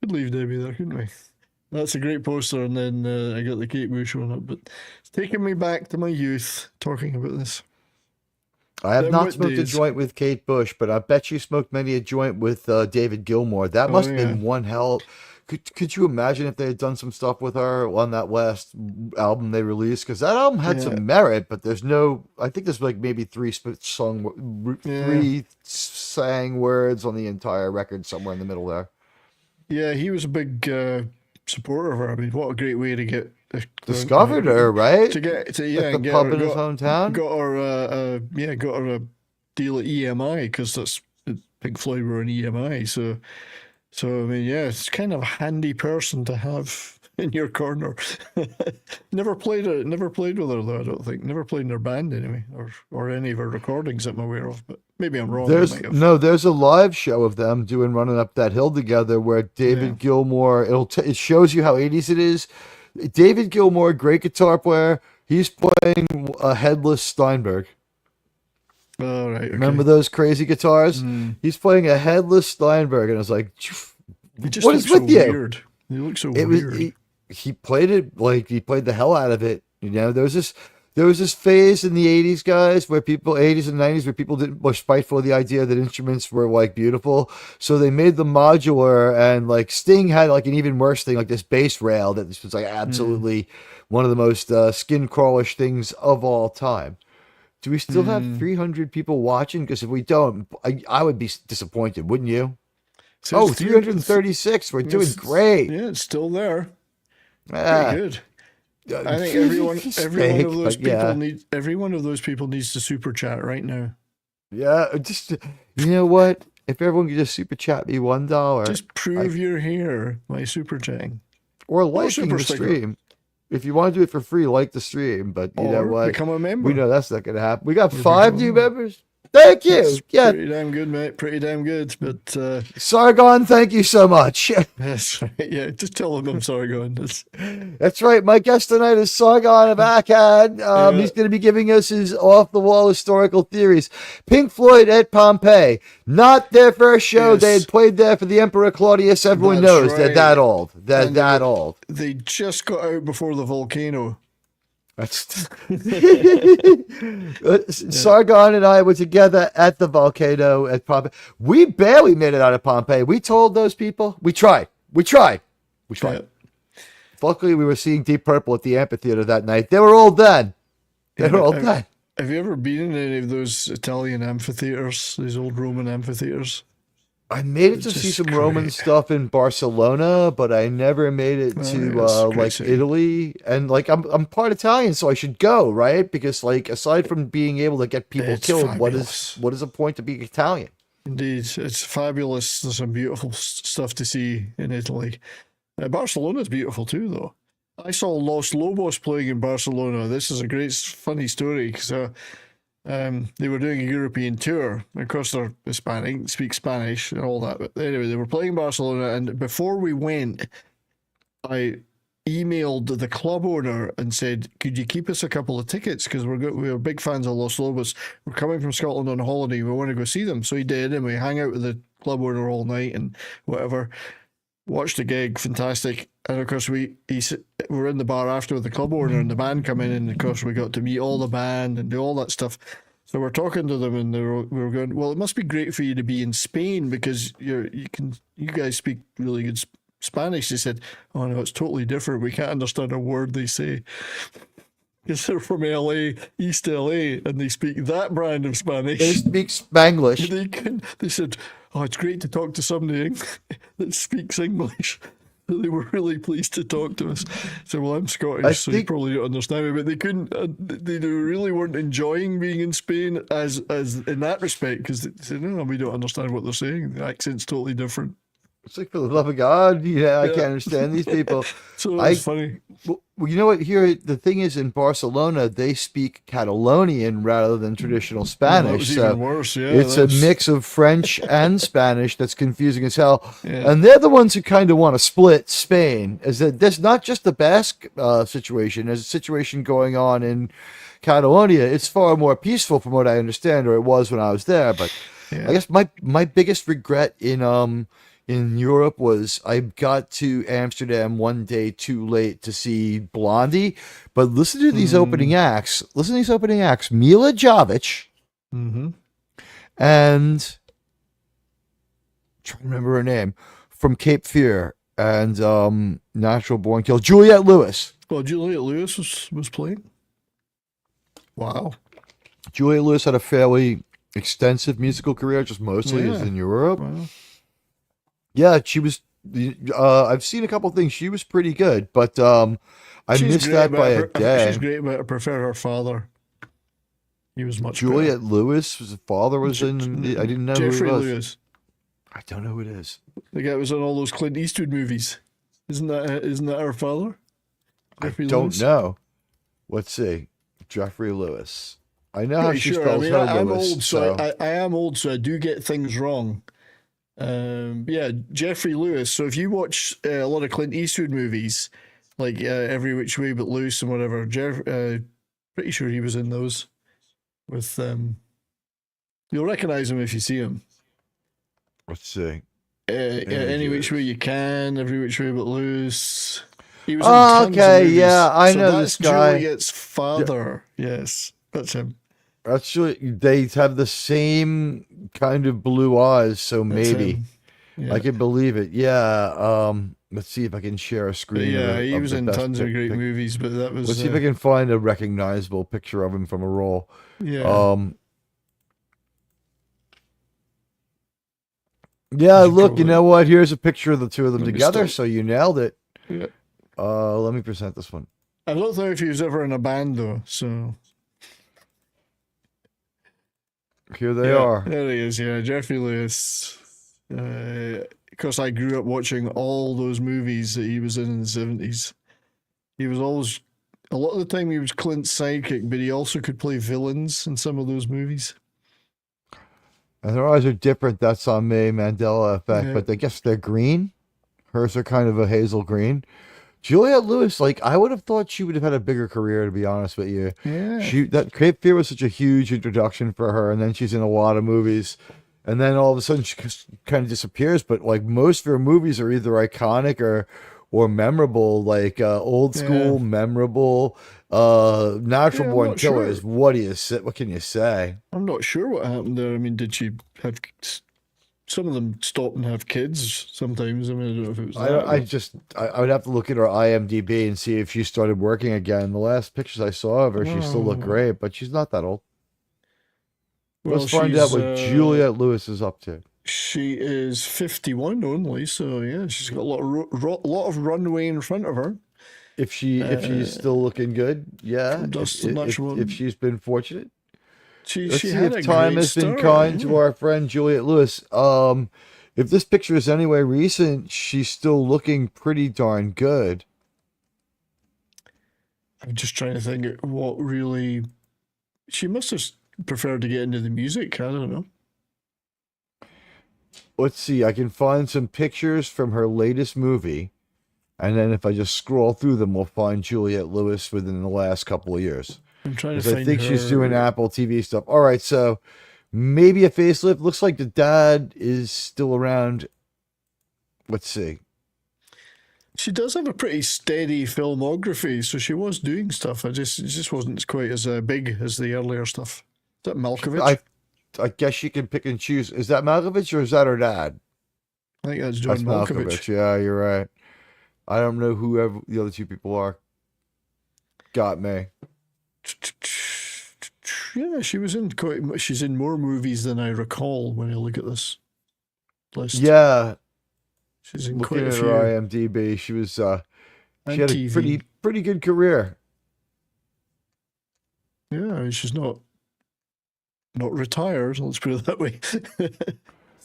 Could leave Debbie there, couldn't we? That's a great poster, and then I got the Kate Bush one up. But it's taking me back to my youth talking about this. I have Them not wet smoked a days. joint with Kate Bush, but I bet you smoked many a joint with David Gilmour. That Oh, must have yeah. been one hell. Could you imagine if they had done some stuff with her on that last album they released? Because that album had Yeah. some merit, but there's no. I think there's like maybe three sang words on the entire record somewhere in the middle there. Yeah, he was a big supporter of her. I mean, what a great way to get Discovered her, right? to get to yeah, At the and get pub her, in his hometown. got her got her a deal at EMI because that's Pink Floyd were an EMI. So I mean, yeah, it's kind of a handy person to have in your corner. Never played with her though. I don't think. Never played in her band anyway, or any of her recordings that I'm aware of. But maybe I'm wrong. I might have. There's a live show of them doing Running Up That Hill together where David Gilmour, it shows you how 80s it is. David Gilmour, great guitar player, he's playing a headless Steinberg. Oh, right. Okay. Remember those crazy guitars? He's playing a headless Steinberg, and I was like, He just what looks is with so you? weird. He looks so It was weird. he played it like he played the hell out of it. You know, there was this phase in the 80s, guys, where 80s and 90s, where people were spiteful of the idea that instruments were like beautiful. So they made them modular, and like Sting had like an even worse thing, like this bass rail that this was like absolutely one of the most skin crawlish things of all time. Do we still have 300 people watching? Because if we don't, I would be disappointed, wouldn't you? So it's 336. We're doing great. Yeah, it's still there. Ah. Pretty good. I think every one of those people yeah. every one of those people needs to super chat right now. Yeah, just you know what? If everyone could just super chat me $1, Just prove you're here by super chatting. or liking super the sticker. stream. If you want to do it for free, like the stream. But you know Or what? become a member. We know that's not going to happen. We got 5 new members. Thank you. That's Yeah, pretty damn good, mate. Pretty damn good. But Sargon, thank you so much. that's right. Yeah, just tell them I'm sorry, going. That's right. My guest tonight is Sargon of Akkad. He's going to be giving us his off-the-wall historical theories. Pink Floyd at Pompeii. Not their first show. Yes. They had played there for the Emperor Claudius. Everyone That's knows they're right. that old. They're And that old. They just got out before the volcano. That's Sargon and I were together at the volcano at Pompeii. We barely made it out of Pompeii. We told those people. We tried. Yeah. Luckily, we were seeing Deep Purple at the amphitheater that night. They were old then. They were old then. Have you ever been in any of those Italian amphitheaters, these old Roman amphitheaters? I made it to Just see some Roman great. stuff in Barcelona, but I never made it Oh, to yeah, it's a great like city. Italy. And like I'm part Italian, so I should go, right? Because like aside from being able to get people It's killed, fabulous. what is the point to being Italian? Indeed, it's fabulous. There's some beautiful stuff to see in Italy. Barcelona's beautiful too, though. I saw Los Lobos playing in Barcelona. This is a great, funny story because they were doing a European tour. Of course, they're Hispanic, speak Spanish and all that. But anyway, they were playing in Barcelona, and before we went, I emailed the club owner and said, "Could you keep us a couple of tickets? Because we were big fans of Los Lobos. We're coming from Scotland on holiday. We want to go see them." So he did, and we hung out with the club owner all night and whatever. Watched the gig, fantastic. And of course, we were in the bar after with the club owner and the band come in, and of course, we got to meet all the band and do all that stuff. So we're talking to them, and we were going, "Well, it must be great for you to be in Spain because you guys speak really good Spanish." They said, "Oh no, it's totally different. We can't understand a word they say." Because they're from LA, East LA, and they speak that brand of Spanish. They speak Spanglish. They said, "Oh, it's great to talk to somebody that speaks English." They were really pleased to talk to us. So, well, I'm I Scottish, so you think probably don't understand me, but they couldn't. They really weren't enjoying being in Spain as in that respect because they said, "No, we don't understand what they're saying. The accent's totally different." it's like, for the love of God, I Yeah. can't understand these people. So it was I funny. Well, you know what? Here, the thing is, in Barcelona, they speak Catalonian rather than traditional Oh, that Spanish. was So even worse. Yeah, it's a that's mix of French and Spanish that's confusing as hell. yeah. And they're the ones who kind of want to split Spain. Is that there's not just the Basque situation, there's a situation going on in Catalonia. It's far more peaceful from what I understand, or it was when I was there. But I Yeah. guess my biggest regret in Europe was I got to Amsterdam one day too late to see Blondie. But listen to these opening acts. Listen to these opening acts. Mila Jovovich Mm-hmm. and trying to remember her name from Cape Fear and Natural Born Killer. Juliette Lewis. Well, Juliette Lewis was playing. Wow. Juliette Lewis had a fairly extensive musical career, just mostly is Yeah. in Europe. Wow. Yeah, she was. I've seen a couple things. She was pretty good, but I She's missed great, that by but a day. she's great, but I prefer her father. He was much better. Juliette Lewis, his father was in. I didn't know Jeffrey who it was. Lewis. I don't know who it is. The guy was on all those Clint Eastwood movies. Isn't that her father? Jeffrey I don't Lewis? know. Let's see. Jeffrey Lewis. I know how Pretty she sure. I spells mean, her I'm Lewis. old, so I am old, so I do get things wrong. Yeah, Jeffrey Lewis. So if you watch a lot of Clint Eastwood movies, like Every Which Way But Loose and whatever, pretty sure he was in those. With you'll recognize him if you see him. Let's see. Any Which Way You Can, Every Which Way But Loose. He was in Oh, tons of okay, movies. yeah, I So know that's this guy. Juliet's father. Yes, that's him. Actually, they have the same kind of blue eyes, so That's maybe him. Yeah. I can believe it. Yeah. Let's see if I can share a But screen. yeah, of, he of was the in best tons of pic- great pic- movies, but that was Let's see if I can find a recognizable picture of him from a role. yeah. Yeah, You should look, you probably- know what? Here's a picture of the two of them Let me together, stop. so you nailed it. Yeah. Let me present this one. I don't know if he was ever in a band though. So Here they yeah, are. there he is. Yeah, Jeffrey Lewis. Because I grew up watching all those movies that he was in the 70s. He was always a lot of the time he was Clint's sidekick, but he also could play villains in some of those movies. And their eyes are different. That's on me, Mandela effect. Yeah. But I guess they're green. Hers are kind of a hazel green. Juliette Lewis, like I would have thought she would have had a bigger career, to be honest with you. Yeah. That Cape Fear was such a huge introduction for her, and then she's in a lot of movies, and then all of a sudden she kind of disappears. But like most of her movies are either iconic or memorable, like old school, memorable. Natural Yeah, I'm Born not Killers. sure. What do you say? What can you say? I'm not sure what happened there. I mean, did she have some of them stop and have kids sometimes? I mean, I don't know if it was that. I would have to look at her IMDb and see if she started working again. The last pictures I saw of her, she still looked Oh. great, but she's not that old. Well, Let's find out she's, what Juliette Lewis is up to. She is 51 only, so yeah, she's got a lot of lot of runway in front of her. If she's still looking good, yeah. Dustin Natural. If she's been fortunate. She Let's she see had if a time great has been start, kind yeah. to our friend Juliette Lewis. If this picture is anyway recent, she's still looking pretty darn good. I'm just trying to think of what really. She must have preferred to get into the music. I don't know. Let's see, I can find some pictures from her latest movie, and then if I just scroll through them, we'll find Juliette Lewis within the last couple of years. I'm trying to Because find I think she's her- doing Apple TV stuff. All right, so maybe a facelift. Looks like the dad is still around. Let's see. She does have a pretty steady filmography, so she was doing stuff. It just wasn't quite as big as the earlier stuff. Is that Malkovich? I guess she can pick and choose. Is that Malkovich or is that her dad? I think that's That's John Malkovich. Yeah, you're right. I don't know whoever the other two people are. Got me. Yeah, she was in quite. She's in more movies than I recall when I look at this list. Yeah. She's in Looking quite a at few. her IMDb, she was she And had a TV. pretty good career. Yeah, I mean, she's not retired. Let's put it that way.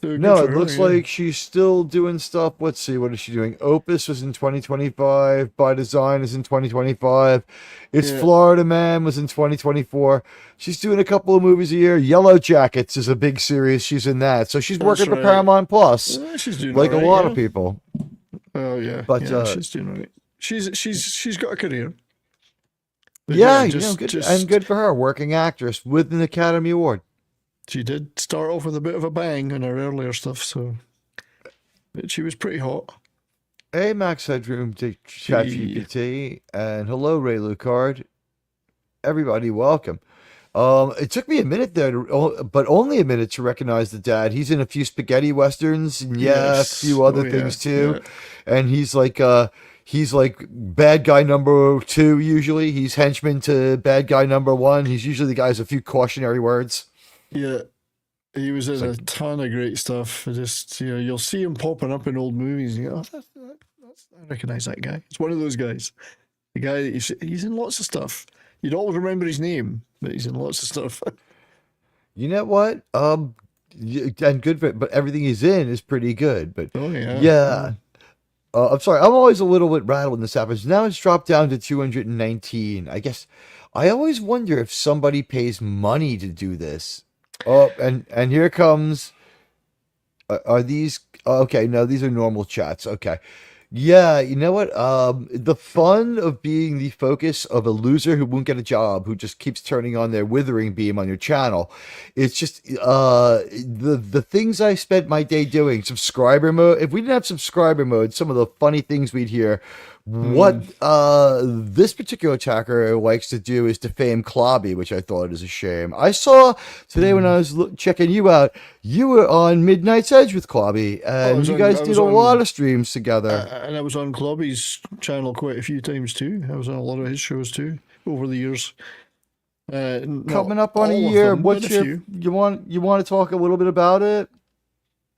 So good No, for it her. looks Yeah. like she's still doing stuff. Let's see, what is she doing? Opus was in 2025. By Design is in 2025. It's Yeah. Florida Man was in 2024. She's doing a couple of movies a year. Yellow Jackets is a big series. She's in that. So she's That's working for right. Paramount Plus, She's doing like all a right, lot yeah. of people. Oh yeah, But yeah, she's doing all right. She's got a career. But yeah, just good for her. Working actress with an Academy Award. she did start off with a bit of a bang in her earlier stuff, so but she was pretty hot. Hey, Max Headroom to ChatGPT, and hello, Ray Lucard. Everybody, welcome. It took me a minute there, but only a minute to recognize the dad. He's in a few spaghetti westerns, and Yes. a few other Oh, things yeah, too. yeah. And he's like bad guy number 2 usually. He's henchman to bad guy number 1. He's usually the guy who has a few cautionary words. Yeah. He was in a ton of great stuff. Just you'll see him popping up in old movies. And you go, I recognize that guy. It's one of those guys. The guy that he's in lots of stuff. You'd always remember his name, but he's in lots of stuff. You know what? And good for it, but everything he's in is pretty good. But Oh yeah. yeah. I'm sorry. I'm always a little bit rattled when this happens. Now it's dropped down to 219. I guess I always wonder if somebody pays money to do this. Oh, and here comes. Are these okay? No, these are normal chats. Okay. Yeah, you know what? The fun of being the focus of a loser who won't get a job, who just keeps turning on their withering beam on your channel. It's just the things I spent my day doing. Subscriber mode. If we didn't have subscriber mode, some of the funny things we'd hear. What this particular attacker likes to do is defame Clobby, which I thought is a shame. I saw today when I was checking you out, you were on Midnight's Edge with Clobby, and you guys did a lot of streams together. And I was on Clobby's channel quite a few times too. I was on a lot of his shows too over the years. Coming up on a year. What's your you want to talk a little bit about it?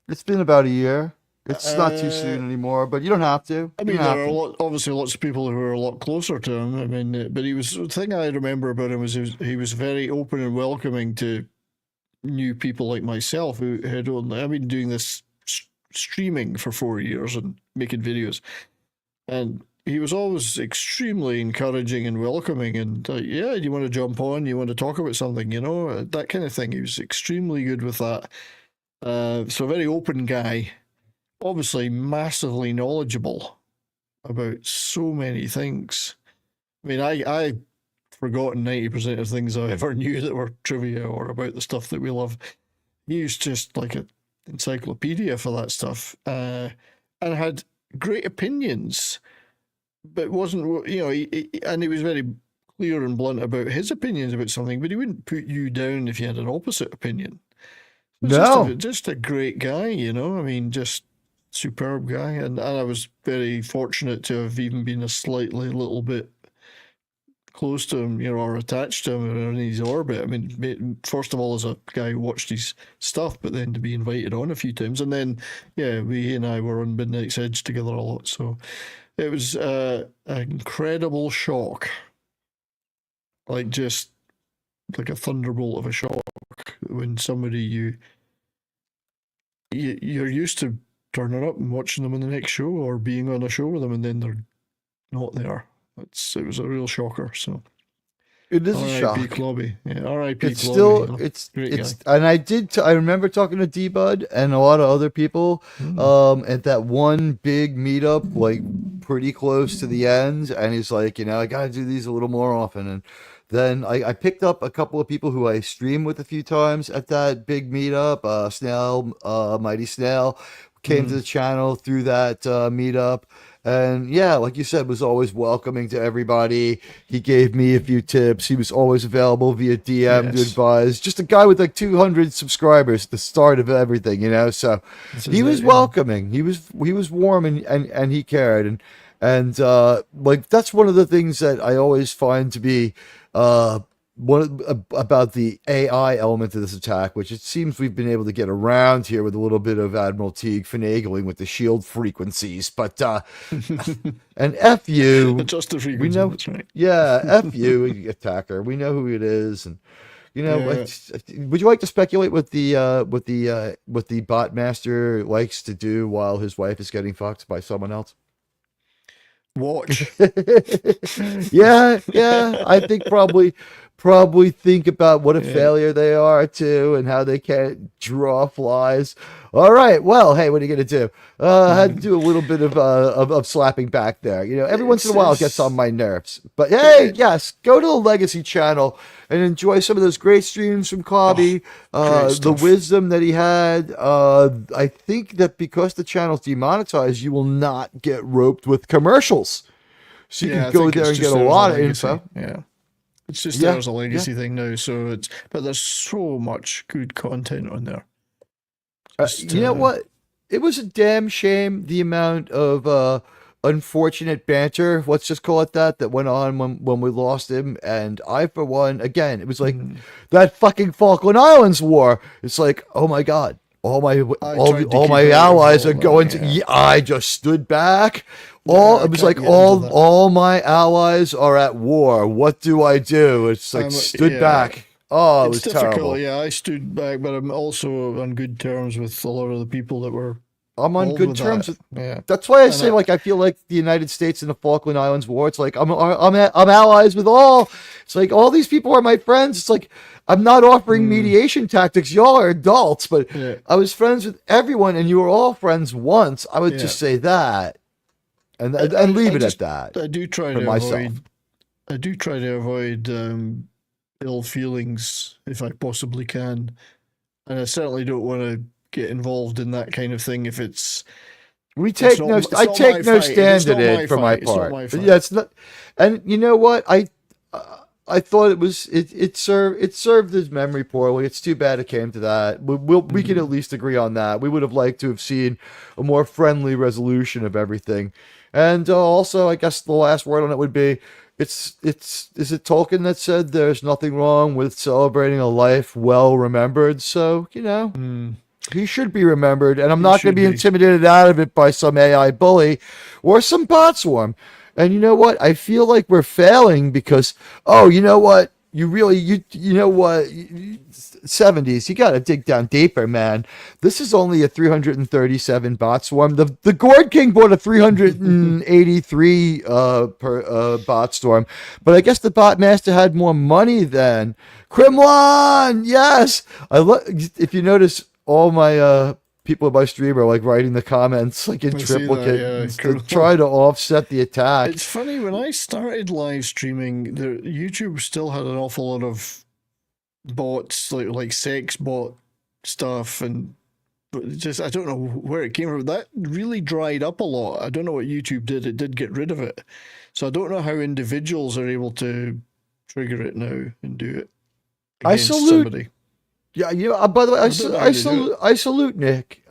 It's been about a year. It's not too soon anymore, but you don't have to. I mean, there are obviously lots of people who are a lot closer to him. I mean, but the thing I remember about him was he was very open and welcoming to new people like myself who had only, I've been doing this streaming for 4 years and making videos, and he was always extremely encouraging and welcoming and yeah, you want to jump on, you want to talk about something, that kind of thing. He was extremely good with that. So a very open guy. Obviously massively knowledgeable about so many things. I mean, I forgotten 90% of things I ever knew that were trivia or about the stuff that we love. He was just like an encyclopedia for that stuff, and had great opinions, but wasn't, and he was very clear and blunt about his opinions about something, but he wouldn't put you down if you had an opposite opinion. Just a great guy, I mean, just superb guy, and I was very fortunate to have even been a little bit close to him, or attached to him or in his orbit. I mean, first of all, as a guy who watched his stuff, but then to be invited on a few times, and then he and I were on Midnight's Edge together a lot, so it was an incredible shock, just like a thunderbolt of a shock when somebody you're used to turning up and watching them on the next show or being on a show with them, and then they're not there. It was a real shocker. So it is a shock. R.I.P. Clobby. Yeah, R.I.P. It's Clobby, still it's and I remember talking to D-Bud and a lot of other people at that one big meetup, like pretty close to the end, and he's like, I gotta do these a little more often. And then I picked up a couple of people who I streamed with a few times at that big meetup. Snail, Mighty Snail came to the channel through that meetup. And yeah, like you said, was always welcoming to everybody. He gave me a few tips. He was always available via DM to advise. Just a guy with like 200 subscribers at the start of everything, So he was welcoming. He was warm and he cared. And like that's one of the things that I always find to be about the AI element of this attack, which it seems we've been able to get around here with a little bit of Admiral Teague finagling with the shield frequencies. But and F you, Adjust the frequency. we know, That's right. yeah, F you, attacker. We know who it is, and would you like to speculate what the bot master likes to do while his wife is getting fucked by someone else? Watch. Yeah, I think probably think about what a failure they are too, and how they can't draw flies. All right, well, hey, what are you gonna do? I had to do a little bit of slapping back there. Every once in a while it gets on my nerves. But hey, yes, go to the Legacy channel and enjoy some of those great streams from Cobby. The wisdom that he had. I think that because the channel's demonetized, you will not get roped with commercials. So you can go there and get a lot of info. Yeah. It's just there's a legacy thing now, but there's so much good content on there. You know what? It was a damn shame the amount of unfortunate banter, let's just call it that went on when we lost him. And I, for one, again, it was like that fucking Falkland Islands war. It's like, oh my God. All my allies are going to. Yeah, I just stood back. It was like all my allies are at war. What do I do? It's like stood back. Oh, it was terrible. Yeah, I stood back, but I'm also on good terms with a lot of the people that were. I'm on good terms with. Yeah. That's why I say I feel like the United States in the Falkland Islands war. It's like I'm allies with all. It's like all these people are my friends. It's like I'm not offering mediation tactics. Y'all are adults, but I was friends with everyone, and you were all friends once. I would just say that, and leave it at that. I do try to avoid ill feelings if I possibly can, and I certainly don't want to get involved in that kind of thing if it's. I take no stand in it for my part. Yeah, it's not. And you know what? I thought it served his memory poorly. It's too bad it came to that. We can at least agree on that. We would have liked to have seen a more friendly resolution of everything. And also, I guess the last word on it would be, is it Tolkien that said there's nothing wrong with celebrating a life well remembered? So, he should be remembered, and I'm not going to be intimidated out of it by some AI bully or some bot swarm. And you know what? I feel like we're failing because, you know what? You know what? 70s, you got to dig down deeper, man. This is only a 337 bot swarm. The Gourd King bought a 383 bot storm, but I guess the bot master had more money than Krimlon. Yes, if you notice, all my people in my stream are like writing the comments like in triplicate to try to offset the attack. It's funny, when I started live streaming, YouTube still had an awful lot of bots, like sex bot stuff, but just I don't know where it came from. That really dried up a lot. I don't know what YouTube did. It did get rid of it, so I don't know how individuals are able to trigger it now and do it against somebody. Yeah, by the way, I salute Nick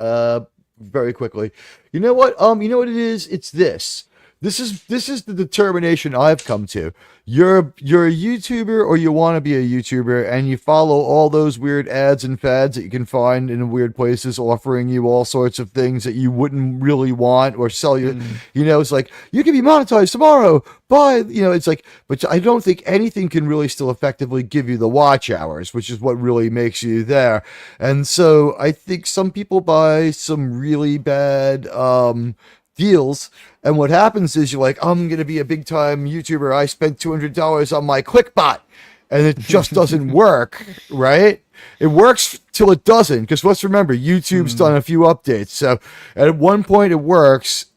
very quickly. You know what? You know what it is? It's this. This is the determination I've come to. You're a YouTuber, or you want to be a YouTuber, and you follow all those weird ads and fads that you can find in weird places offering you all sorts of things that you wouldn't really want or sell you. It's like, you can be monetized tomorrow. Buy, it's like, but I don't think anything can really still effectively give you the watch hours, which is what really makes you there. And so I think some people buy some really bad deals, and what happens is you're like, I'm gonna be a big time YouTuber, I spent $200 on my clickbot, and it just doesn't work, right? It works till it doesn't, because let's remember, YouTube's done a few updates, so at one point it worked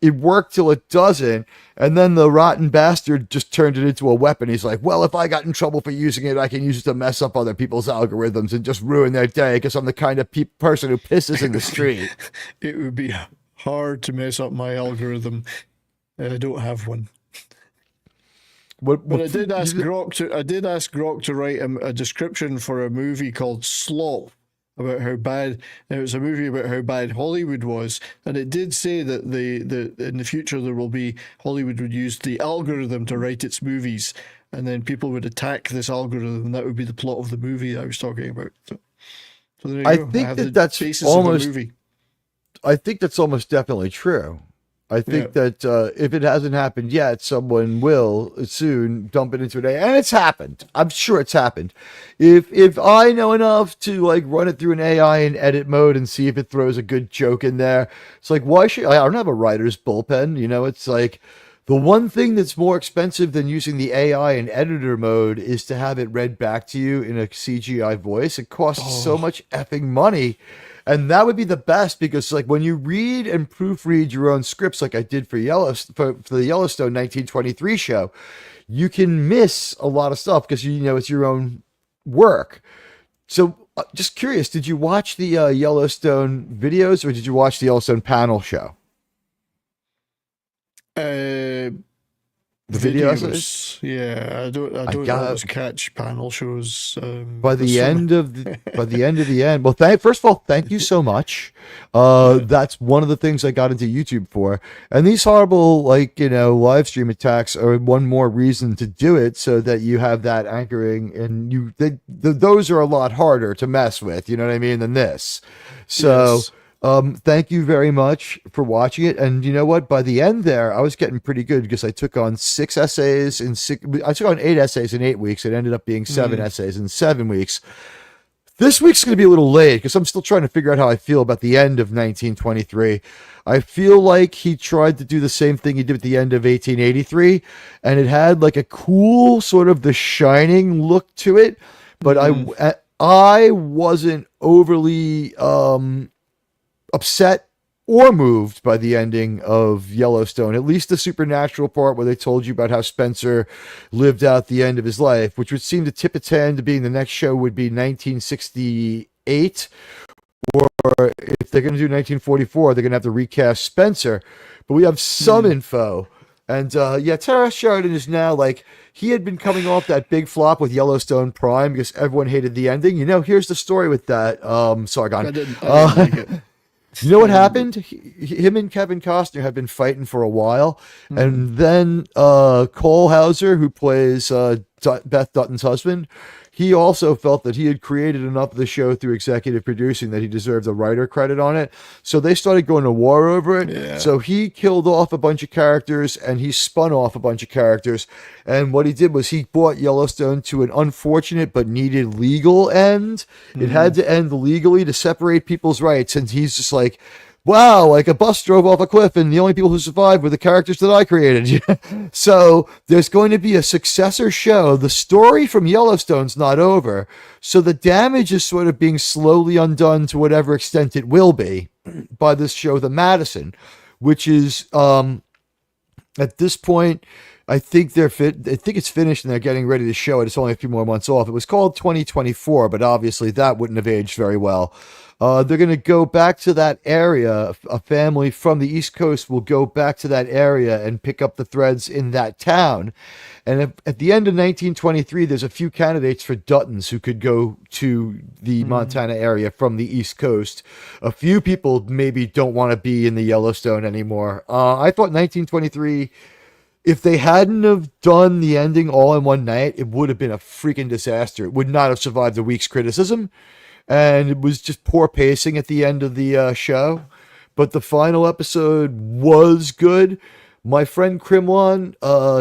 till it doesn't, and then the rotten bastard just turned it into a weapon. He's like, well, if I got in trouble for using it, I can use it to mess up other people's algorithms and just ruin their day, because I'm the kind of person who pisses in the street. It would be hard to mess up my algorithm. I don't have one. But I did ask Grok to write a description for a movie called Slop, about how bad it was, a movie about how bad Hollywood was, and it did say that in the future Hollywood would use the algorithm to write its movies, and then people would attack this algorithm, and that would be the plot of the movie I was talking about. So there you I go. think have that the that's basis almost. of a movie. I think that's almost definitely true. I think that if it hasn't happened yet, someone will soon dump it into an AI, and it's happened. I'm sure it's happened. If I know enough to like run it through an AI in edit mode and see if it throws a good joke in there, it's like why should I don't have a writer's bullpen? You know, it's like the one thing that's more expensive than using the AI in editor mode is to have it read back to you in a CGI voice. It costs so much effing money. And that would be the best because, like, when you read and proofread your own scripts, like I did for for the Yellowstone 1923 show, you can miss a lot of stuff because you know it's your own work. So, just curious, did you watch the Yellowstone videos or did you watch the Yellowstone panel show? The video essays? Yeah, I don't always catch panel shows. By the end of the end. Well, first of all, thank you so much. That's one of the things I got into YouTube for. And these horrible, like, you know, live stream attacks are one more reason to do it so that you have that anchoring and those are a lot harder to mess with, you know what I mean, than this. So Yes. Thank you very much for watching it. And you know what? By the end there, I was getting pretty good because I took on 8 essays in 8 weeks. It ended up being 7 essays in 7 weeks. This week's going to be a little late because I'm still trying to figure out how I feel about the end of 1923. I feel like he tried to do the same thing he did at the end of 1883, and it had like a cool sort of The Shining look to it, but I wasn't overly upset or moved by the ending of Yellowstone, at least the supernatural part where they told you about how Spencer lived out the end of his life, which would seem to tip its hand to being the next show would be 1968, or if they're going to do 1944, they're going to have to recast Spencer. But we have some info. And Tara Sheridan is now like, he had been coming off that big flop with Yellowstone Prime because everyone hated the ending. You know, here's the story with that. Sargon. I didn't like it. You know what happened? Him and Kevin Costner have been fighting for a while, and then Cole Hauser, who plays Beth Dutton's husband, he also felt that he had created enough of the show through executive producing that he deserved a writer credit on it. So they started going to war over it. Yeah. So he killed off a bunch of characters and he spun off a bunch of characters. And what he did was he brought Yellowstone to an unfortunate but needed legal end. It had to end legally to separate people's rights. And he's just like, wow, like a bus drove off a cliff and the only people who survived were the characters that I created. So there's going to be a successor show. The story from Yellowstone's not over. So the damage is sort of being slowly undone to whatever extent it will be by this show, The Madison, which is at this point, I think it's finished and they're getting ready to show it. It's only a few more months off. It was called 2024, but obviously that wouldn't have aged very well. They're going to go back to that area. A family from the East Coast will go back to that area and pick up the threads in that town. And at the end of 1923, there's a few candidates for Duttons who could go to the Montana area from the East Coast. A few people maybe don't want to be in the Yellowstone anymore. I thought 1923, if they hadn't have done the ending all in one night, it would have been a freaking disaster. It would not have survived the week's criticism. And it was just poor pacing at the end of the show. But the final episode was good. My friend Crimlon,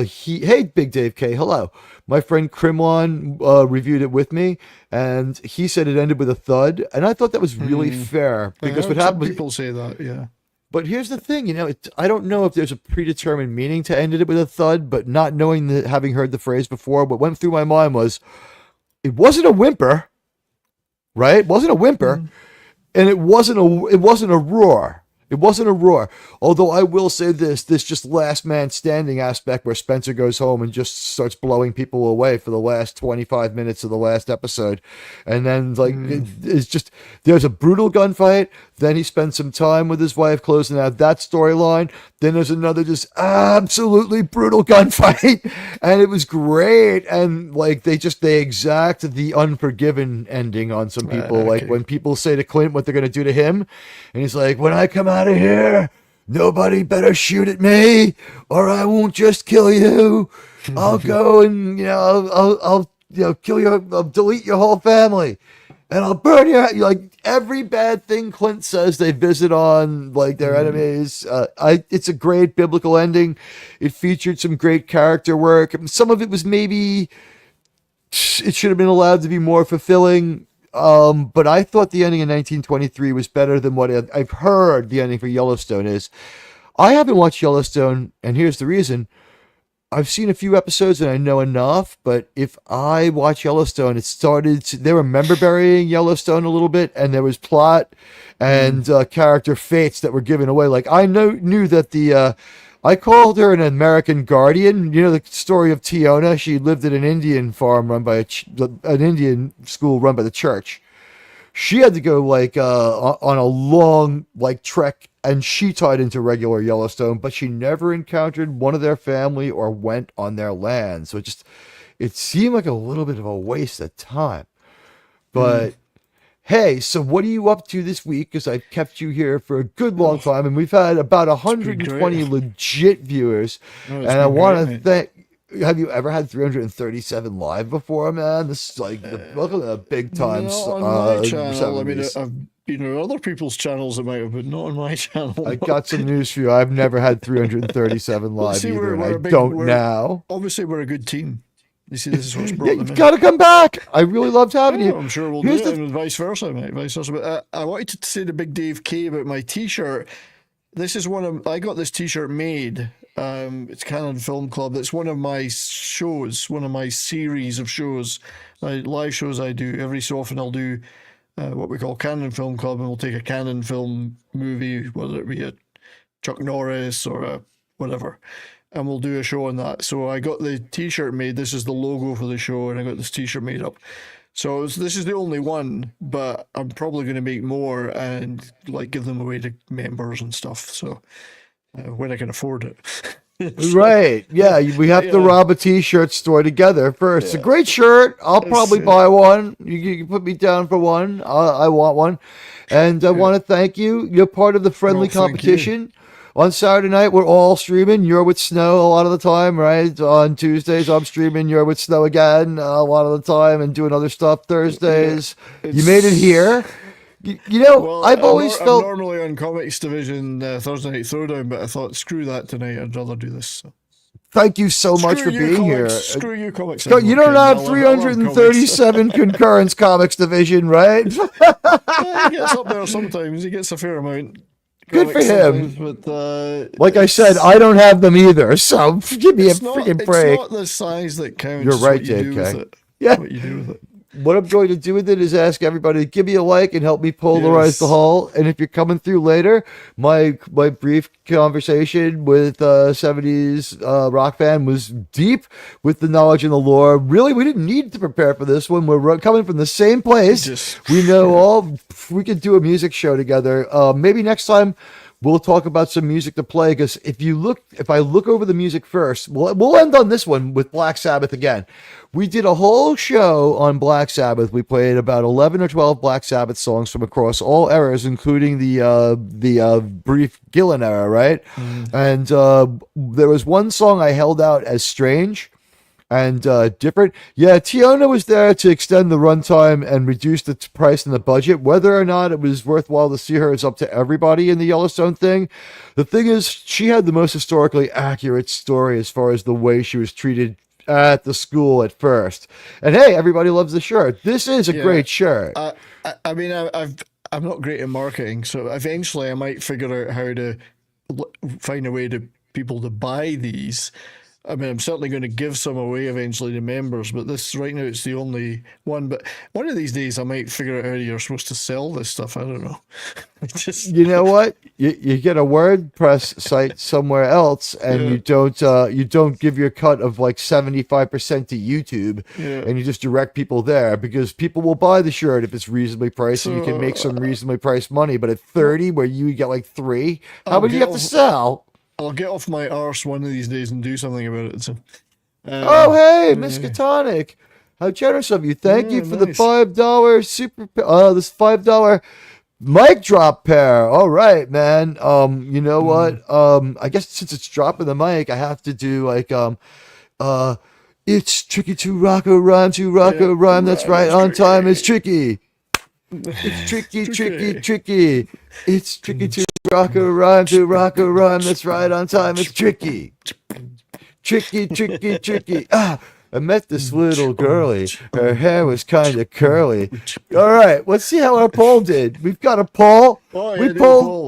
hey, Big Dave K, hello. My friend Crimlon reviewed it with me, and he said it ended with a thud. And I thought that was really fair. Because what happened was, people say that, yeah. but here's the thing, you know, I don't know if there's a predetermined meaning to ended it with a thud, but not knowing that, having heard the phrase before, what went through my mind was, it wasn't a whimper. Right? It wasn't a whimper, and it wasn't a roar. It wasn't a roar. Although I will say this just last man standing aspect where Spencer goes home and just starts blowing people away for the last 25 minutes of the last episode. And then like it's just, there's a brutal gunfight. Then he spends some time with his wife closing out that storyline. Then there's another just absolutely brutal gunfight. And it was great. And like they exact the Unforgiven ending on some people. Okay. Like when people say to Clint what they're going to do to him. And he's like, when I come out of here, nobody better shoot at me, or I won't just kill you. I'll go and I'll kill you. I'll delete your whole family, and I'll burn your like every bad thing Clint says they visit on like their enemies. It's a great biblical ending. It featured some great character work. Some of it was maybe it should have been allowed to be more fulfilling. But I thought the ending in 1923 was better than what I've heard the ending for Yellowstone is. I haven't watched Yellowstone, and here's the reason. I've seen a few episodes and I know enough, but if I watch Yellowstone, they were member burying Yellowstone a little bit, and there was plot and character fates that were given away. Like I knew that I called her an American Guardian. You know the story of Tiona. She lived at an Indian farm run by an Indian school run by the church. She had to go like on a long like trek, and she tied into regular Yellowstone, but she never encountered one of their family or went on their land. So it seemed like a little bit of a waste of time. But hey, so what are you up to this week? Because I've kept you here for a good long time, and we've had about 120 legit viewers. And I want to thank. Have you ever had 337 live before, man? This is like welcome to the big time. Not on my channel. I mean, I've been on other people's channels, it might have, but not on my channel. I got some news for you. I've never had 337 live either, and I don't now. Obviously, we're a good team. You see, this is what's brought them in. You've got to come back. I really loved having you. I'm sure we'll do it, and vice versa, mate. Vice versa. But I wanted to say to Big Dave K about my T-shirt. This is I got this T-shirt made. It's Canon Film Club. It's one of my shows, one of my series of shows, live shows I do. Every so often I'll do what we call Canon Film Club, and we'll take a Canon film movie, whether it be a Chuck Norris or a whatever, and we'll do a show on that. So I got the T-shirt made. This is the logo for the show, and I got this T-shirt made up. So this is the only one, but I'm probably going to make more and like give them away to members and stuff. So when I can afford it. Right. Yeah. We have to rob a T-shirt store together first. It's a great shirt. I'll probably buy one. You can put me down for one. I want one. And I want to thank you. You're part of the friendly competition. On Saturday night, we're all streaming. You're with Snow a lot of the time, right? On Tuesdays, I'm streaming. You're with Snow again a lot of the time and doing other stuff. Thursdays, you made it here. I've always felt... I'm normally on Comics Division Thursday Night Throwdown, but I thought, screw that tonight. I'd rather do this. So. Thank you so much for being here. Screw you, Comics. You don't have 337 concurrence Comics Division, right? He gets up there sometimes. He gets a fair amount. Good for him. But, like I said, I don't have them either, so give me a freaking break. It's not the size that counts. You're right, JK. Yeah. What you do with it. What I'm going to do with it is ask everybody to give me a like and help me polarize the hull. And if you're coming through later, my brief conversation with 70s Rockfan was deep with the knowledge and the lore. Really, we didn't need to prepare for this one. We're coming from the same place. We know we could do a music show together. Maybe next time we'll talk about some music to play, because if I look over the music first, we'll end on this one with Black Sabbath again. We did a whole show on Black Sabbath. We played about 11 or 12 Black Sabbath songs from across all eras, including the brief Gillan era, right? And there was one song I held out as strange and different. Yeah, Tiona was there to extend the runtime and reduce the price and the budget. Whether or not it was worthwhile to see her is up to everybody in the Yellowstone thing. The thing is, she had the most historically accurate story as far as the way she was treated at the school at first. And hey, everybody loves the shirt. This is a great shirt. I mean, I'm not great at marketing, so eventually I might figure out how to find a way to people to buy these. I mean, I'm certainly going to give some away eventually to members, but this right now it's the only one. But one of these days I might figure out how you're supposed to sell this stuff. I don't know. You know what? You get a WordPress site somewhere else, and you don't give your cut of like 75% to YouTube, and you just direct people there, because people will buy the shirt if it's reasonably priced, and you can make some reasonably priced money. But at 30, where you get like 3, how many do you have to sell? I'll get off my arse one of these days and do something about it. So, hey, Miskatonic, how generous of you! Thank you for the $5 super. This $5 Mic drop pair. All right, man. You know what? I guess since it's dropping the mic, I have to do like uh it's tricky to rock a rhyme, to rock a rhyme that's right on time. It's tricky. It's tricky, tricky, tricky. It's tricky to rock a rhyme, to rock a rhyme that's right on time. It's tricky. Tricky, tricky, tricky. I met this little girlie. Her hair was kind of curly. All right, let's see how our poll did. We've got a poll. Oh, yeah,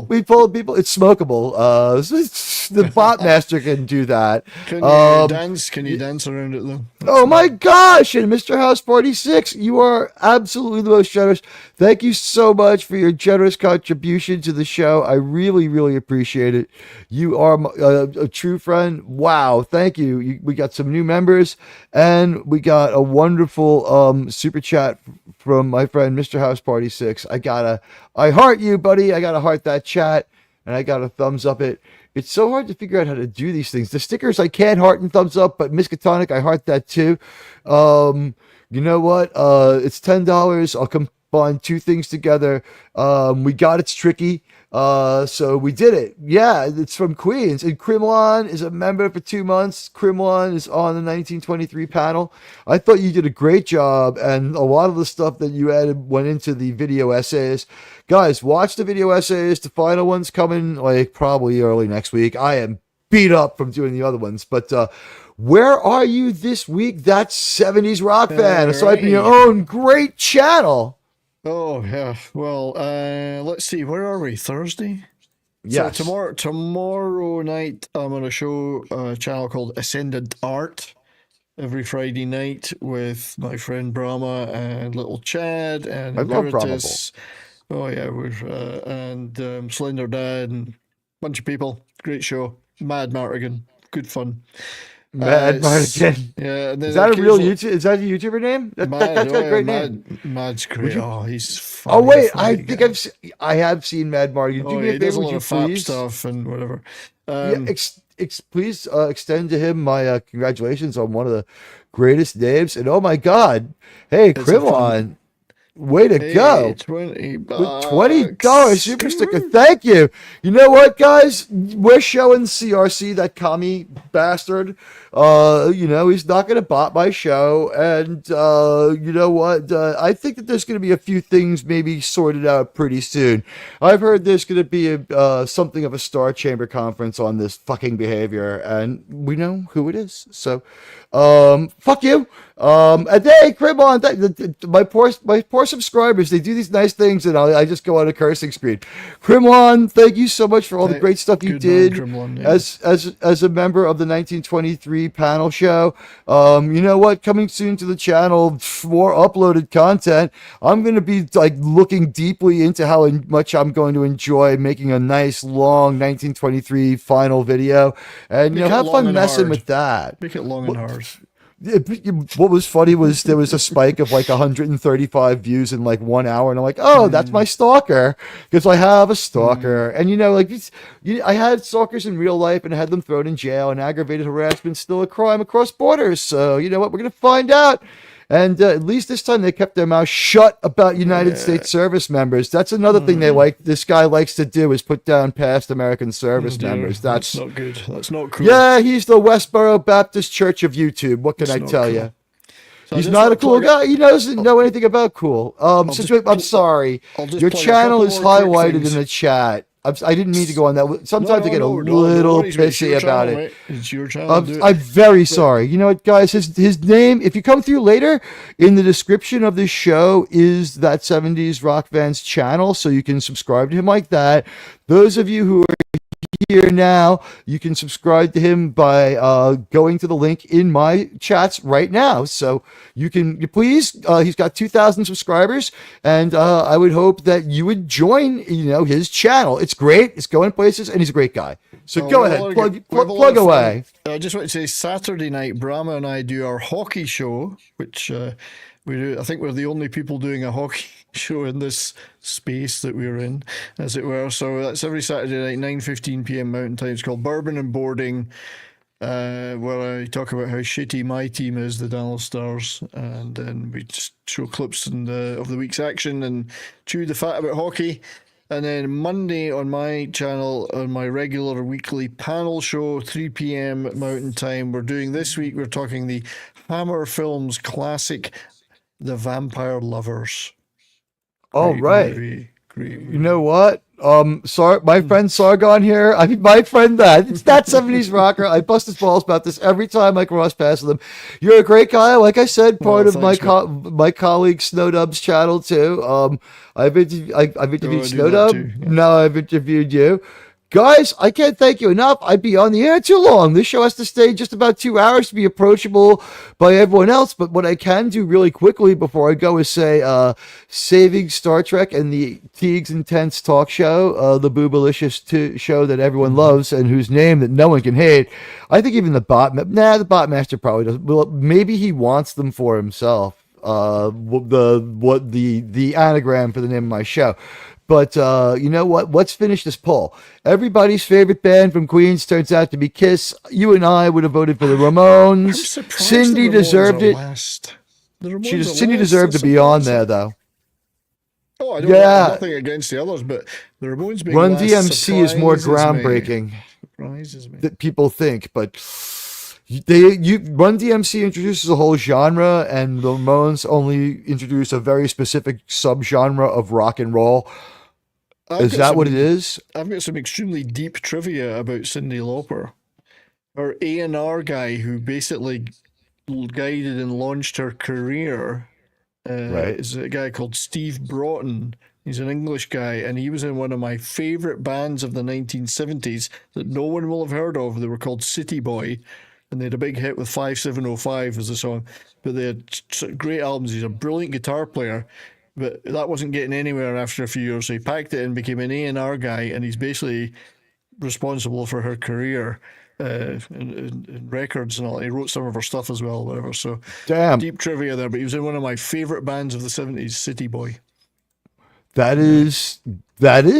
we polled people. It's smokable. The bot master can do that. Can you dance? Can you dance around it though? Oh my gosh! And Mr. House Party 6, you are absolutely the most generous. Thank you so much for your generous contribution to the show. I really, really appreciate it. You are a true friend. Wow, thank you. We got some new members, and we got a wonderful super chat from my friend Mr. House Party 6. I heart you, buddy. I gotta heart that chat, and I gotta thumbs up it. It's so hard to figure out how to do these things. The stickers I can't heart and thumbs up, but Miskatonic, I heart that too. You know what? It's $10. I'll combine two things together. We got It's Tricky. So we did it. Yeah, it's from Queens. And Crimlon is a member for 2 months. Crimlon is on the 1923 panel. I thought you did a great job, and a lot of the stuff that you added went into the video essays. Guys, watch the video essays. The final one's coming like probably early next week. I am beat up from doing the other ones, but where are you this week? That's 70s Rock Fan. Aside from your own great channel. Oh yeah. Well, let's see. Where are we? Thursday. Yes. So tomorrow night, I'm on a show, a channel called Ascended Art, every Friday night with my friend Brahma and little Chad and I love Emeritus. Oh yeah, and Slender Dad and a bunch of people. Great show. Mad Martigan. Good fun. Mad Martigan. Yeah. And then Is that a real YouTube? Is that a YouTuber name? That's got a great name. Mad's great. Oh, he's funny. Oh wait, I think I have seen Mad Martigan. Do me a he does favor, a lot would you of fap please? stuff and whatever. Yeah, please extend to him my congratulations on one of the greatest names. And oh my God, hey, Crimlon. Way to go. $20. With $20 super sticker. Thank you. You know what, guys? We're showing CRC, that commie bastard. He's not going to bot my show. And you know what? I think that there's going to be a few things maybe sorted out pretty soon. I've heard there's going to be something of a Star Chamber conference on this fucking behavior. And we know who it is. So, fuck you. And hey, Crimlon, my poor subscribers, they do these nice things, and I just go on a cursing screen. Crimlon, thank you so much for all the great stuff you did Crimlon, yeah. as a member of the 1923 panel show. You know what? Coming soon to the channel, more uploaded content. I'm going to be like looking deeply into how much I'm going to enjoy making a nice long 1923 final video, and have fun messing with that. Make it long and hard. What was funny was there was a spike of like 135 views in like 1 hour, and I'm like, oh, that's my stalker, because I have a stalker. And I had stalkers in real life and had them thrown in jail, and aggravated harassment still a crime across borders. So you know what, we're gonna find out. And at least this time they kept their mouth shut about United States service members. That's another thing this guy likes to do, is put down past American service members. That's not good. That's not cool. Yeah, he's the Westboro Baptist Church of YouTube. What can I tell you? So he's not a cool guy. He doesn't know anything about cool. I'm sorry. Your channel is highlighted in the chat. I didn't mean to go on that. Sometimes I get a little pissy about it. It's your channel. I'm very sorry. You know what, guys? His name, if you come through later, in the description of this show is that 70s Rock Fan's channel, so you can subscribe to him like that. Those of you who are here now, you can subscribe to him by going to the link in my chats right now. So you please, he's got 2,000 subscribers, and I would hope that you would join his channel. It's great, it's going places, and he's a great guy. So go ahead, plug away. I just want to say, Saturday night, Brahma and I do our hockey show, which we do. I think we're the only people doing a hockey show in this space that we're in, as it were. So that's every Saturday night, 9:15 p.m. Mountain Time. It's called Bourbon and Boarding. where I talk about how shitty my team is, the Dallas Stars, and then we just show clips of the week's action and chew the fat about hockey. And then Monday on my channel, on my regular weekly panel show, 3 p.m. Mountain Time, this week we're talking the Hammer Films classic, The Vampire Lovers. Oh, Great right. movie. Great movie. You know what? My friend Sargon here. I mean, my friend it's that 70s rocker. I bust his balls about this every time I cross paths with him. You're a great guy. Like I said, part of my colleague Snowdub's channel too. I've interviewed Snowdub. Yeah. Now I've interviewed you. Guys, I can't thank you enough. I'd be on the air too long. This show has to stay just about 2 hours to be approachable by everyone else. But what I can do really quickly before I go is say, saving Star Trek and the Teags Intense Talk Show, the Boobalicious show that everyone loves and whose name that no one can hate. I think even the Botmaster probably doesn't. Well, maybe he wants them for himself. The anagram for the name of my show. But you know what? Let's finish this poll. Everybody's favorite band from Queens turns out to be Kiss. You and I would have voted for the Ramones. Cindy deserved it. Cindy deserved to be on there, though. Oh, I don't have nothing against the others, but the Ramones being Run DMC is more groundbreaking surprises me. that people think, but Run DMC introduces a whole genre, and the Ramones only introduce a very specific subgenre of rock and roll. Is that what it is? I've got some extremely deep trivia about Cyndi Lauper. Her A&R guy who basically guided and launched her career is a guy called Steve Broughton. He's an English guy, and he was in one of my favorite bands of the 1970s that no one will have heard of. They were called City Boy, and they had a big hit with 5705 as the song. But they had great albums. He's a brilliant guitar player, but that wasn't getting anywhere after a few years. So he packed it and became an A&R guy, and he's basically responsible for her career in records and all. He wrote some of her stuff as well, whatever. So deep trivia there. But he was in one of my favorite bands of the 70s, City Boy. That is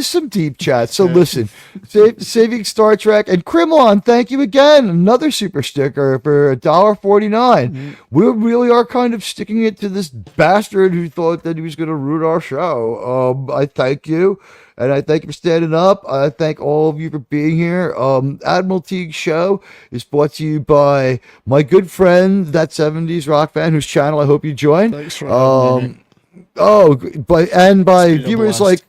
some deep chat. So listen, saving Star Trek and Krimlon, thank you again. Another super sticker for $1.49. Mm-hmm. We really are kind of sticking it to this bastard who thought that he was going to root our show. I thank you, and I thank you for standing up. I thank all of you for being here. Admiral Teague Show is brought to you by my good friend, that 70s rock fan, whose channel I hope you join. Thanks for having me. By viewers like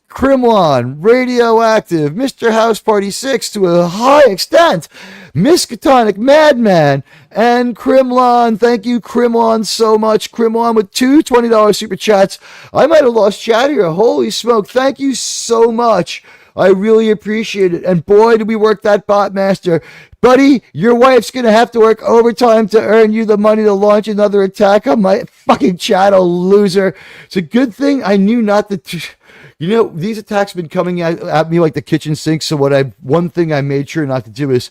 Krimlon, Radioactive, Mr. House Party 6 to a high extent, Miskatonic Madman, and Krimlon. Thank you, Krimlon, so much. Krimlon with two $20 super chats. I might have lost chat here. Holy smoke. Thank you so much. I really appreciate it. And boy, did we work that Botmaster. Buddy, your wife's going to have to work overtime to earn you the money to launch another attack on my fucking channel, loser. It's a good thing I knew not to... these attacks have been coming at me like the kitchen sink. So one thing I made sure not to do is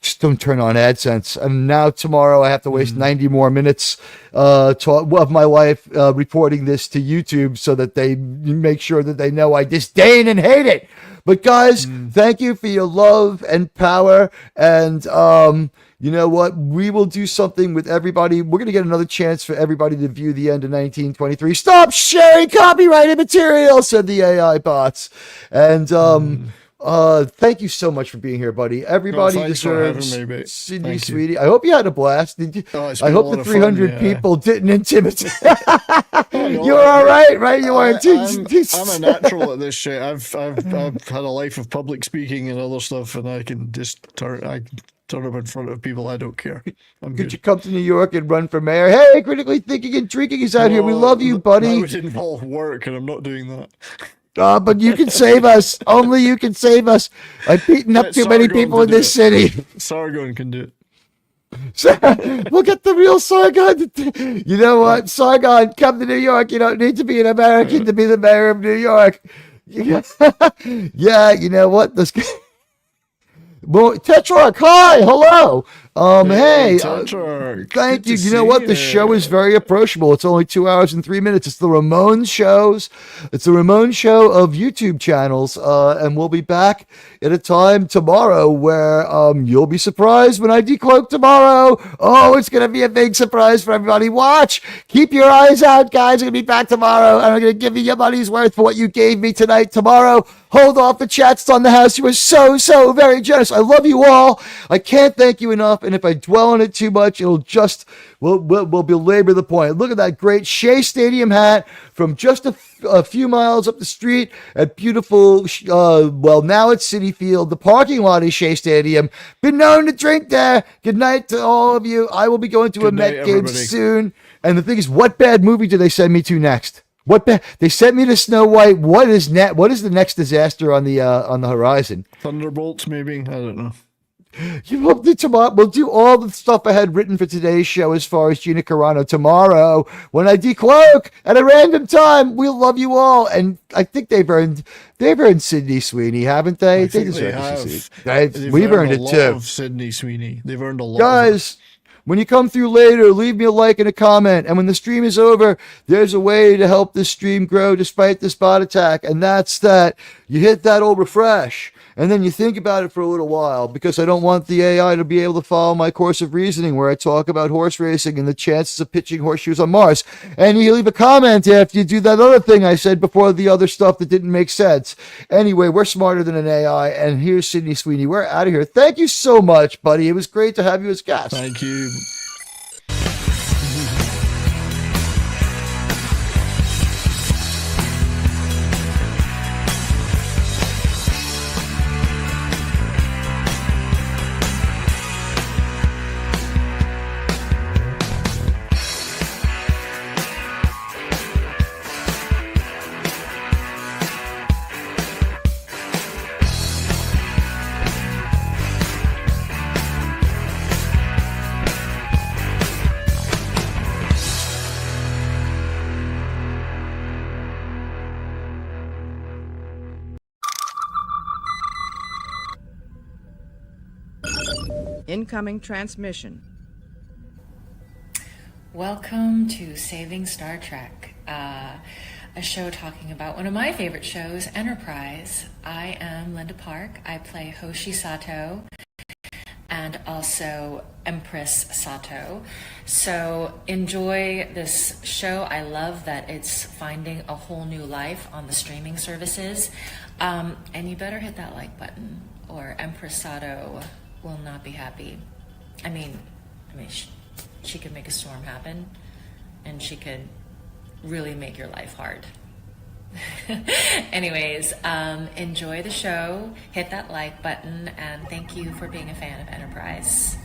just don't turn on AdSense. And now tomorrow I have to waste 90 more minutes of my wife reporting this to YouTube so that they make sure that they know I disdain and hate it. But guys, thank you for your love and power. And you know what? We will do something with everybody. We're going to get another chance for everybody to view the end of 1923. Stop sharing copyrighted material, said the AI bots. And thank you so much for being here, buddy. Everybody deserves Sydney, sweetie. I hope you had a blast. Did you? I hope the 300 people didn't intimidate. You were all right? You weren't. I'm a natural at this shit. I've had a life of public speaking and other stuff, and I can just turn up in front of people. I don't care. Could you come to New York and run for mayor? Hey, critically thinking and drinking is out here. We love you, buddy. That would involve work, and I'm not doing that. But you can save us. Only you can save us. I've beaten up too many people in this city. Sargon can do it. We'll get the real Sargon. You know what? Sargon, come to New York. You don't need to be an American to be the mayor of New York. Yeah, you know what? Well, Tetrarch, hi, hello. Hey, Tetrarch, thank good you. to You know see what? The you. show is very approachable. It's only 2 hours and 3 minutes. It's the Ramon shows. It's the Ramon show of YouTube channels. And we'll be back at a time tomorrow where you'll be surprised when I decloak tomorrow. Oh, it's going to be a big surprise for everybody. Watch. Keep your eyes out, guys. I'm going to be back tomorrow. And I'm going to give you your money's worth for what you gave me tonight. Tomorrow, hold off the chats on the house. You were so very generous. I love you all. I can't thank you enough. And if I dwell on it too much, it'll just we'll belabor the point. Look at that great Shea Stadium hat from just a few miles up the street at beautiful, now it's Citi Field. The parking lot is Shea Stadium. Been known to drink there. Good night to all of you. I will be going to a Met game soon. And the thing is, what bad movie do they send me to next? They sent me to Snow White. What is the next disaster on the horizon? Thunderbolts, maybe? I don't know. We'll do all the stuff I had written for today's show as far as Gina Carano tomorrow when I decloak at a random time. We'll love you all, and I think they've earned Sydney Sweeney, haven't they? I think they have. We've earned it too. Of Sydney Sweeney. They've earned a lot. Guys, when you come through later, leave me a like and a comment. And when the stream is over, there's a way to help this stream grow despite the spot attack. And that's that you hit that old refresh. And then you think about it for a little while, because I don't want the AI to be able to follow my course of reasoning where I talk about horse racing and the chances of pitching horseshoes on Mars. And you leave a comment after you do that other thing I said before, the other stuff that didn't make sense. Anyway, we're smarter than an AI. And here's Sydney Sweeney. We're out of here. Thank you so much, buddy. It was great to have you as guest. Thank you. Incoming transmission. Welcome to Saving Star Trek, a show talking about one of my favorite shows, Enterprise. I am Linda Park. I play Hoshi Sato and also Empress Sato. So enjoy this show. I love that it's finding a whole new life on the streaming services. And you better hit that like button or Empress Sato will not be happy. I mean, she could make a storm happen, and she could really make your life hard. Anyways, enjoy the show, hit that like button, and thank you for being a fan of Enterprise.